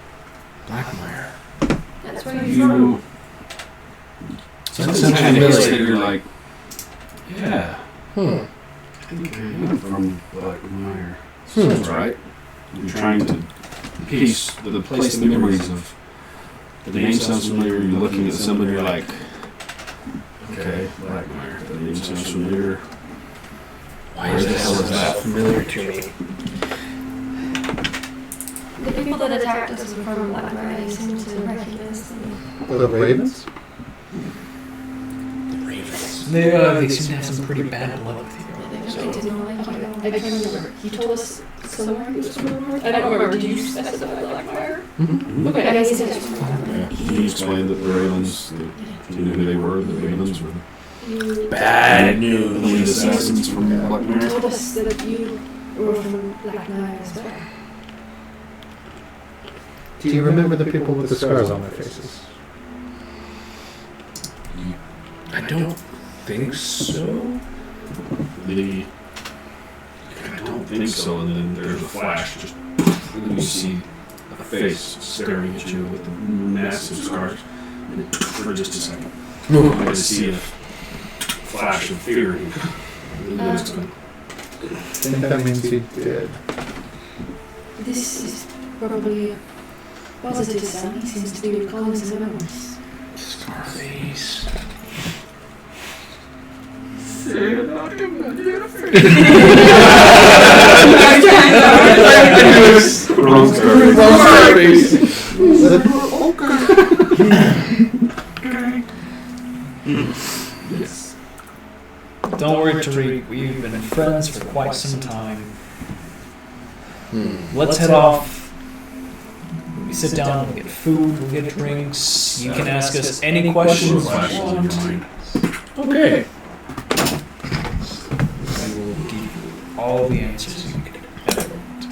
Blackmire. That's where he's from. You, something kind of hits that you're like, yeah, I think I am from Blackmire. Sounds right. You're trying to piece the place the memories of the name sounds familiar. You're looking at somebody, you're like, okay, Blackmire. The name sounds familiar. Why is the hell is that familiar to me? The people that attacked us were from Blackmire. They seem to recognize them. The Ravens? They seem to have some pretty bad blood with you. They didn't like you. I can't remember. He told us somewhere he was from North. I don't remember. Did you specify Blackmire? Okay, I guess he said from Blackmire. He explained that the Ravens, he knew who they were. The Ravens were Bad the news. lead assassins from He Blackmire. told us that you were from Blackmire as well. Do you remember the people with the scars on their faces? I don't think so. I don't think so. And then there's a flash, just, and then you see a face staring at you with the massive scars. And it, for just a second, you just see a flash of fear. And then it's gone. think that means he did. This is probably a positive sign. He seems to be recalling some memories. Scarface. Wrong Scarface. Yes. Don't worry, Tariq. We've been friends for quite some time. Let's head off. We sit down, we'll get food, we'll get drinks. You can ask us any questions you want. Okay. And we'll give you all the answers you could ever want.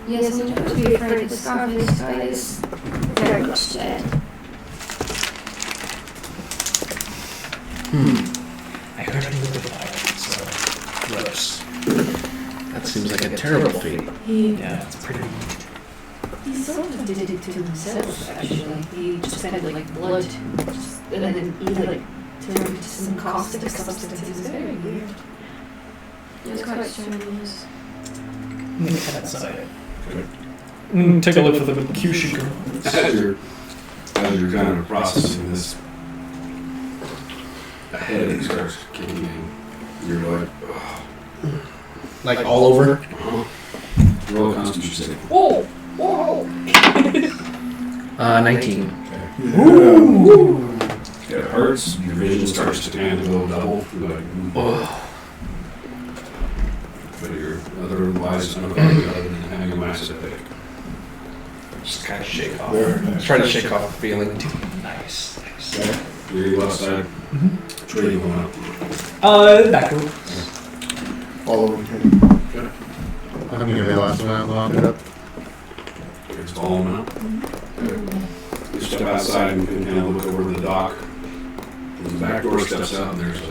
Yes, and don't be afraid. The Scarface guy is very much dead. I heard him with the fire, so gross. That seems like a terrible fate. Yeah, it's pretty. He sort of did it to himself, actually. He just had like blood, and then he like turned into some caustic substance. It was very weird. It's quite strange. Head outside. Take a look for the Kyushu girl. As you're kind of processing this, a headache starts kicking in. You're like, oh. Like all over? Roll a constitution save. Whoa! Whoa! 19. Ooh. It hurts. Your vision starts to kind of go double. You're like, oh. But you're otherwise unaffected other than having a massive headache. Just kind of shake off. Very nice. Try to shake off the feeling. Nice. You go outside. Which way are you going up? Back room. Follow him. I'm gonna be the last one out, lock it up. It's falling out. You step outside and you can kind of look over the dock. The back door steps out and there's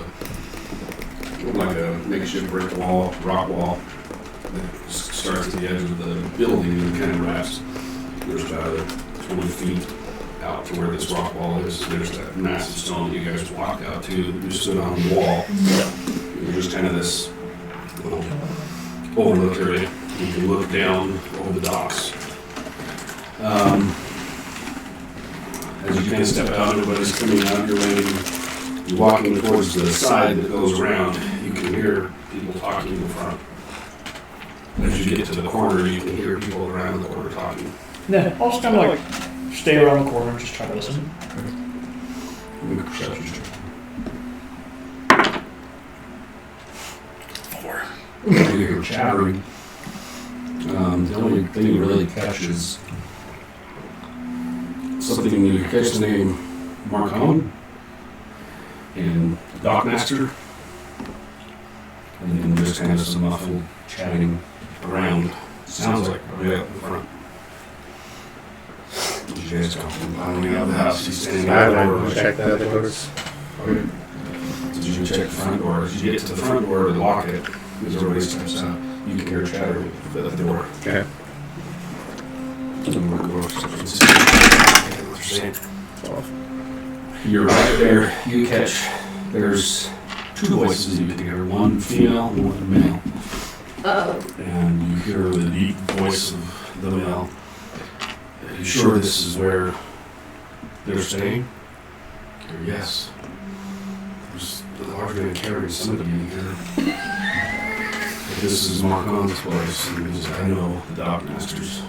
like a makeshift brick wall, rock wall that starts at the edge of the building and kind of wraps. There's about 20 feet out to where this rock wall is. There's that massive stone that you guys walked out to. You stood on the wall. There's just kind of this little overlook area. You can look down over the docks. As you kind of step out, everybody's coming out your lane. You're walking towards the side that goes around. You can hear people talking in the front. As you get to the corner, you can hear people around the corner talking. Yeah, I'll just kind of like stay around the corner and just try to listen. Make a perception check. 4. You hear chattering. The only thing you really catch is something you catch the name Marcon and Dockmaster, and then just kind of some muffled chatting around. Sounds like way up in front. You guys come from climbing out of the house. He's standing I out the will door. check the other doors. Okay. Did you check the front door? As you get to the front door to lock it, as everybody steps out, you can hear chatter at the door. Okay. You're right there. You catch. There's 2 voices you can hear. One female and one male. And you hear the deep voice of the male. Are you sure this is where they're staying? Or yes. There's a large man carrying somebody in here. But this is Marcon's place. And he says, I know the Dockmasters.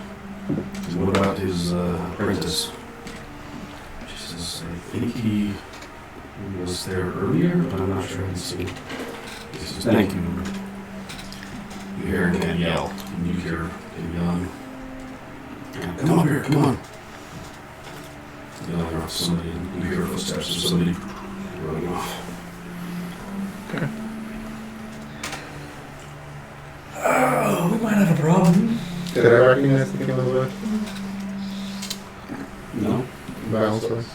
What about his apprentice? She says, I think he was there earlier, but I'm not sure I can see. He says, thank you. You hear a man yell, and you hear him yelling, come on here, come on. Yelling off somebody, and you hear footsteps of somebody running off. Okay. Oh, we might have a problem. Did I recognize the female's voice? No? Val's voice?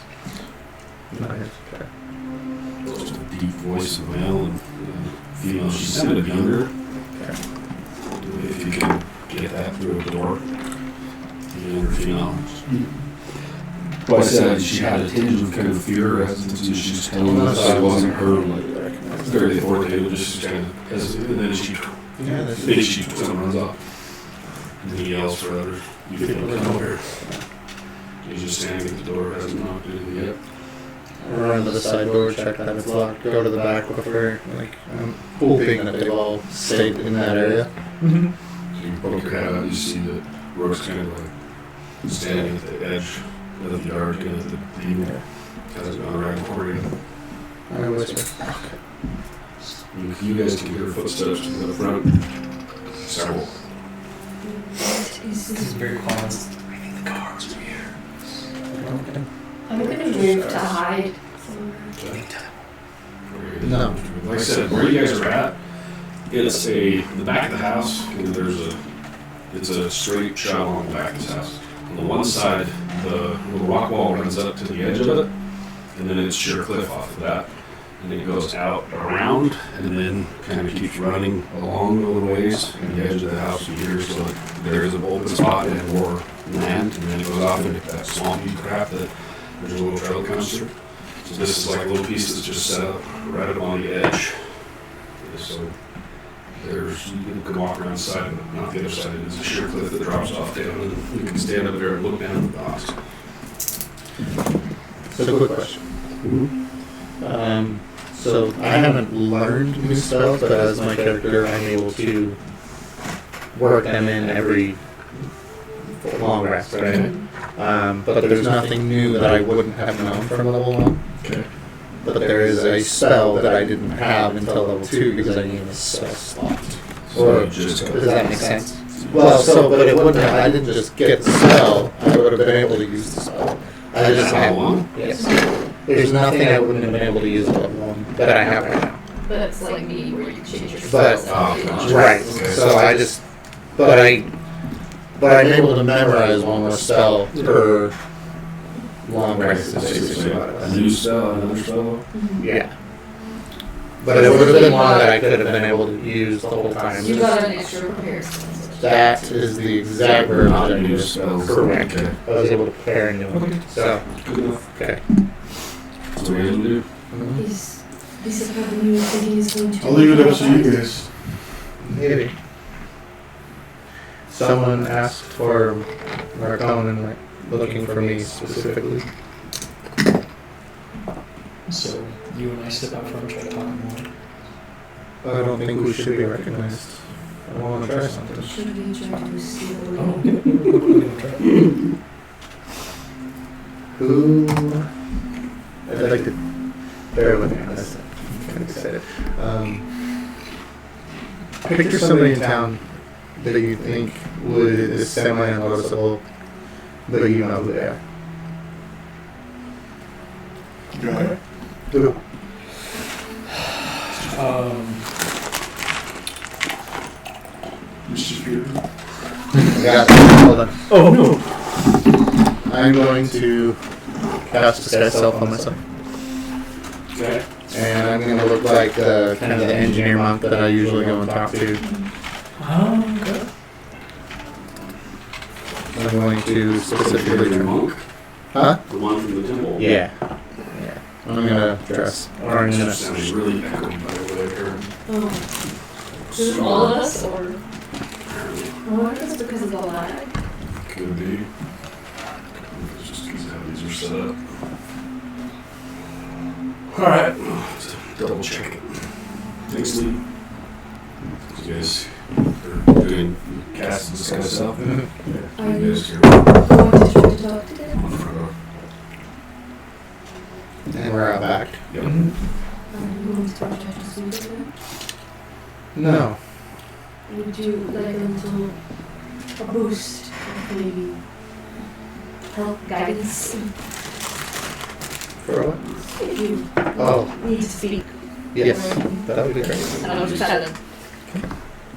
Not his. Okay. Just a deep voice of male and female. She sounded younger. Okay. If you can get that through a door. Younger female. Well, I said she had a tinge of kind of fear as she was telling us it wasn't her, like, very authoritative, just kind of hesitated, and then she Yeah, I think she someone runs off. And he yells for others. You get run over. He's just standing at the door, hasn't knocked anything yet. Run to the side door, check that it's locked, go to the back before, like, I'm hoping that they've all stayed in that area. So you poke your head out, you see that Rourke's kind of like standing at the edge of the yard, kind of the evil. Hasn't gone around the corner yet. I whisper, You guys can hear footsteps in the front. Several. Is This is very quiet. I think the guards are here. I'm gonna move to hide somewhere. No. Like I said, where you guys are at, it's the back of the house, and it's a straight shot along the back of this house. On the one side, the little rock wall runs up to the edge of it, and then it's sheer cliff off of that. And it goes out around, and then kind of keeps running along a little ways, and the edge of the house here, so there is an open spot and more land, and then it goes off into that swampy crap that there's a little trail that comes through. So this is like a little piece that's just set up right up on the edge. So you can walk around the side of it, not the other side. It's a sheer cliff that drops off down, and you can stand up there and look down at the box. So, quick question. So I haven't learned new spells, but as my character, I'm able to work them in every long rest, right? But there's nothing new that I wouldn't have known from level 1. Okay. But there is a spell that I didn't have until level 2 because I needed a spell slot. So Or, just does that make sense? Well, but it wouldn't have, I didn't just get the spell, I would have been able to use the spell. I just had one. Yes. There's nothing I wouldn't have been able to use at level 1 that I have right now. But it's like me where you change your But- spells. Right. So I just, but I'm able to memorize one more spell per long rest. Is basically what it A was. new spell, another spell. Yeah. But it would have been one that I could have been able to use the whole time. You got an extra prepared spell. That is the exact version Not that I new used. spells. Correct. Okay. I was able to prepare a new one. So, Good enough. okay. That's what we're gonna do. Is about the new thing he's going to I'll leave it up to you guys. Maybe. Someone asked for Marcone and looking for me specifically. So you and I step out front and try to talk more. I don't think we should be recognized. I want to try something. Should be trying to steal Oh, away. okay. Who? I'd like to bear with me on this. I'm kind of excited. Picture somebody in town that you think is semi-unnoticeable, but you know who they are. Got it. Who? Mr. Peter. Got it. Hold on. Oh no. I'm going to cast Disguise Self on myself. Okay. And I'm going to look like the kind of the engineer monk that I usually go and talk to. Okay. I'm going to specifically Your monk, Huh? the one from the temple. Yeah. I'm going to dress. Or I'm going to... Sounds really echoey by the way I heard. Oh. Is it all of us, or? Apparently. Oh, I guess because of the lag. Could be. It's just because how these are set up. Alright. Double check it. Thanks, Lee. You guys are doing cast and disguise self? Are You you guys here going to try to talk to them? on the front door. And we're out back. Yep. Are you going to try to speak to them? No. Would you like them to a boost, maybe help, guidance, For what? if you Oh, need to speak? yes. That would be great. And I'll just tell them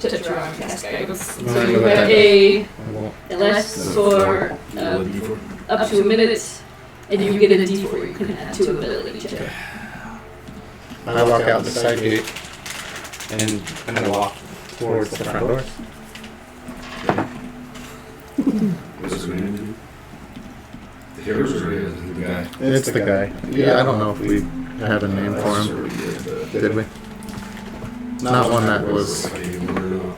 to try and cast guidance. So Alright, you go have ahead. a I won't. it lasts for up to a minute, and you get a D4 you can add to ability check. I walk out the side gate and kind of walk towards the front doors. What's his name? The heroes or the guy? It's the guy. Yeah, I don't know if we have a name for him. Did we? Not one that was. Or not.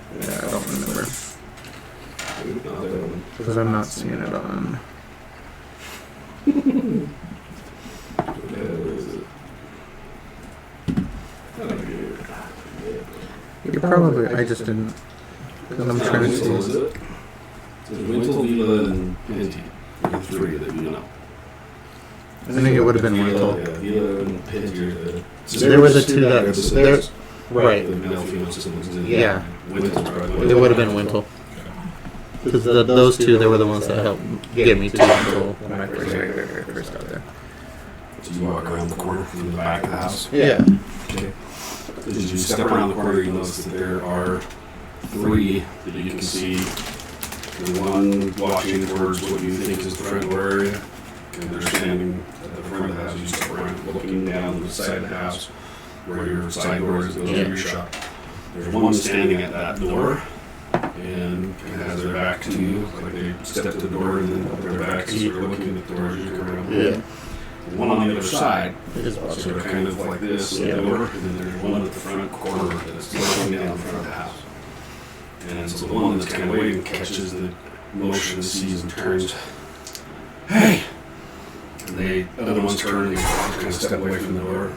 Because I'm not seeing it on. You probably. I just didn't. Because I'm trying to see. Is it? There's Wintle, Vila, and Pinty. The three that you know. I think it would have been Wintle. Yeah, Vila and Pinty are the... There was a two that. There, right. The male female systems. Yeah. Wintle's probably... It would have been Wintle. Because those two, they were the ones that helped get me to Wintle when I first got there. So you walk around the corner from the back of the house. Yeah. Okay. As you step around the corner, you notice that there are three that you can see. The one watching towards what you think is the front door area. And they're standing at the front of the house. You step around looking down the side of the house where your side door is, goes to your shop. There's one standing at that door and has their back to you, like they step to the door and then their back is sort of looking at the door as you come around. Yeah. The one on the other side, sort of kind of like this, over, and then there's one at the front corner that's looking down in front of the house. And so the one that's kind of waiting catches the motion, sees and turns. Hey! And the other one's turn and kind of step away from the door.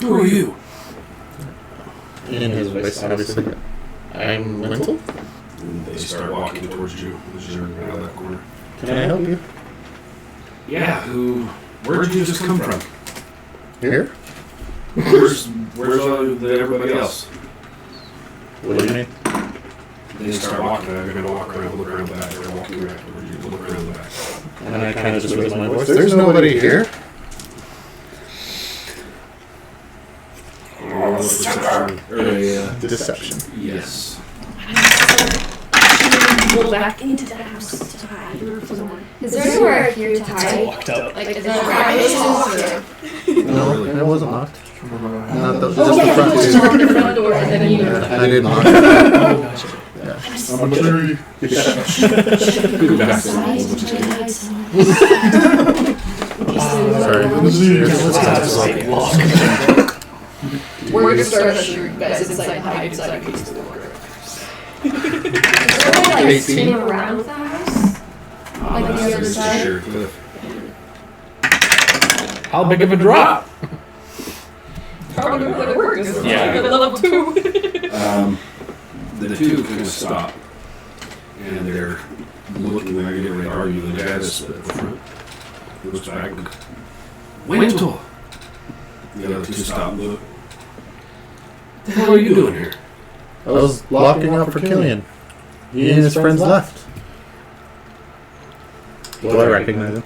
Who are you? In his voice, obviously. I'm Wintle? And they start walking towards you as you're out of that corner. Can I help you? Yeah, where'd you just come from? Here? Where's everybody else? What do you mean? They start walking, they're going to walk around, look around the back, they're walking back towards you, look around the back. And I kind of just raise my voice. There's nobody here. Deception. Yes. Go back into the house to hide from someone. Is there anywhere here to hide? Locked up. Like, is there No, it wasn't locked. Not the, Oh, just the yeah, front he was two. locked the front door and then you I didn't lock it. Oh, gotcha. I'm a tree. Good back. Sorry. Let's have this like lock. We're gonna start ushering you guys inside, hide inside in case the door. like 18. spinning around the house? Like the other side? Sure. How big of a drop? Probably not gonna work. It's Yeah. like level 2. The two kind of stop, and they're looking like they're getting ready to argue. The guy that's at the front looks back and Wintle! The other two stop and look. What the hell are you doing here? I was locking up for Killian. He and his friends left. Do I recognize him?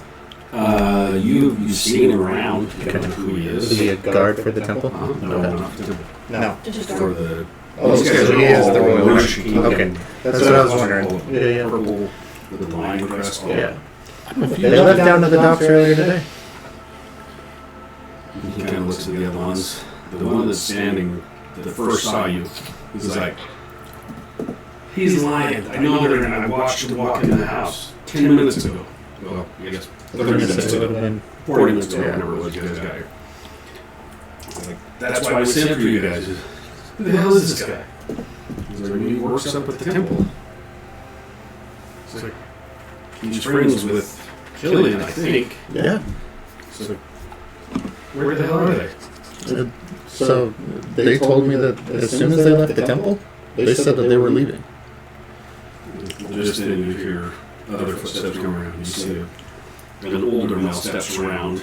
You've seen him around. You don't know who he Is is. he a guard for the temple? No, Okay. not the temple. No. Just For the... Oh, these guys so are he is all the royal Russian king. Okay. That's what I was wondering. Yeah. Purple with the lion crest. Yeah. They left down to the docks earlier today. He kind of looks at the other ones. The one that's standing that first saw you, he's like, he's lying. I know they're in. I watched him walk into the house 10 minutes ago. Well, I guess 30 minutes ago. 40 minutes ago, whenever it was you guys got here. He's like, that's why we sent for you guys. Who the hell is this guy? He's like, he works up at the temple. He's like, he's friends with Killian, I think. Yeah. So, where the hell are they? So they told me that as soon as they left the temple, they said that they were leaving. Just then you hear other footsteps come around. You see an older male steps around,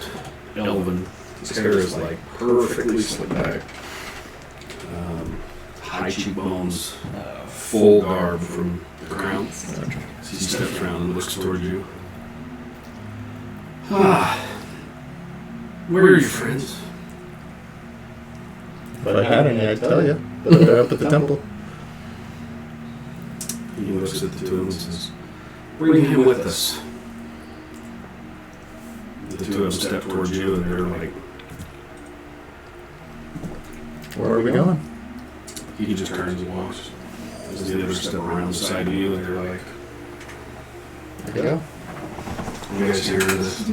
elven. His hair is like perfectly slicked back. High cheekbones, full garb from the crown. He steps around and looks toward you. Where are your friends? If I had any, I'd tell you. But they're up at the temple. He looks at the two of them and says, bring him with us. The two of them step towards you and they're like, Where are we going? he just turns and walks. As the others step around the side of you and they're like, Yeah. you guys hear this?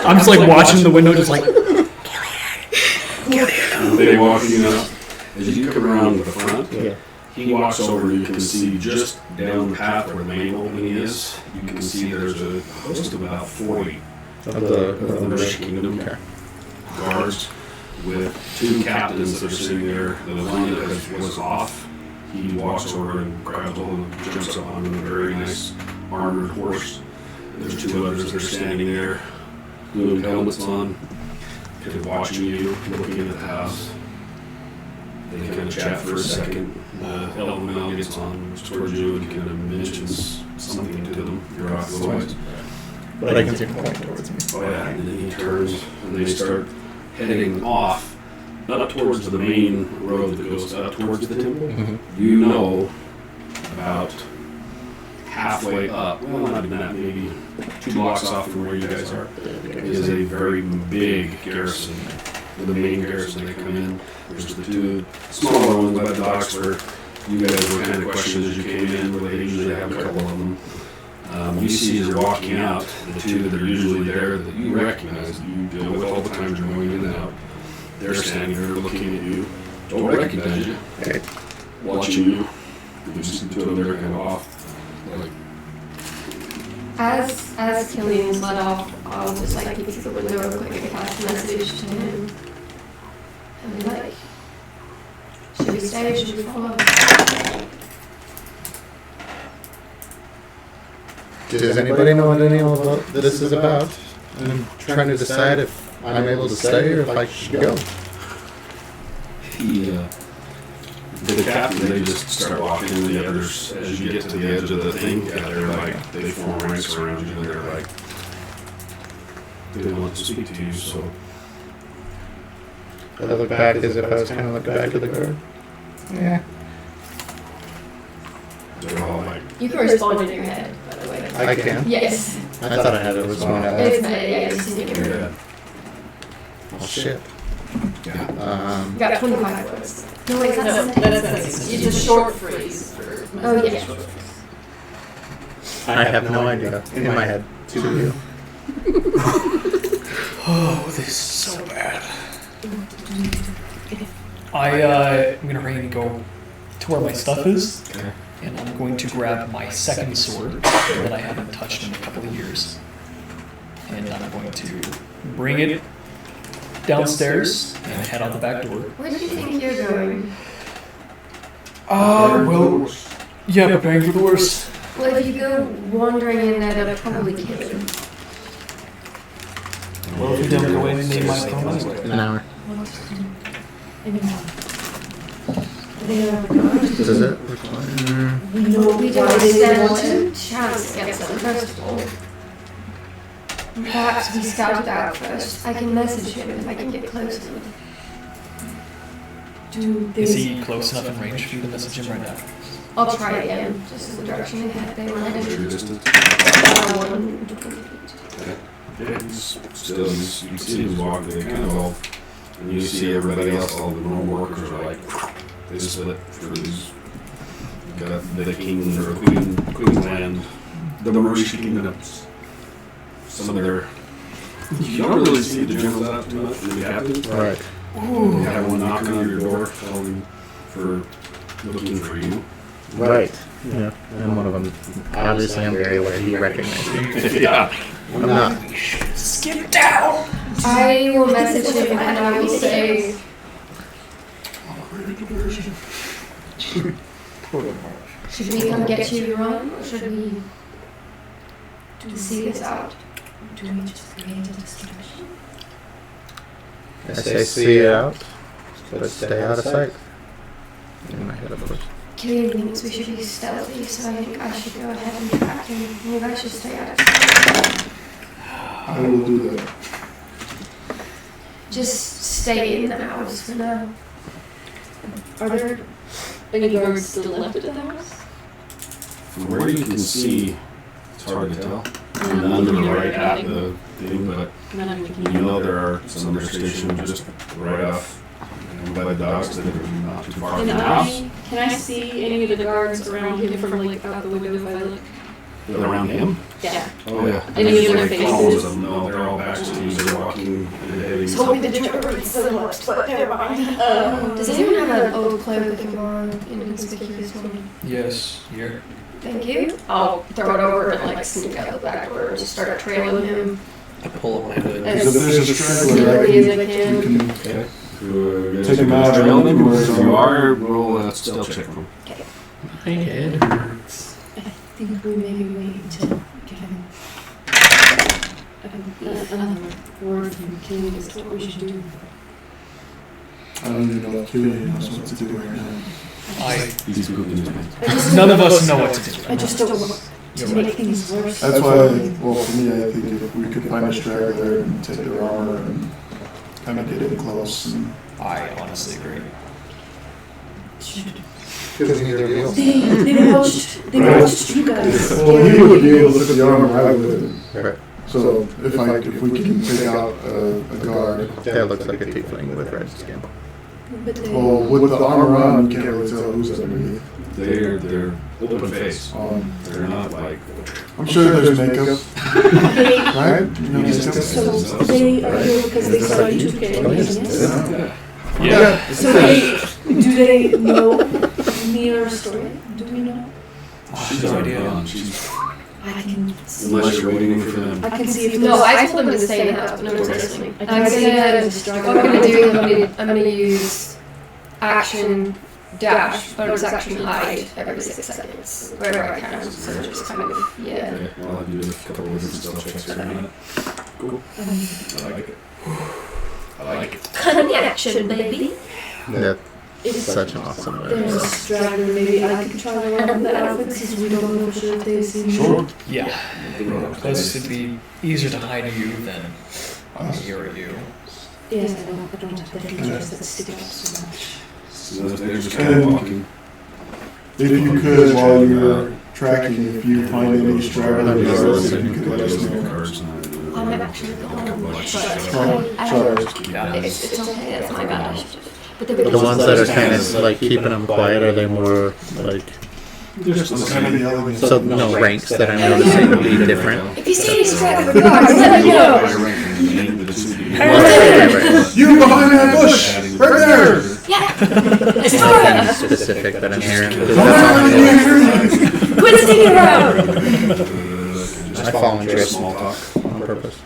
I'm just like watching the window, just like. They walk you up. As you come around the front, Yeah. He walks over, you can see just down the path where the main opening is, you can see there's a host of about 40 Of of the British Kingdom Okay. guards with 2 captains that are sitting there. The one that was off, he walks over and grabs hold and jumps up on a very nice armored horse. And there's 2 others that are standing there, with helmets on, kind of watching you, looking at the house. They kind of chat for a second. Elven Mel gets on towards you and kind of mentions something to them. You're off the way. But I can see him point towards me. Oh yeah, and then he turns and they start heading off, up towards the main road that goes up towards the temple. Mm-hmm. You know, about halfway up, well not even that, maybe 2 blocks off from where you guys are, is a very big garrison. The main garrison, they come in. There's the 2 smaller ones by the docks where you guys were kind of questioned as you came in, where they usually have a couple of them. You see as you're walking out, the 2 that are usually there that you recognize, that you deal with all the time you're going in and out, they're standing there looking at you, don't recognize you, Okay. watching you. You just see the 2 of them there kind of off. Like, As Killian's let off, I'll just like peek through the window real quick and pass a message to him. And be like, should we stay or should we follow? Does anybody know what any of this is about? I'm trying to decide if I'm able to stay or if I should go. the captain, they just start walking, and the others, as you get to the edge of the thing, they're like, they form ranks around you, and they're like, they don't want to speak to you, so. I look back as if I was kind of looking back at the guard. Yeah. They're all like, You can respond in your head, by the way. I can. Yes. I thought I had to respond to that. It's just in your head. yeah. Oh shit. Yeah. You got 25 words. No, wait, No, that's it's a short phrase for Oh, yeah. I have no idea. In my head. To you. Oh, this is so bad. I'm gonna ready to go to where my stuff is, Okay. and I'm going to grab my second sword that I haven't touched in a couple of years, and I'm going to bring it downstairs and head out the back door. Where do you think you're going? Well, yeah, preparing for the worst. Well, if you go wandering in there, they'll probably kill you. Well, if we don't go in, they might come anyway. An hour. This Does it? We don't stand a chance against them, first of all. Perhaps we scout it out first. I can message him if I can get close to him. Is he close enough in range for you to message him right now? I'll try again, just in the direction they went What's in. your distance? 120 feet. Yeah, still, you see him walk, they kind of all, and you see everybody else, all the normal workers are like, they split for these, you got the king or queen land, the Mauritia kingdoms. Some of their, you don't really see the generals out too much, the captains. Right. You have one knocking on your door, telling for looking for you. Right. Yeah. And one of them, obviously I'm very aware he recognized me. Yeah. I'm not. Skip down! I will message him and I will say, should we come get you to run, or should we see this out? Do we just create a distraction? I say see it out, but stay out of sight. In my head, of course. Killian thinks we should be stealthy, so I think I should go ahead and track him. You guys should stay out of sight. I will do that. Just stay in the house for now. Are there any guards still left at the house? From where you can see, it's hard to tell. None to the right at the thing, but None we can you know there are some that are stationed just right off by the docks that are not too far from the house. Can I see any of the guards around him from like out the window if I look? Around him? Yeah. Oh yeah. And you see their Columns faces. of them. No, they're all back to you. They're walking and heading. So we did try to read silhouettes, but never mind. Does anyone have an old cloak that can go on inconspicuous one? Yes, here. Thank you. I'll throw it over and like sneak out the back door and just start trailing him I pull up my hood. as Because if there's a straggler, quickly as I you can. can Okay. take him out. Trail and him, or or if you are, roll a stealth check for him. My head hurts. I think we maybe wait until get him another word from King as to what we should do. I don't even know if Killian knows what to do right now. He's pooping his pants. None of us know what to do. I just don't want You're to right. make things worse. That's why, well, for me, I think if we could find a straggler and take their armor and kind of get in close. And I honestly agree. Because neither of you. They watched you guys. well, he would be able to put the armor, I wouldn't. Right. So if we can take out a guard, That looks like a tiefling with red skin. But they, well, with the armor on, you can't really tell who's underneath. They're open face. They're not like. I'm sure there's makeup, right? You know, You just makeup. so they are here because they saw you two getting business. Yeah. Yeah. So do they know me or story? Do we know? She's already on. She's I can see. unless you're waiting for them. I can see if No, there's- I told them to stay in the house. No one's listening. I I'm can see saying if that there's a what struggle. I'm gonna do is I'm gonna use action dash bonus action hide every 6 seconds wherever I can. So just kind of yeah. Okay, I'll have you do a couple of different stealth checks here in a minute. Cool. I like it. I like it. Connection, baby. That's It's such an awesome there's a way. straggler. Maybe I can try to run the outfits since we don't know for sure if they've seen me. Sure. Yeah. Plus, it'd be easier to hide you than hear you. Yes, I don't have the features that stick out so much. So they're just kind of walking. If you could, while you're tracking, if you find any straggler guards, if you could let us know. I'm actually going. Try. Yeah. It's okay. That's my bad. But The ones that are kind of like keeping them quiet, are they more like Just kind of the elements. so no ranks that I'm noticing would be different? if you see any straggler guards, let me know. You behind that bush, right there. Anything specific that I'm hearing? Quit sticking around. I fall into a small talk. on purpose.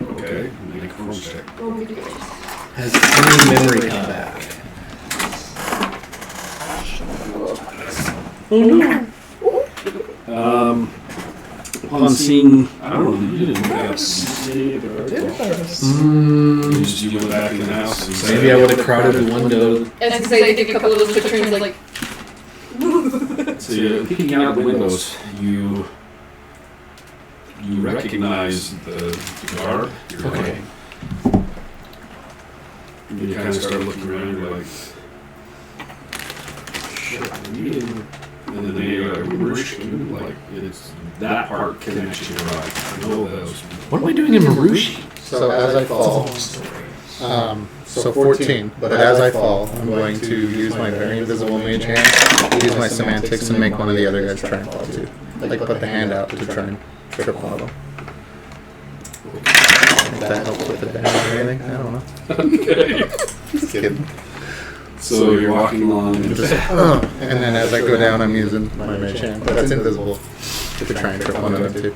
Okay, make a performance check. Has any memory come back? Upon seeing, I don't know, you didn't look at see any of the guards. You went back in the house and said, Maybe I would have crowded the window. As I say, they did a couple of those pictures like. So you're peeking out the windows, you recognize the guard. Okay. You kind of start looking around, you're like, shit, we didn't. And then you're like, Marush, like, it's that part can actually arrive. I know those. What am I doing in Marushi? So as I fall, so 14, but as I fall, I'm going to use my very invisible mage hand, use my semantics, and make one of the other guys try and fall too. Like put the hand out to try and trip one of them. If that helps with the damage or anything, I don't know. Okay. Just kidding. So you're walking along and Just, and then as I go down, I'm using my mage hand, but that's invisible to try and trip one of them too.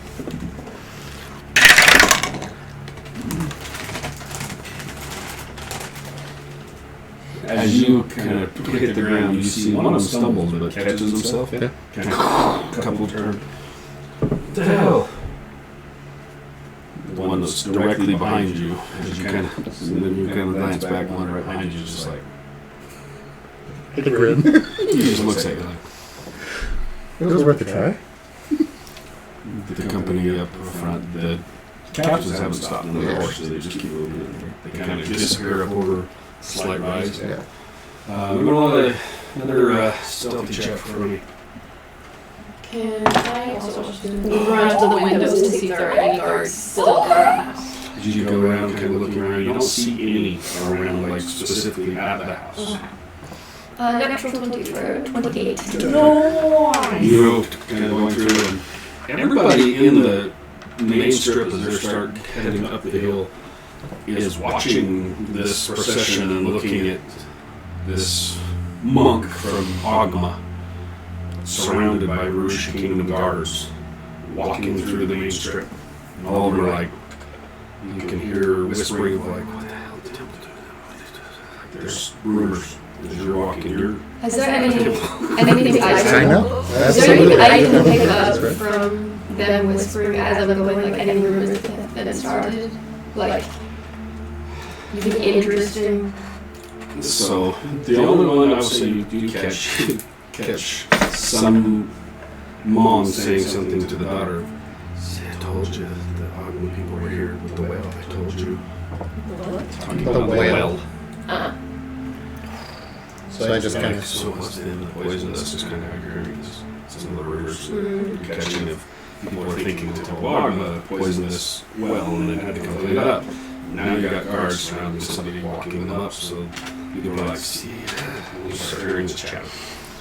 as you kind of hit the ground, you see one of them stumbles but catches himself. Yeah. Kind of couple turn. What the hell? The one that's directly behind you, as you kind of glance back, one right behind you, just like The grin. he just looks at you like It was worth a try. the company up front. The captains haven't stopped in the horse, so they just keep moving. They kind of disappear up over slight rise. Yeah. We want another stealthy check for me. Can I also just run to the windows to see if there are any guards still around? As you go around, kind of looking around, you don't see any around, like specifically at the house. Natural 20 for 28. You kind of going through, and everybody in the main strip as they start heading up the hill is watching this procession and looking at this monk from Ogma, surrounded by Rouge Kingdom guards, walking through the main strip. And all of them are like, you can hear whispering of like, what the hell did the temple do? There's rumors as you're walking. Is there anything I I can know. Is there anything I can pick up from them whispering as I'm going, like any rumors that have been started? Like, you think interesting? So the only one I would say you do catch some mom saying something to the daughter. See, I told you the Ogma people were here with the whale. I told you. Talking about the whale. So I just kind of. So what's in the poison? That's just kind of how you're hearing this. Some of the rumors you're catching of people are thinking to Ogma poisoned this well and then had to come clean it up. Now you got guards surrounding somebody walking them up, so people are like, see, and you start hearing this chatter.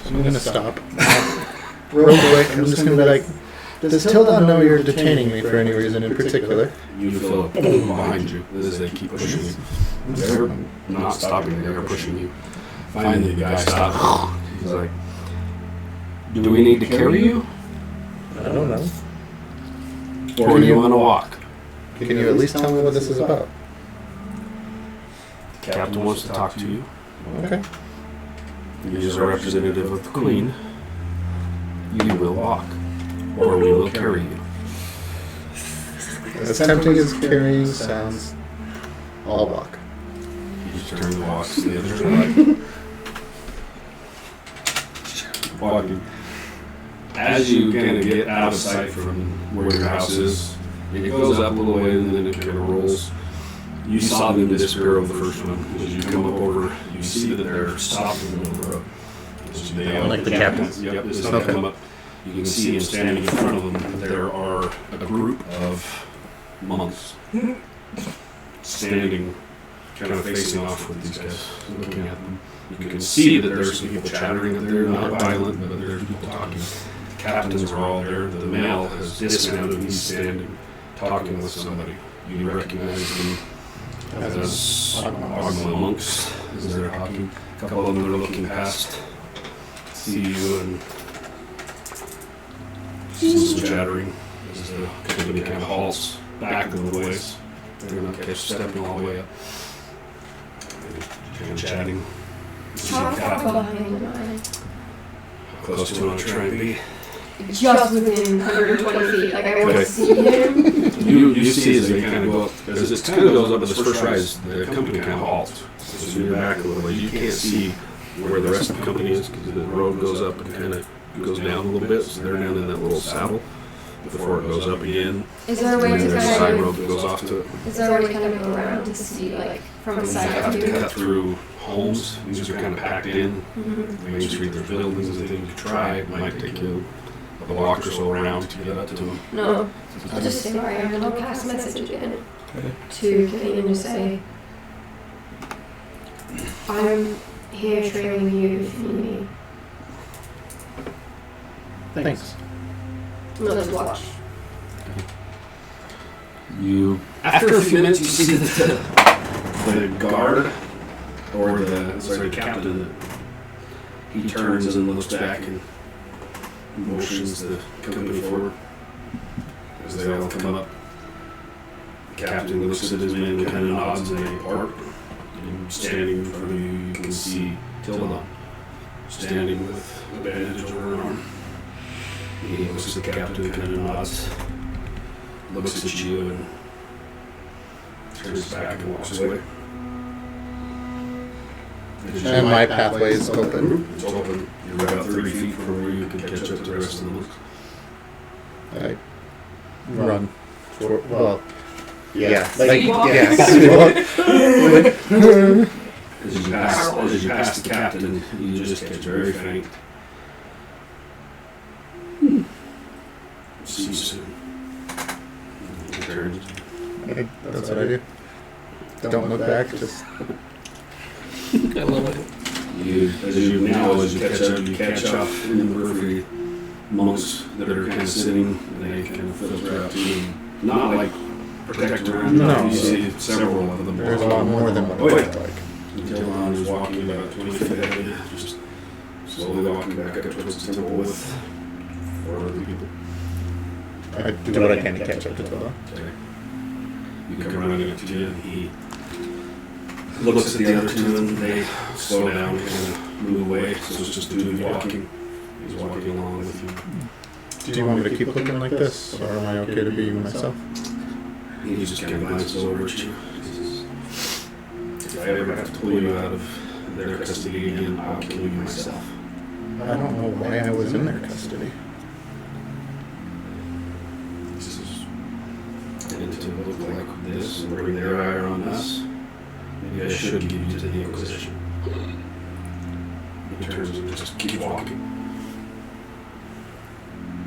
So I'm gonna stop. Real quick, I'm just gonna be like, does Tilda know you're detaining me for any reason in particular? You feel a boom behind you as they keep pushing you. They're not stopping, they're pushing you. Finally, the guy stops. He's like, do we need to carry you? I don't know. Or do you want to walk? Can you at least tell me what this is about? The captain wants to talk to you. Okay. He's a representative of the Queen. You will walk, or we will carry you. As tempting as carrying sounds, I'll walk. You just turn the walks to the other side. Walking. As you kind of get out of sight from where your house is, it goes up a little way and then it kind of rolls. You saw them disappear over the first one. As you come up over, you see that they're stopped in the middle of the road. So they Like the captain? Yep, as they Okay. come up, you can see him standing in front of them. There are a group of monks standing, kind of facing off with these guys, looking at them. You can see that there's some people chattering, that they're not violent, but there's people talking. The captains are all there. The male has dismounted and he's standing, talking with somebody. You recognize them as Ogma monks as they're talking. A couple of them are looking past, see you, and see some chattering as the company kind of halts back a little ways. They're not stepping all the way up. Kind of chatting. How far behind am I? How close do you want to try and be? Just within 120 feet. Like, I want Okay. to see him. You see as they kind of go up, as it kind of goes up, this first rise, the company kind of halts. So you're back a little way. You can't see where the rest of the company is because the road goes up and kind of goes down a little bit. So they're down in that little saddle before it goes up again. Is there a way And then to there's a side kind road of, that goes off to it. is there a way to kind of go around to see, like, from the You side have of to you? cut through homes. These are kind of packed in. Mhm. Main Street, there's buildings and things you could try. It might take you a block or so around to get up to them. No. I'll just stay where I am and I'll cast a message again to Kitty and just say, I'm here trailing you if you need me. Thanks. No, just watch. You, after a few minutes, you see that the guard, or the captain, he turns and looks back and motions the company forward as they all come up. The captain looks at his men and kind of nods and they part. And standing in front of you, you can see Tilda standing with a bandage over her arm. He looks at the captain, kind of nods, looks at you, and turns back and walks away. And my pathway is open. It's open. You're about 30 feet from where you can catch up to the rest of the monks. I run. Well, yeah. Like, Like, walk. yes. As you pass the captain, you just catch very faint. See you soon. He turns. That's what I do. Don't look back, just I love it. As you catch up, you catch off in the periphery. monks that are kind of sitting, and they kind of filter out to you. Not like protect around. No. You see several of them. There's a lot more than what it Oh, yeah. looked like. Until I was walking about 20 feet ahead of you, just slowly walking back up towards the temple with 4 other people. I do what I can to catch up to Tola. You come running up to you, and he looks at the other two, and they slow down and kind of move away. So it's just 2 of you walking. He's walking along with you. Do you want me to keep looking like this, or am I okay to be myself? He just kind of glances over at you. He says, if I ever have to pull you out of their custody again, I'll kill you myself. I don't know why I was in their custody. He says, and to look like this and bring their ire on us, maybe I should give you to the Inquisition. He turns and just keeps walking.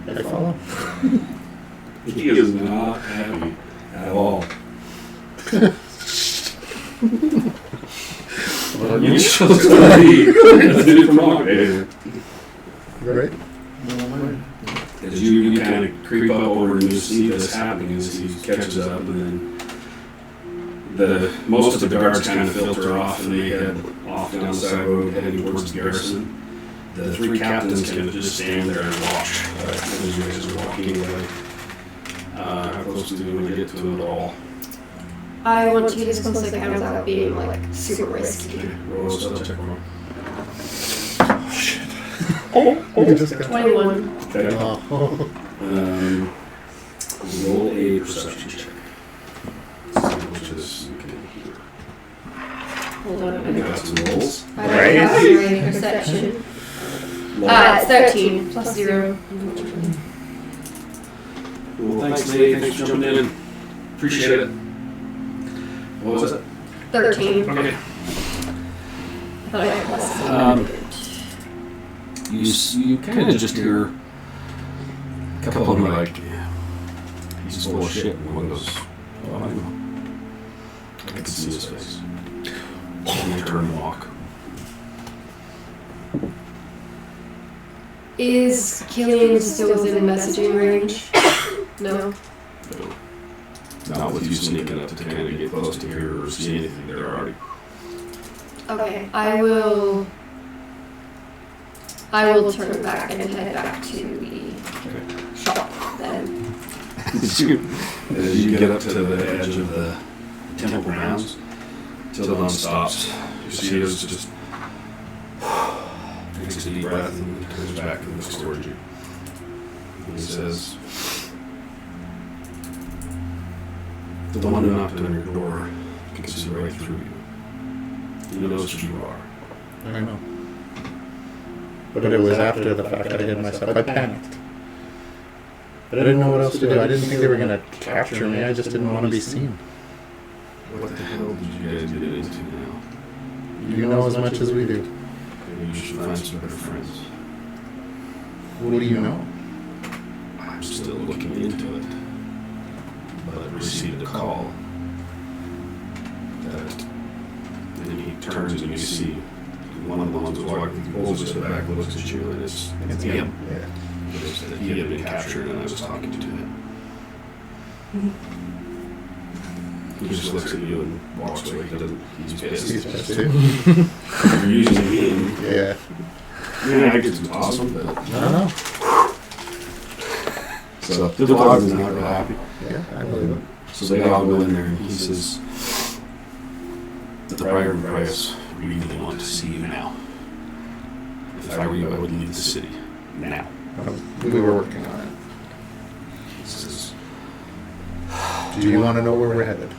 I follow. He is not happy at all. Well, you shall study. That's it from all. Right? As you kind of creep up over and you see this happening as he catches up, and then most of the guards kind of filter off and they head off down the side road heading towards the garrison. The 3 captains kind of just stand there and watch as you guys are walking away. How close do you want to get to it all? I want to get as close as I can without being like super risky. Roll a stealth check for You just got 21. Okay. Oh. Roll a perception check. Which is you can hear. Hold on a You minute. got some rolls. I don't have any perception. 13 plus 0. Well, thanks, Nate. Thanks for jumping in. Appreciate it. What was it? 13. Okay. I thought I had plus You kind of just hear a couple of them are like, yeah, he's full of shit. And one goes, oh, I know. I can see his face. And they turn and walk. Is Killian still within messaging range? No. No. Not with you sneaking up to kind of get close to hear or see anything. They're already. Okay. I will turn back and head back to the shop then. As you get up to the edge of the temple grounds, Tildon stops. You see us just takes a deep breath and turns back and looks towards you. And he says, the one who knocked on your door can see right through you. He knows who you are. I know. But it was after the fact that I hid myself. I panicked. But I didn't know what else to do. I didn't think they were going to capture me. I just didn't want to be seen. What the hell did you guys get into now? You know as much as we do. Maybe you should find some better friends. What do you know? I'm still looking into it. But I received a call that then he turns and you see one of the ones who's walking, he pulls his head back, looks at you, and it's him. Yeah. It was that he had been captured and I was talking to him. He just looks at you and walks away. He doesn't, he's pissed. He's pissed too. You're using him. Yeah. Yeah, I guess it's awesome, but I don't know. so the dog is not real happy. Yeah, I believe it. So they all go in there and he says, the Prior and Prius really want to see you now. If I were you, I would leave the city now. We were working on it. He says, Do you want to know where we're headed?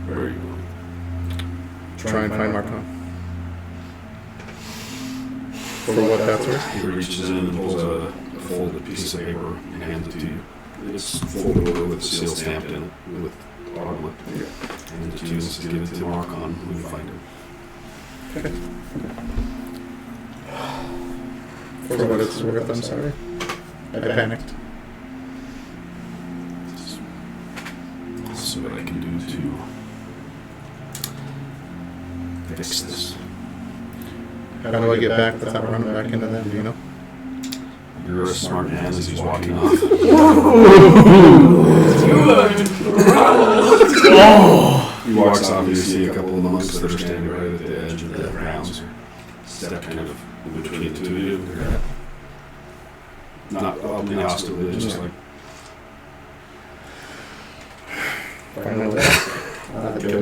where are you going? Try and find Marcon. For what that's worth? He reaches in and pulls out a folded piece of paper and hands it to you. It's folded over with a seal stamped in it with Ottawa. And it to you and says, give it to Marcon when you find him. Okay. For what it's worth, I'm sorry. I panicked. So what I can do to fix this. How do I get back without running back into them? Do you know? You're a smart man as he's walking off. He walks off and you see a couple of the monks that are standing right at the edge of the grounds. Step kind of in between the two of you. They're not openly hostile, they're just like,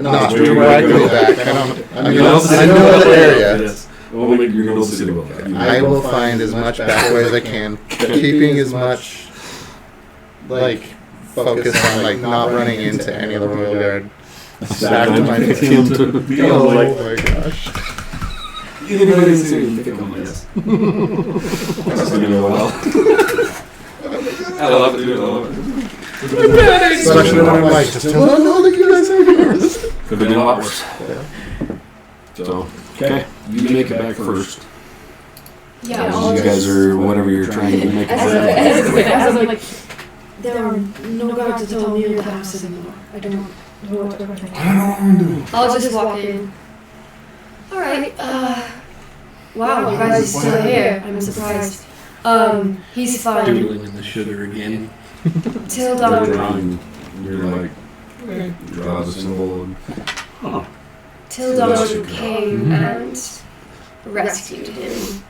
Not where I go back. I know the area. we'll make your little city well back. I will find as much back way as I can, keeping as much like focus on like not running into any of the royal guard. Back to my team to be oh my gosh. Anybody see pick on this? That's gonna go well. I love it, dude. I love it. Especially when I'm like, just don't know that you guys are yours. Could have been a lot worse. So, okay, you make it back first. Yeah. You guys are whatever you're trying to make it As I'm like, there are no guards at all near the house anymore. I don't know what to think. I'll just walk in. Alright, wow, you guys are still here. I'm surprised. He's fine. Doodling in the sugar again. Till Later dawn. on, you're like, draw the symbol and, Till dawn came and rescued him.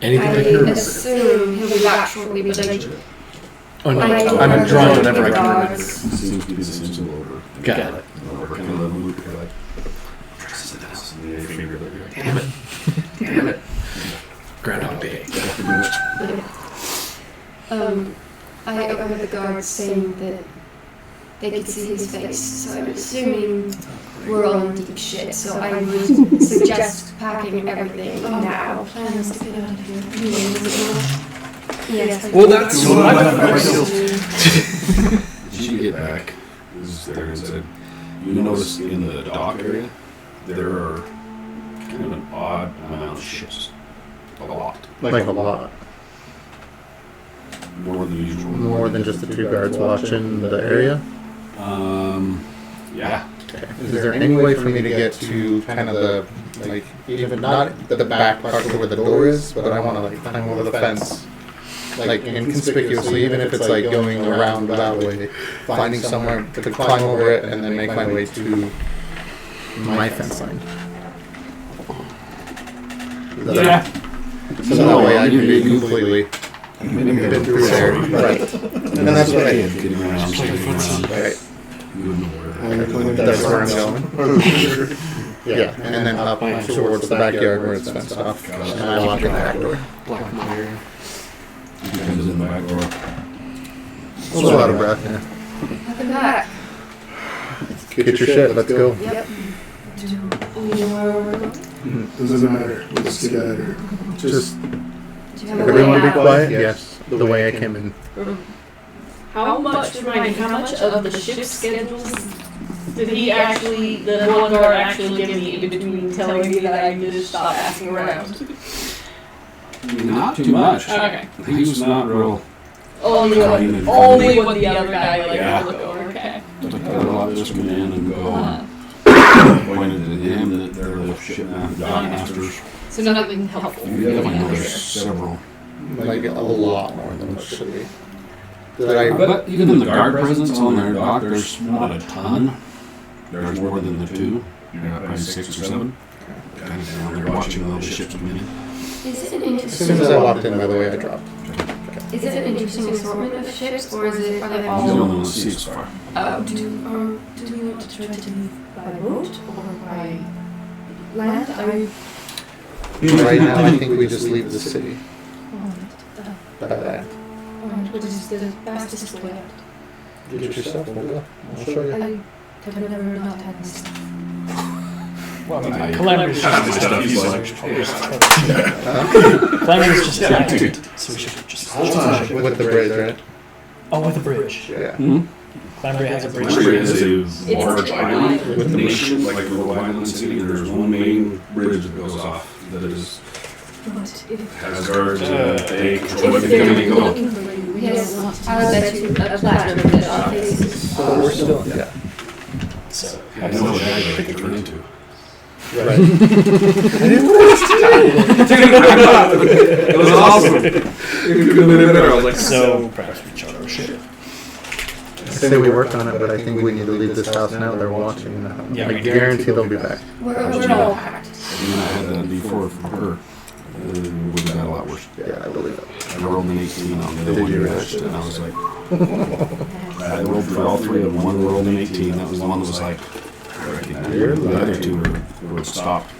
Anything I like her? assume he'll be back shortly, but Oh no, I'm drawn whenever I can remember. it seems to be the same symbol over. Got it. Over kind of the loop, you're like, trust in the house, and you finger that you're like, Damn it. Damn it. Groundhog Day. I overheard the guards saying that they could see his face, so I'm assuming we're all in deep shit, so I would suggest packing everything now. Plan is to get out of here. Yes. Well, that's what I As you get back, is there instead, you notice in the dock area, there are kind of an odd amount of ships. A lot. Like a lot. More than usual. More than just the two guards watching the area. Yeah. Okay. Is there any way for me to get to kind of the, like, even not the back part where the door is, but I want to like climb over the fence, like inconspicuously, even if it's like going around that way, finding somewhere to climb over it and then make my way to my fence line. Yeah. So that way I can be completely been through there. Right. And that's what I did. Getting around, getting around. Right. You wouldn't know where That's where I'm going. Yeah, and then up towards the backyard where it's fenced off. And I lock the back door. Block my ear. he comes in the back door. A little out of breath, yeah. Welcome back. Get your shit, let's go. Yep. Do we know where we're going? Doesn't matter. Let's get out of here. Just Do you have a way everyone be out? quiet? Yes. The way I came in. How much of the ship schedules did he actually, the one guard actually give me in between telling me that I need to stop asking around? Not too much. Okay. He was not real. Only what the other guy Yeah. look over, okay. Took a lot of this come in and go. Pointed at him that they're the shipmaster, dock masters. So nothing helpful. You definitely know there's several. Like a lot more than what should be. That But even the guard presence on their dock, there's not a ton. There's more than the two. You're not probably 6 or 7. Kind of down there watching all the ships come in. Is it an As interesting soon as I walked in, by the way, I dropped. Is it an interesting assortment of ships, or are they He's the only all? one that sees far. Do we want to try to leave by boat or by land? Right now, I think we just leave the city. By that. What is the fastest way out? Get yourself, we'll go. I'll show you. I have never not had this. Well, I- Calamity's just He's like, Calamity's just an island, so we should just With the bridge, right? Oh, with a bridge. Yeah. Calamity has a bridge. Missouri is a large It's island an with the nation, like a little island city, and there's one main bridge that goes off that is, But if has guards and they control if everything they're they go. looking for you, we Yes, don't want to. I would bet you a platinum dish on faces. So we're still, yeah. So, I know what I could turn into. Right. It was awesome. It could have been better. I was like, So perhaps we charter a ship. I say we work on it, but I think we need to leave this house now. They're watching now. Yeah, I we do. guarantee they'll be back. We're all packed. and I had that before for her. It would have got a lot worse. Yeah, I believe it. I rolled an 18 on the Did other one you you really? rushed, and I was like, I rolled for all three of them. One rolled an 18. That was the one that was like, the other two were stopped.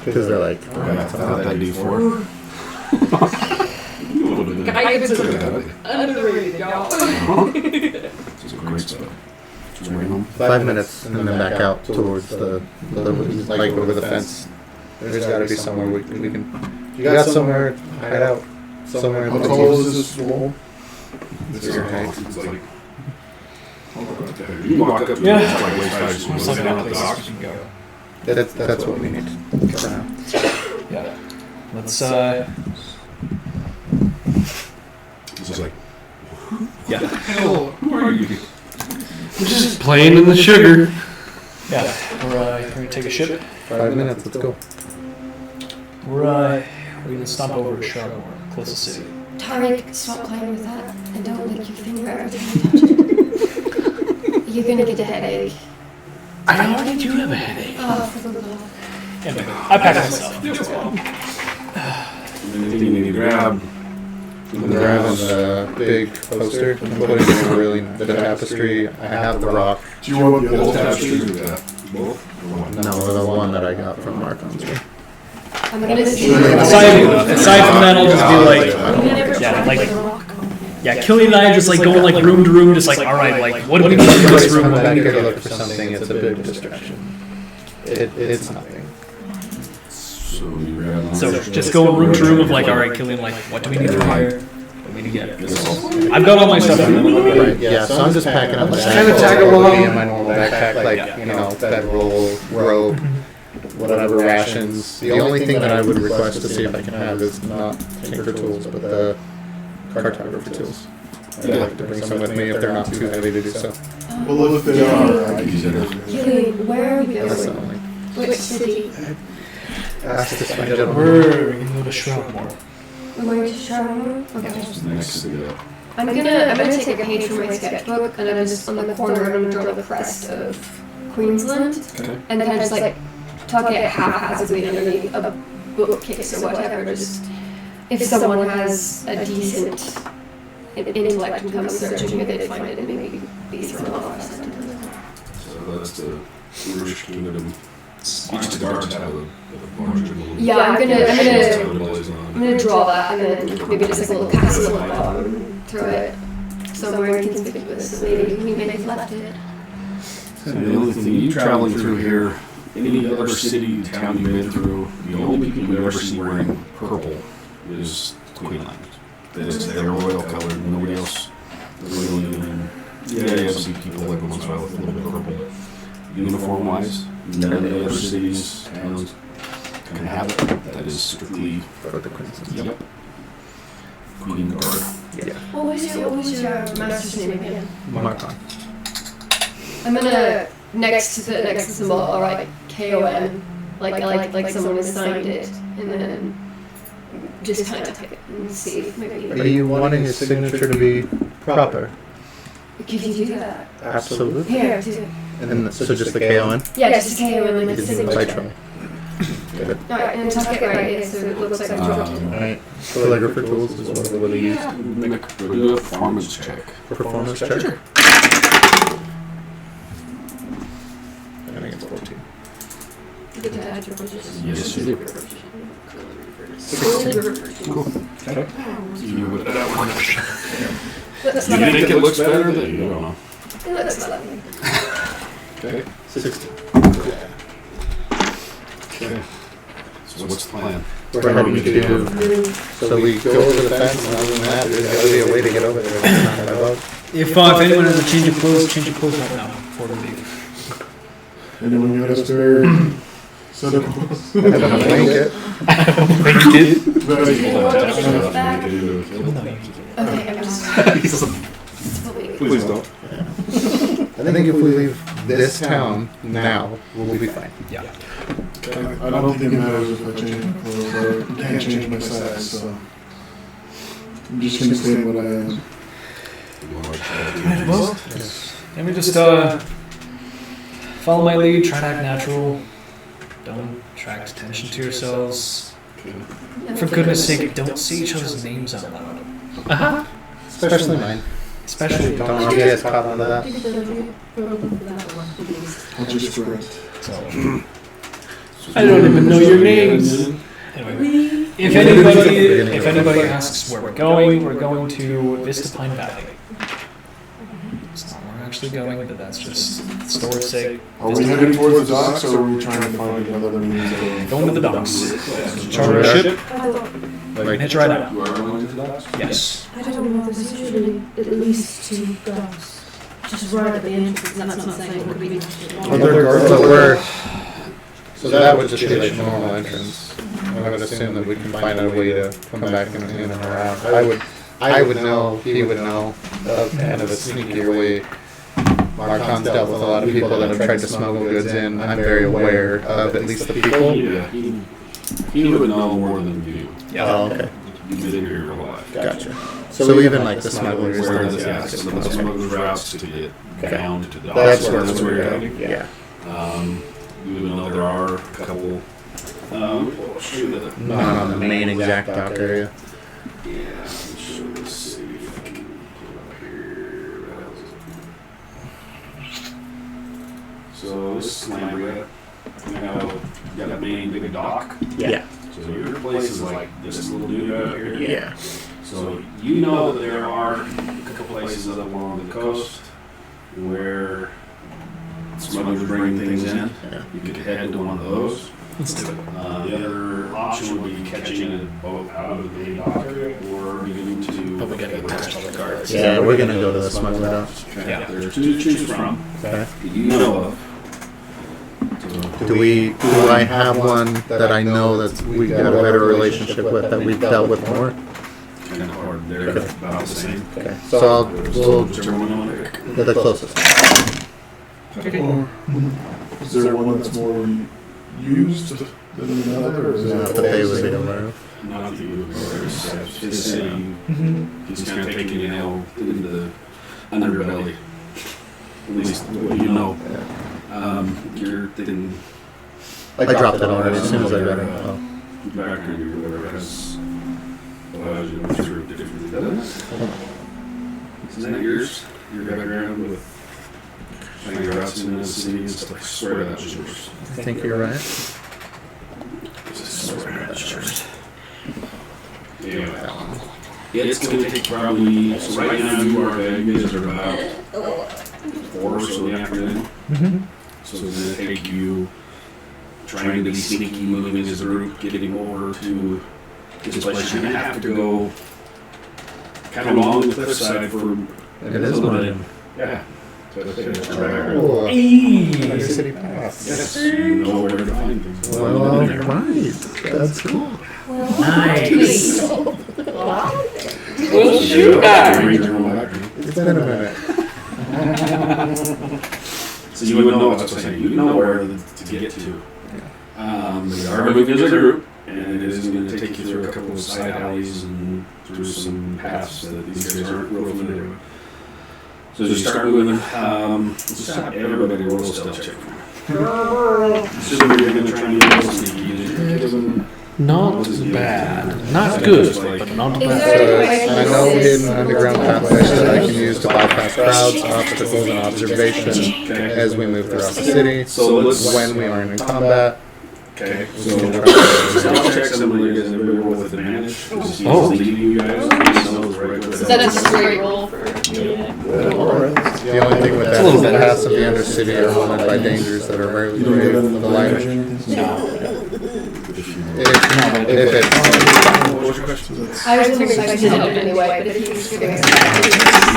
Because they're like, I thought that'd do 4. Guidance is underrated, y'all. It's a great spell. Just bring them. 5 minutes and then back out towards the like over the fence. There's got to be somewhere we can. You got somewhere to hide out? Somewhere in How the tall is this wall? It's your height. It's like, you can walk up to Yeah. it, it's like waist high, so It's you like look another down at the place docks. we can go. That's what we need for now. Yeah. Let's It's just like, yeah. hell, who are you? Just playing in the sugar. Yeah. We're gonna take a ship. 5 minutes. Let's go. We're gonna stomp over to Sharmore, closest city. Tariq, stop playing with that and don't lick your finger every time you touch it. You're gonna get a headache. I already do have a headache. Oh, for the love. Anyway, I packed myself. Anything you need to grab. I'm grabbing the big poster and putting it in really the tapestry. I have the rock. Do you want the Both other tapestries tapestry? or that? Both? Or one? No, the one that I got from Marcon's room. I'm gonna see. Aside from that, I'll just be like, Yeah, yeah, like, yeah, Killian and I are just like going like room to room, just like, all right, like, what do we need in this room? Come What do back we here to need? look for something. It's a big distraction. It's nothing. So you grab So just go room to room of like, all right, Killian, like, what do we need from here? What do we need to get? This I've got all my stuff. Right, yeah, so I'm just packing up my kind of tag along. in my normal backpack, like, you know, bedroll, rope, whatever rations. The only thing that I would request to see if I can have is not tinker tools, but the cartographer tools. I'd like to bring some with me if they're not too heavy to do so. Well, if they are, I can use it. Killian, where are we That's the going? only. Which city? Ask this fine gentleman. We're gonna go to Shroudmore. We're going to Charlotte? Okay. next to the I'm gonna take a page from my sketchbook and I'm just on the corner and I'm gonna draw the crest of Queensland Okay. and then I just like tuck it haphazardly underneath a bookcase or whatever. Just if someone has a decent intellect and comes searching if they find it and maybe be thrown off or something. So that's the Irish Kingdom. Each of the guards have a larger little. Yeah, I'm gonna I'm I'm gonna draw that and then maybe just like a little castle at the bottom, throw it somewhere inconspicuous. Maybe we may have left it. The only thing, you traveling through here, any other city, town you've been through, the only people you ever see wearing purple is Queenland. That's their royal color. Nobody else really even. Yeah, you see people every once in a while with a little bit of purple. Uniform-wise, none of the other cities, towns can have it. That is strictly. For the Queensland. Yep. Queen Guard. Yeah. What was your master's name again? Marcon. I'm gonna next to the symbol, I'll write KON, like someone has signed it, and then just kind of type it and see if maybe. Are you wanting his signature to be proper? Could you do that? Absolutely. Here, too. And so just the KON? Yeah, just KON like You the can try signature. try. Good. Alright, and tuck it right here so it looks like I'm talking. Alright. Calligrapher tools is what we're going to use. Make a performance check. Performance check. I think it's 14. You get to add your budgets. Yes, you do. Cool. Okay. You would. That's You not think it looks better than you don't know. It looks lovely. Okay. 16. Okay. So what's the plan? We're having to do. So we go over the fence, and other than that, there's got to be a way to get over there. It's not my bug. If anyone has a change of clothes right now before we leave. Anyone got a spare set of clothes? I have a blanket. Very cool. Okay, I'm just. Please don't. I think if we leave this town now, we'll be fine. Yeah. I don't think it matters if I change my clothes. I can't change my size, so I'm just gonna stay what I am. Alright, well, let me just follow my lead, try to act natural. Don't attract attention to yourselves. For goodness sake, don't say each other's names out loud. Especially mine. Especially Don't know if you guys caught on to that. I'll just sprint. I don't even know your names. Anyway, if anybody asks where we're going to Vista Pine Valley. It's not where we're actually going, but that's just story's sake. Are we heading towards the docks, or are we trying to find another means of... Going to the docks. Charter a ship. Like, Hitch right out. You are going to the docks? Yes. I don't know, there's usually at least 2 guards. Just right at the entrance, that's not saying it would be... Are there guards So over we're... there? So that would just be like normal entrance. I would assume that we can find a way to come back in and around. I would know, he would know, of kind of a sneakier way. Marcon's dealt with a lot of people that have tried to smuggle goods in. I'm very aware of at least the people. Yeah, he would know more than you. Oh, okay. You've been in here your whole life. Gotcha. So even like the smugglers. Where things the, like that. some of the smugglers' routes to get down to the That's docks. where you're you're heading. Yeah. You would know there are a couple. I'll show you the. Not on the main exact dock area. Yeah, I'll show you this. See if I can pull up here. What else is it? So this is Lambria. You know, you got that main big dock. Yeah. So your place is like this little dude out here. Yeah. So you know that there are a couple places up along the coast where smugglers bring things in. Yeah. You could head to one of those. Let's do it. The other option would be catching a boat out of the main dock or beginning to. But we gotta get past all the guards. Yeah, we're gonna go to the smuggler dock. Okay. Yeah. There's 2 to choose from Okay. that you know of. Do I have one that I know that we've got a better relationship with, that we've dealt with more? Kind of hard. They're about the same. Okay. So we'll Whichever one you want to pick. the closest. Or is there one that's more used than another, or is Not that that they would be aware of. Not that you would know. His city. He's kind of taking you now into the underbelly. At least what you know. You're thinking I dropped it already as soon as I read it. Oh. background or whatever has allows you to go through different things. Isn't that yours? Your background with finding your routes in the city and stuff? I swear that's yours. I think you're right. I swear that's yours. Anyway, it's going to take probably, so right now you guys are about 4 or so in the afternoon. So it's going to take you trying to be sneaky, moving as a group, getting over to this place. You're going to have to go kind of along the cliffside for It is mine. yeah. So it's a Cool. Hey. City Pass. yes, you know where to find things. Well, alright. That's cool. Nice. Well, shoot back. It's been a minute. So you would know what I'm saying. You know where to get to. They are moving as a group, and it is going to take you through a couple of side alleys and through some paths that these guys aren't real familiar with. So as you start moving, just have everybody roll a stealth check. Assuming you're going to try and get a little sneaky. Not bad. Not good, but not Is bad. there any way I know hidden underground pathways that I can use to bypass crowds, obstacles, and observation as we move throughout the city. So let's When we aren't in combat. Okay, so stealth check somebody you guys never roll with advantage. Because he's leading you guys. He knows right where Is that a straight roll for? The only thing with that is the paths of the Undercity are haunted by dangers that are rarely you don't get brave any for the light. If it, I was expecting it anyway, but if he's giving us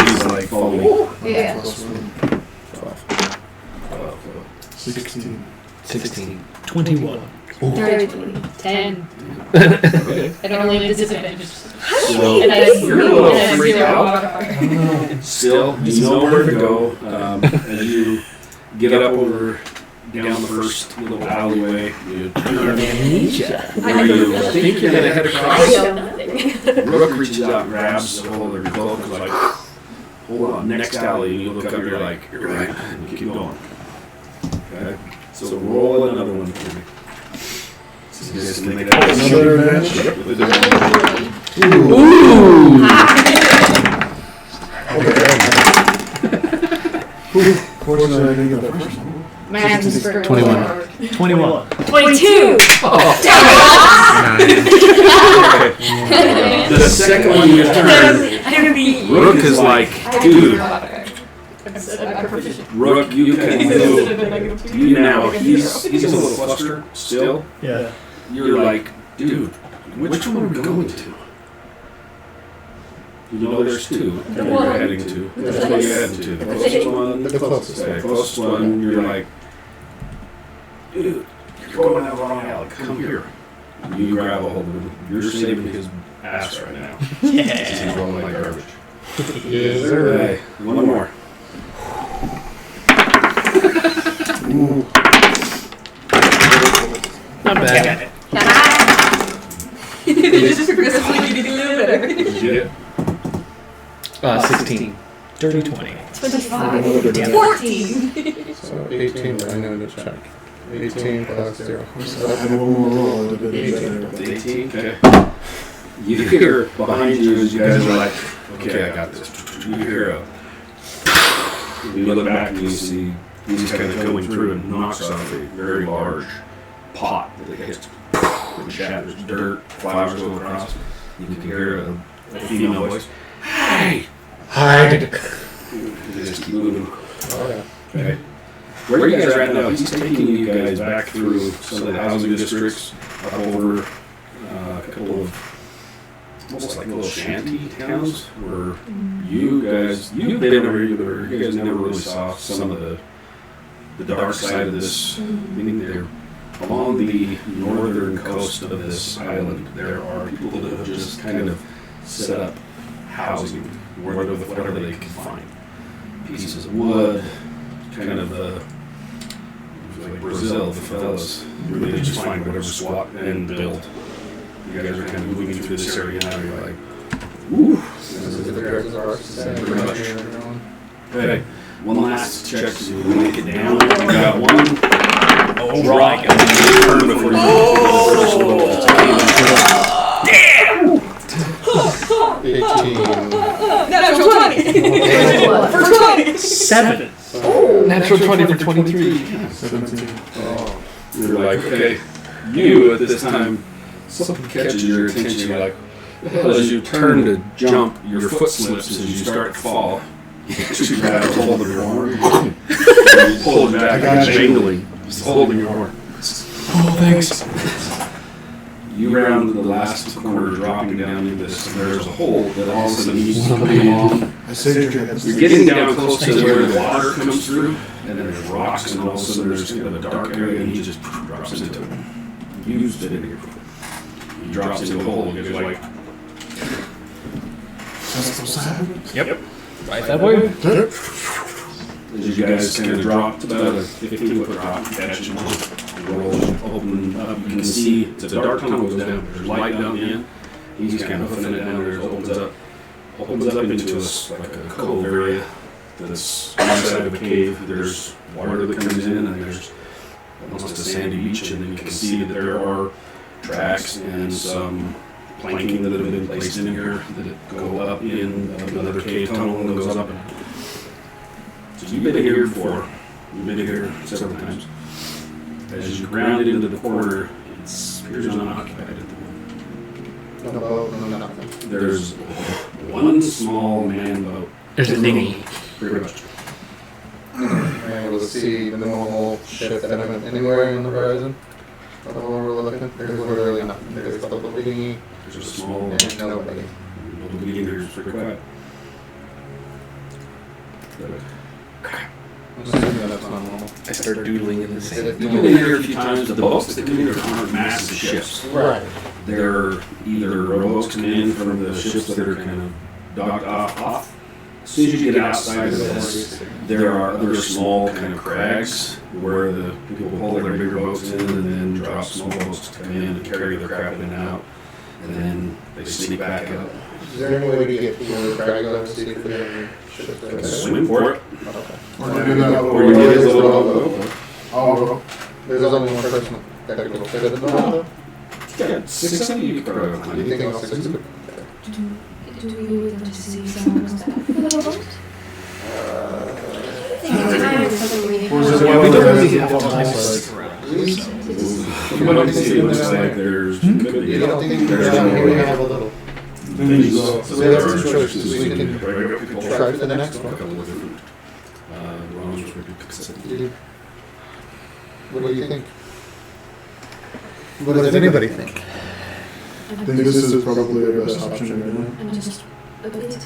He's like following. yeah. Plus 16. 16. 21. 13. 10. Okay. I don't really have disadvantage. So And I have you're a little and freaked zero out. modifier. Still, you know where to go. As you get up over down the first little alleyway. You Amnesia. where you think you're gonna head I across. know nothing. Rook reaches out and grabs a hold of your cloak, is like, hold on, next alley, and you look up, you're like, you're right, and you keep going. Okay? So roll another one for me. So you guys can make that Another advantage? Yep, with advantage. Fortunately, I didn't get that first one. Math is for 21. 21. 22. The second one you turn, I'm gonna be. Rook is like, dude, I'm proficient. Rook, you can move. You now, he's a little flustered still. Yeah. You're like, dude, which one are we going to? You know there's two that you're heading to. Which one are you heading to? The closest one? The closest. Okay, closest one, you're like, dude, you're going down the wrong alley. Come here. You grab a hold of him. You're saving his ass right now. He's rolling like garbage. Yes, sir. Okay, one more. Not bad. Just progressively getting a little better. Did you get it? 16. Dirty 20. 25. 14. So 18, but I know to check. 18 plus 0. I had one more roll. I did it. 18? Okay. You hear behind you as you guys are like, okay, I got this. You hear a. You look back and you see he's kind of going through and knocks off a very large pot that hits and shatters. Dirt, flowers go across. You can hear a female voice. Hey! Hide. You just keep moving. Okay. Okay. Where you guys are at now, he's taking you guys back through some of the housing districts, up over a couple of almost like little shanty towns where you've been over here, but you guys never really saw some of the dark side of this thing there. Along the northern coast of this island, there are people that have just kind of set up housing whatever they can find. Pieces of wood, kind of like Brazil, the favelas. They just find whatever squat and build. You guys are kind of moving through this area now. You're like, woo. Pretty much. Okay. One last check to make it down. You got one. Oh, right. And then you turn before you the first roll. Damn! 18. Natural 20. For 20. 7. Natural 20 for 23. 17. You're like, okay. You, at this time, something catches your attention. You're like, as you turn to jump, your foot slips as you start to fall. You grab a hold of your arm. You pull it back, jangling, just holding your arm. Oh, thanks. You round the last corner, dropping down into this, and there's a hole that all of a sudden needs to come along. I saved your head. You're getting down close to where the water comes through, and then there's rocks, and all of a sudden there's kind of a dark area, and he just drops into it. You used it in your foot. He drops into the hole, and you're like, Yep. Right that way. as you guys kind of dropped, about a 15-foot drop, catch and roll, open up. You can see it's a dark tunnel goes down. There's light down the end. He's kind of hoofing it down there. It opens up into like a cove area that's inside of a cave. There's water that comes in, and there's almost a sandy beach, and then you can see that there are tracks and some planking that have been placed in here that go up in another cave tunnel and goes up. So you've been here before. You've been here several times. As you ground into the corner, it appears unoccupied at the moment. No boat, no nothing. There's one small man boat. There's a dinghy. Pretty much. I'm able to see the normal ship that I'm anywhere on the horizon. Of where we're looking. There's literally nothing. There's a little dinghy There's a small and nobody. little beginning here is pretty quiet. I'm assuming that's not normal. I start doodling in the sand. You've been in here a few times. The boats that come in here aren't massive ships. Right. They're either rowboats coming in from the ships that are kind of docked off As soon as you get outside of this, there are other small kind of crags where the people pull their bigger boats in and then drop small boats to come in and carry their crap in and out. And then they sneak back up. Is there any way to get the crag on the sea for them? Swim for it. Or do that Or you get a little boat. I'll go. There's only one person that could fit in the boat, though? Yeah, 6 of you could probably Do you think all 6 could? Do we really want to see someone else back for the boat? Time is something we Or is it have. one We of don't the really have guys time on to the stick side? around. From what I can see, it looks like there's could be. You don't think there's down here we more. have a little? Then you go. So we have 2 choices. We can Right, try for the next a one. couple of different runs we could consider. What do you think? What does anybody think? I think this is probably our best option right now. I'm just a bit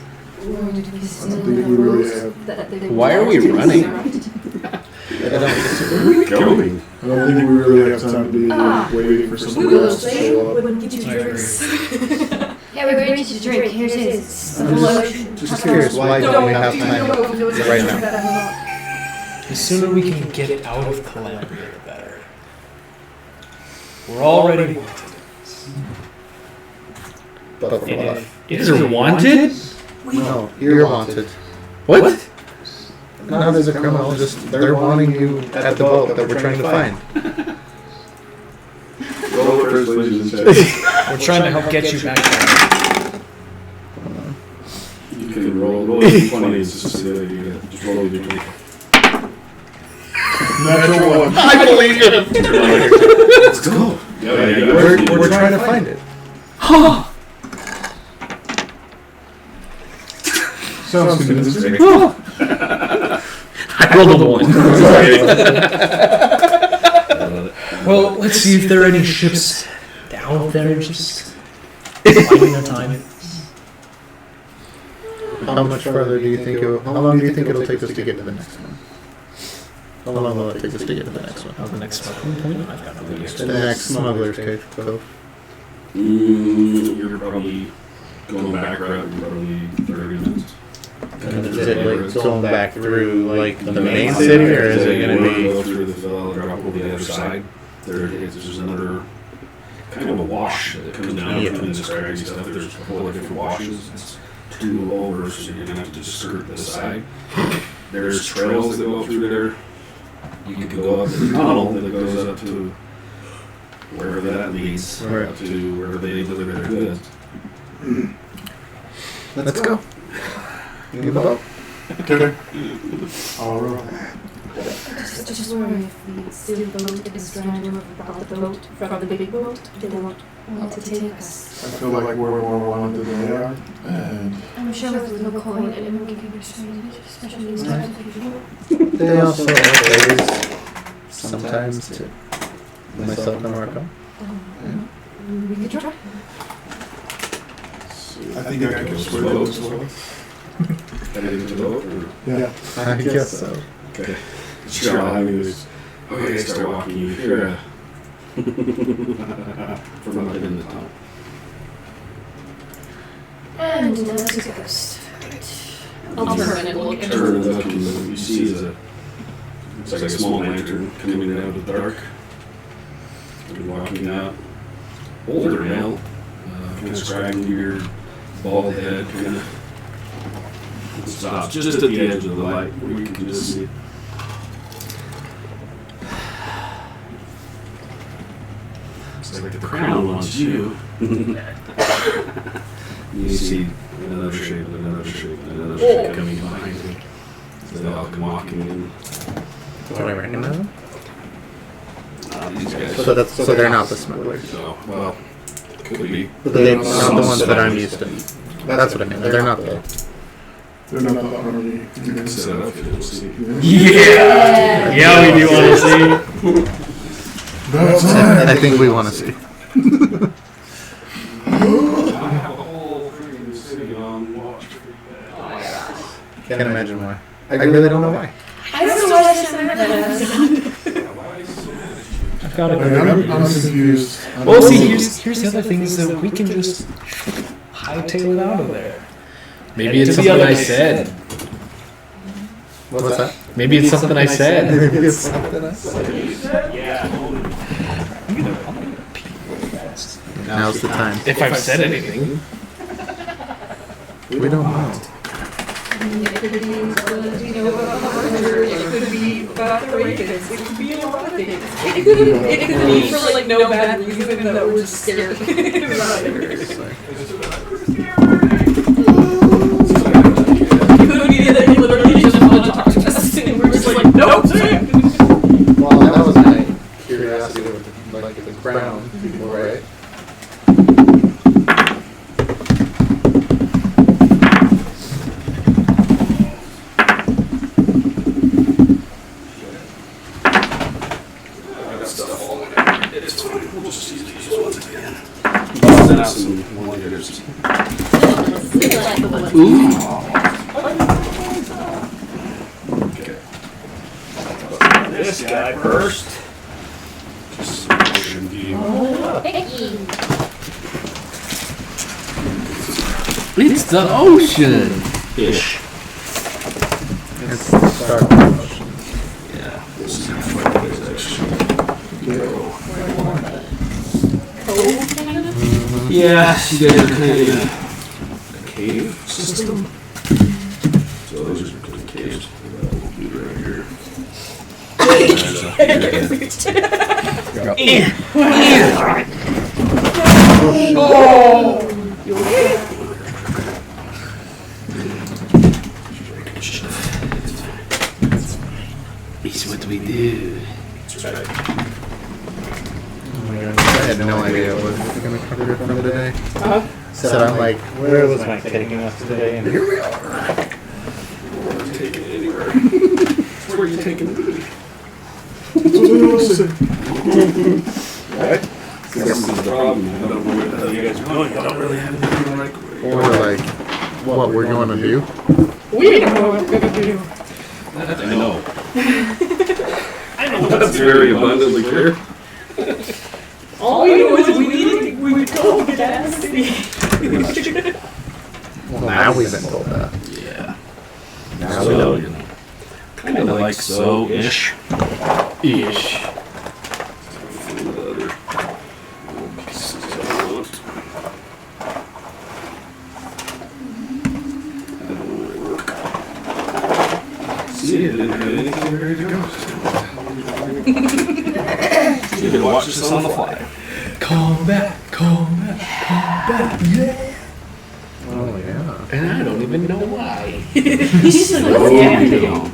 worried we I still don't think we really have. that they Why are we want to running? see, right? I don't disagree. Going. I don't think we really have time to be waiting for We someone will else to stay show up. when we get I you agree. drinks. Yeah, we're going to drink. Here's his. I'm just curious, why don't we have time right now? The sooner we can get out of Columbia, the better. We're already wanted. But for And what? if you're wanted? No, you're wanted. What? Not as a criminal, just they're wanting you at the boat that we're trying to find. Roll a persuasion check. We're trying to help get you back there. You can roll a 20 is just the idea. Just roll a d20. Natural one. I believe you! Let's go. Yeah, We're trying to find it. Sounds convincing. I rolled a 1. Well, let's see if there are any ships down there just finding their time. How much further do you think how long do you think it'll take us to get to the next one? How long will it take us to get to the next one? The next smuggling point? I've got no idea. The next smuggler's cove. You're probably going back route. You're probably 30 minutes. And is it like going back through like the main city, or is it going to Go be? through the fill, drop over the other side? There's another kind of a wash that comes down Yeah. between this craggy stuff. There's a couple of different washes. It's 2 over, so you're gonna have to just skirt the side. There's trails that go up through there. You can go up the tunnel that goes up to wherever that leads, Right. up to wherever they deliver their goods. Let's go. You the boat? Okay. All right. Just worry if we steal the boat is trying to brought the boat from the big boat, they won't want to take us. I feel like we're more wanted than they are, and I'm sure with no coin anyone can be persuaded, especially these types of people. They also are ways sometimes to myself and Marco. We could try. I think I can persuade those as well. Heading into the boat? Or? Yeah. I guess so. Okay. Sure, I'll have you guys. Okay, start walking. You hear from up in the tunnel. And another ghost. I'll turn and look at Turn up and what you see is it's like a small lantern coming out of the dark. You're walking out. Older male, kind of scraggly beard, bald head, kind of. Stops just at the edge of the light where you can just see it. It's like the crown wants you. You see another shape, another shape, another shape coming behind you. So they all come walking in. Do I recognize them? These guys. So they're not the smugglers. So, well, could be. But they're not the ones that I'm used to. That's what I mean. They're not the. They're not the army. Set up for them, see. Yeah! Yeah, we do want to see. That's I think we want to see. I have a whole freaking city on watch. Can't imagine why. I really don't know why. I don't know why that's never done. I've got I'm it. confused. Well, see, here's the other thing is that we can just hightail it out of there. Maybe it's something I said. What's that? Maybe it's something I said. Maybe it's something I said. Now's the time. If I've said anything. We don't know. It could be, you know, about the murder. It could be about the Ravens. It could be a lot of things. It could be for like no bad reason that we're just scared about it. It could be that he literally just wanted to talk to us and we're just like, nope. Well, that was my curiosity with like the brown people, right? This guy first. It's the ocean. Ish. It's the start of the ocean. Yeah. This is how far it is actually. Yeah, you guys are kind of in a cave system. So those are kind of caves. We'll do right here. It's what we do. I had no idea what we were going to cover from today. So I'm like, Where was Mike taking us today? And here we are. We're taking it anywhere. Where are you taking me? That's what we always say. Right? This is the problem. I don't know where the hell you guys are going. I don't really have anything like. Or like, what we're going to do. We don't know what we're gonna do. That I know. I know. That's very abundantly clear. All we know is we would go get out of the city. Well, now we've been told that. Yeah. Now we So, know. you know, kind of like so-ish. Ish. Find the other little pieces I want. I don't know where they work. See, I didn't have anything ready to go. You can watch this on the fly. Come back. Yeah. Oh, yeah. And I don't even know why. He's just like, Oh, yeah. you know.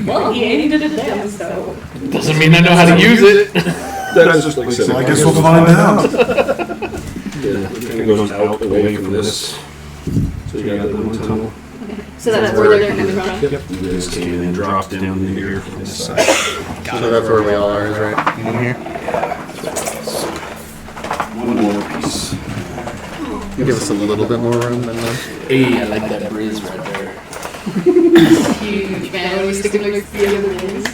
Well, he ain't it them, so. Doesn't mean I know how to use it. That's just like I said. So I guess we'll find out. Yeah, it kind of goes out away from this. So you got the one tunnel. So that's where they're coming from. Yep. You guys came in and dropped down in here from this side. So that's where we all are, is right? In here? One more piece. You give us a little bit more room than them. Hey, I like that breeze right there. Huge man when we stick them next to the other things.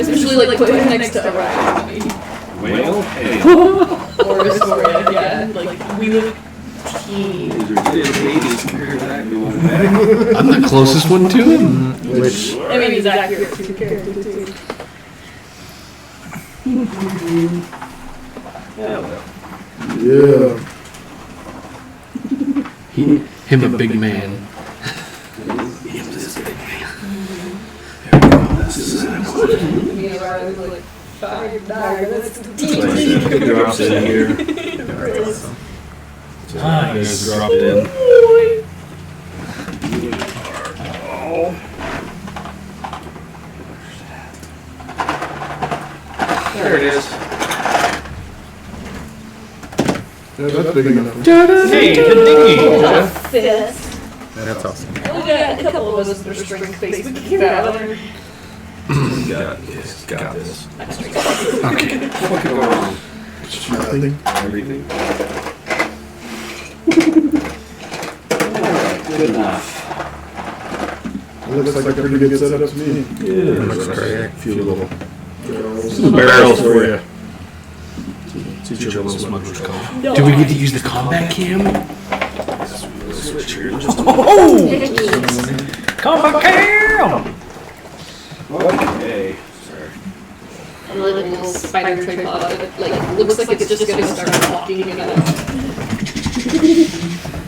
Especially like put him next to a rat. Whale tail. Or Astoria, yeah. Like we look teeny. These are good babies compared to that going back. I'm the closest one to him. Which, I mean, he's accurate to the character too. Yeah, well. Yeah. Him a big man. Him this big man. Me and Ryan were like, fire, that's It drops in here. So you guys dropped in. There it is. Yeah, that's big enough. Hey, the dinghy. fist. that's awesome. We got a couple of us that are strength based. We can get out of there. Got this. Okay. What could go wrong? Nothing. Everything. Good enough. It looks like a pretty good setup to me. Yeah, Looks great. a few little Barrels. barrels for you. Teach your little smugglers call. Do we get to use the combat cam? switch here in just a Oh! Come back here! Okay. Sorry. A little spider tripod that like looks like it's just gonna start walking and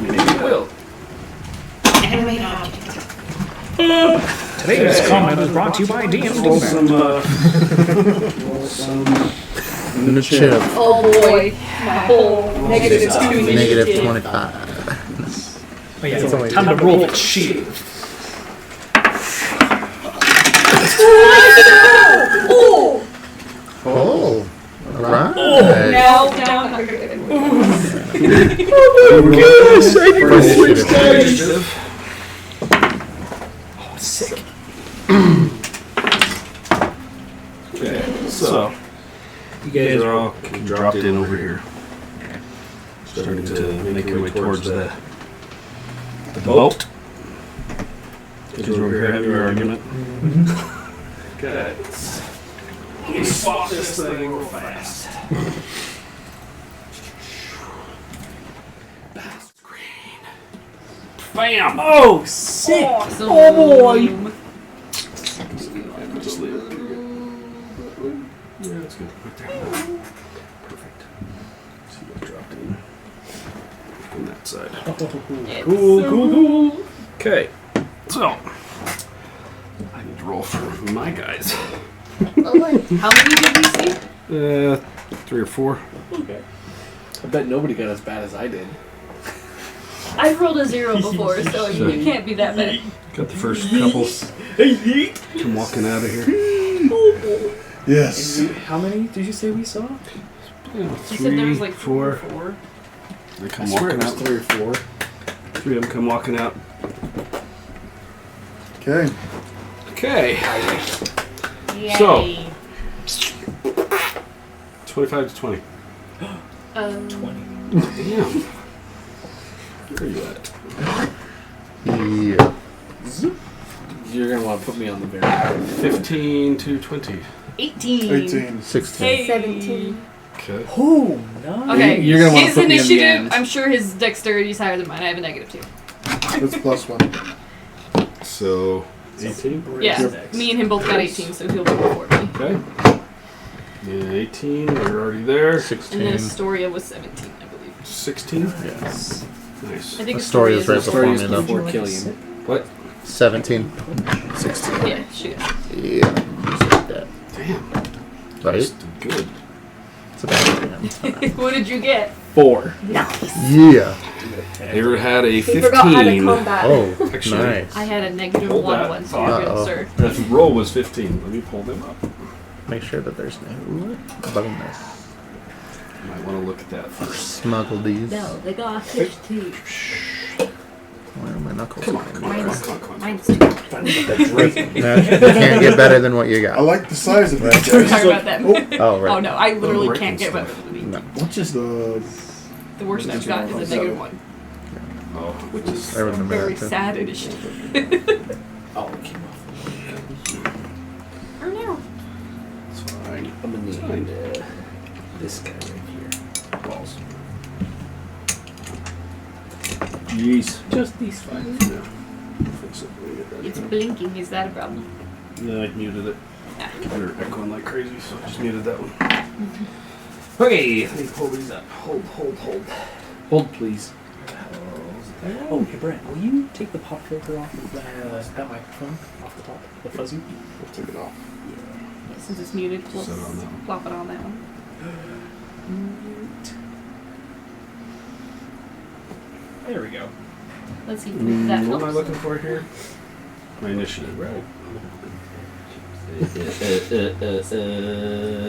Maybe it will. animate object. Today's comment is brought to you by DM Roll Doomman. some, Initiative. Oh boy, my whole negative 2 Negative initiative. 25. Oh, yeah, It's only- time to roll the sheet. Oh! Oh, alright. Now down 100. initiative. Oh, sick. Okay, so you guys are all dropped in over here. Starting to make your way towards the boat. Because you're over here having your argument. Okay. Let me swap this thing real fast. Screen. Bam! Oh, sick. Awesome. Oh, boy. Just leave it. Yeah, that's good. Right there. Perfect. See what dropped in on that side. Cool. Okay. So I need to roll for my guys. How many did we see? 3 or 4. Okay. I bet nobody got as bad as I did. I've rolled a 0 before, so you can't be that bad. Got the first couple. Come walking out of here. Yes. How many did you say we saw? You said there was like 4. 4. They I come swear it walking was out. 3 or 4. 3 of them come walking out. Okay. Okay. So 25 to 20. 20. Damn. Where are you at? Yeah. You're gonna want to put me on the very 15 to 20. 18. 18. 16. Hey. 17. Okay. Oh, nice. Okay, You're gonna wanna his put me in the initiative, end. I'm sure his dexterity is higher than mine. I have a negative 2. That's +1. So 18. Yeah, me and him both got 18, so he'll be before me. Okay. Yeah, 18. We're already there. And then 16. Astoria was 17, I believe. 16. Yes. Nice. I think Astoria is right Astoria before me, though. before Killian. What? 17. 16. Yeah, she is. Yeah. Just like that. Damn. Right? Just good. It's about damn. What did you get? 4. Yeah. Ever had a He forgot how to 15? combat. Oh, Actually, nice. I had a negative Hold 1 that once, so thought. you're good, Uh-oh. sir. If the roll was 15, let me pull them up. Make sure that there's no bonus. Might want to look at that first. Smuggle these. No, they got 15. Where are my knuckles? Come on, come on, come on, come on, come on. Mine's 2. You can't get better than what you I got. like the size of We're these talking guys. about them. Oh, right. Oh no, I literally Oh, can't get right. better than me. No. What's just The The worst I've got is a negative 1. Oh, which is I remember Very that too. sad initiative. oh, it came off. Or no. it's fine. I'm gonna It's need fine. this guy right here. Balls. Jeez. Just these 5. Yeah. Fix it. Let me get that It's done. blinking, is that a problem? No, I muted it. Ah. They're echoing like crazy, so I just muted that one. Okay, let me pull these up. Hold. Hold, please. Oh, hey, Brent, will you take the pop filter off of that microphone? Off the top? The fuzzy? We'll take it off. Yeah, since it's muted, we'll Set it on that one. plop it on that one. There we go. Let's see if that What am I helps. looking for here? My initiative, right?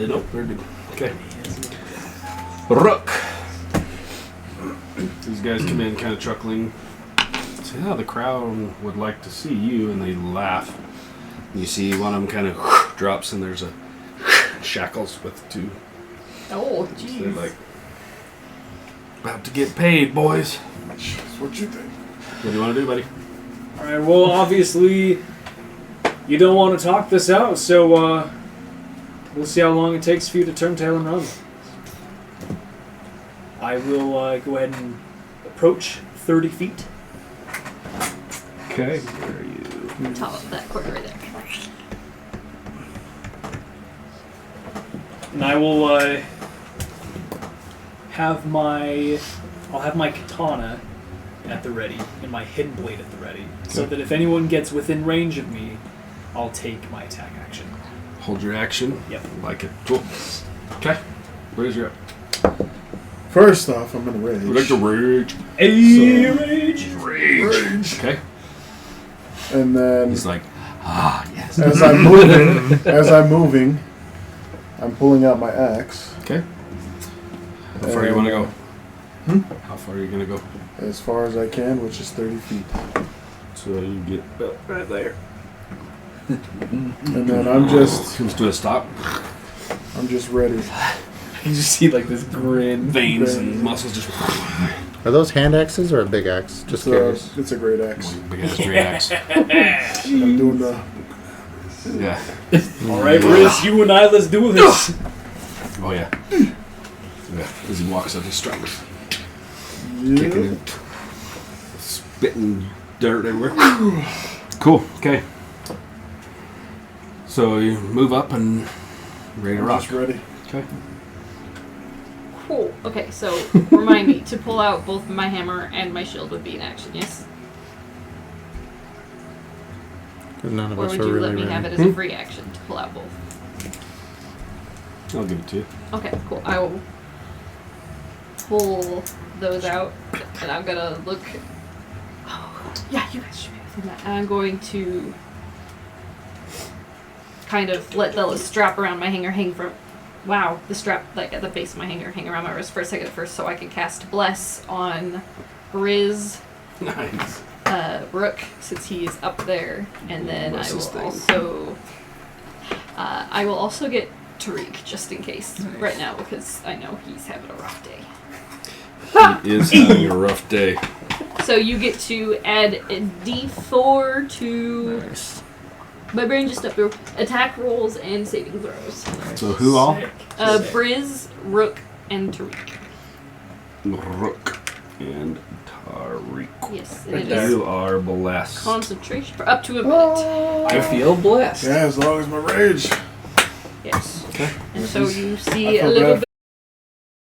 Nope, very good. Okay. Rook. These guys come in kind of chuckling. Say, oh, the crowd would like to see you, and they laugh. You see one of them kind of drops, and there's a shackles with 2. Oh, They're jeez. like, about to get paid, boys. That's what you think. What do you want to do, buddy? Alright, well, obviously, you don't want to talk this out, so, we'll see how long it takes for you to turn tail and run. I will, go ahead and approach 30 feet. Okay. Where are you? Top of that corner right there. And I will have my katana at the ready and my hidden blade at the ready, so that if anyone gets within range of me, I'll take my attack action. Hold your action. Yep. Like it. Cool. Okay. Where's your First off, I'm in a rage. like the rage. Rage. Rage. Okay. And then He's like, yes. as I'm moving, I'm pulling out my axe. Okay. How far you want to go? How far are you gonna go? As far as I can, which is 30 feet. So you get right there. And then I'm just ready. You just see like this grin. Veins and muscles just. Are those hand axes or a big axe? Just curious. It's a great axe. Big ass great axe. I'm doing the. Yeah. All right, Riz, you and I, let's do this. Oh yeah. Yeah. As he walks up, he struggles, kicking and spitting dirt everywhere. Cool. Okay. So you move up and ready to I'm rock. just ready. Okay. Cool. Okay, so remind me to pull out both my hammer and my shield would be an action, yes? None of Or us would are you really let me ready. have it as a free action to pull out both? I'll give it to you. Okay, cool. I will pull those out, and I'm gonna look. Oh, yeah, you guys should be within that. And I'm going to kind of let the strap around my hanger hang from. Wow, the strap like at the base of my hanger hang around my wrist for a second first, so I can cast Bless on Riz. Nice. Rook, since he is up there, and then What's I his will thing? I will also get Tariq just in case right now because I know he's having a rough day. He is having a rough day. So you get to add a D4 to my brain just up there. Attack rolls and saving throws. So who all? Briz, Rook, and Tariq. Rook and Tariq. Yes, and it is You are blessed. concentration for up to a minute. I feel blessed. Yeah, as long as my rage. Yes. Okay. And so you I see a feel little bad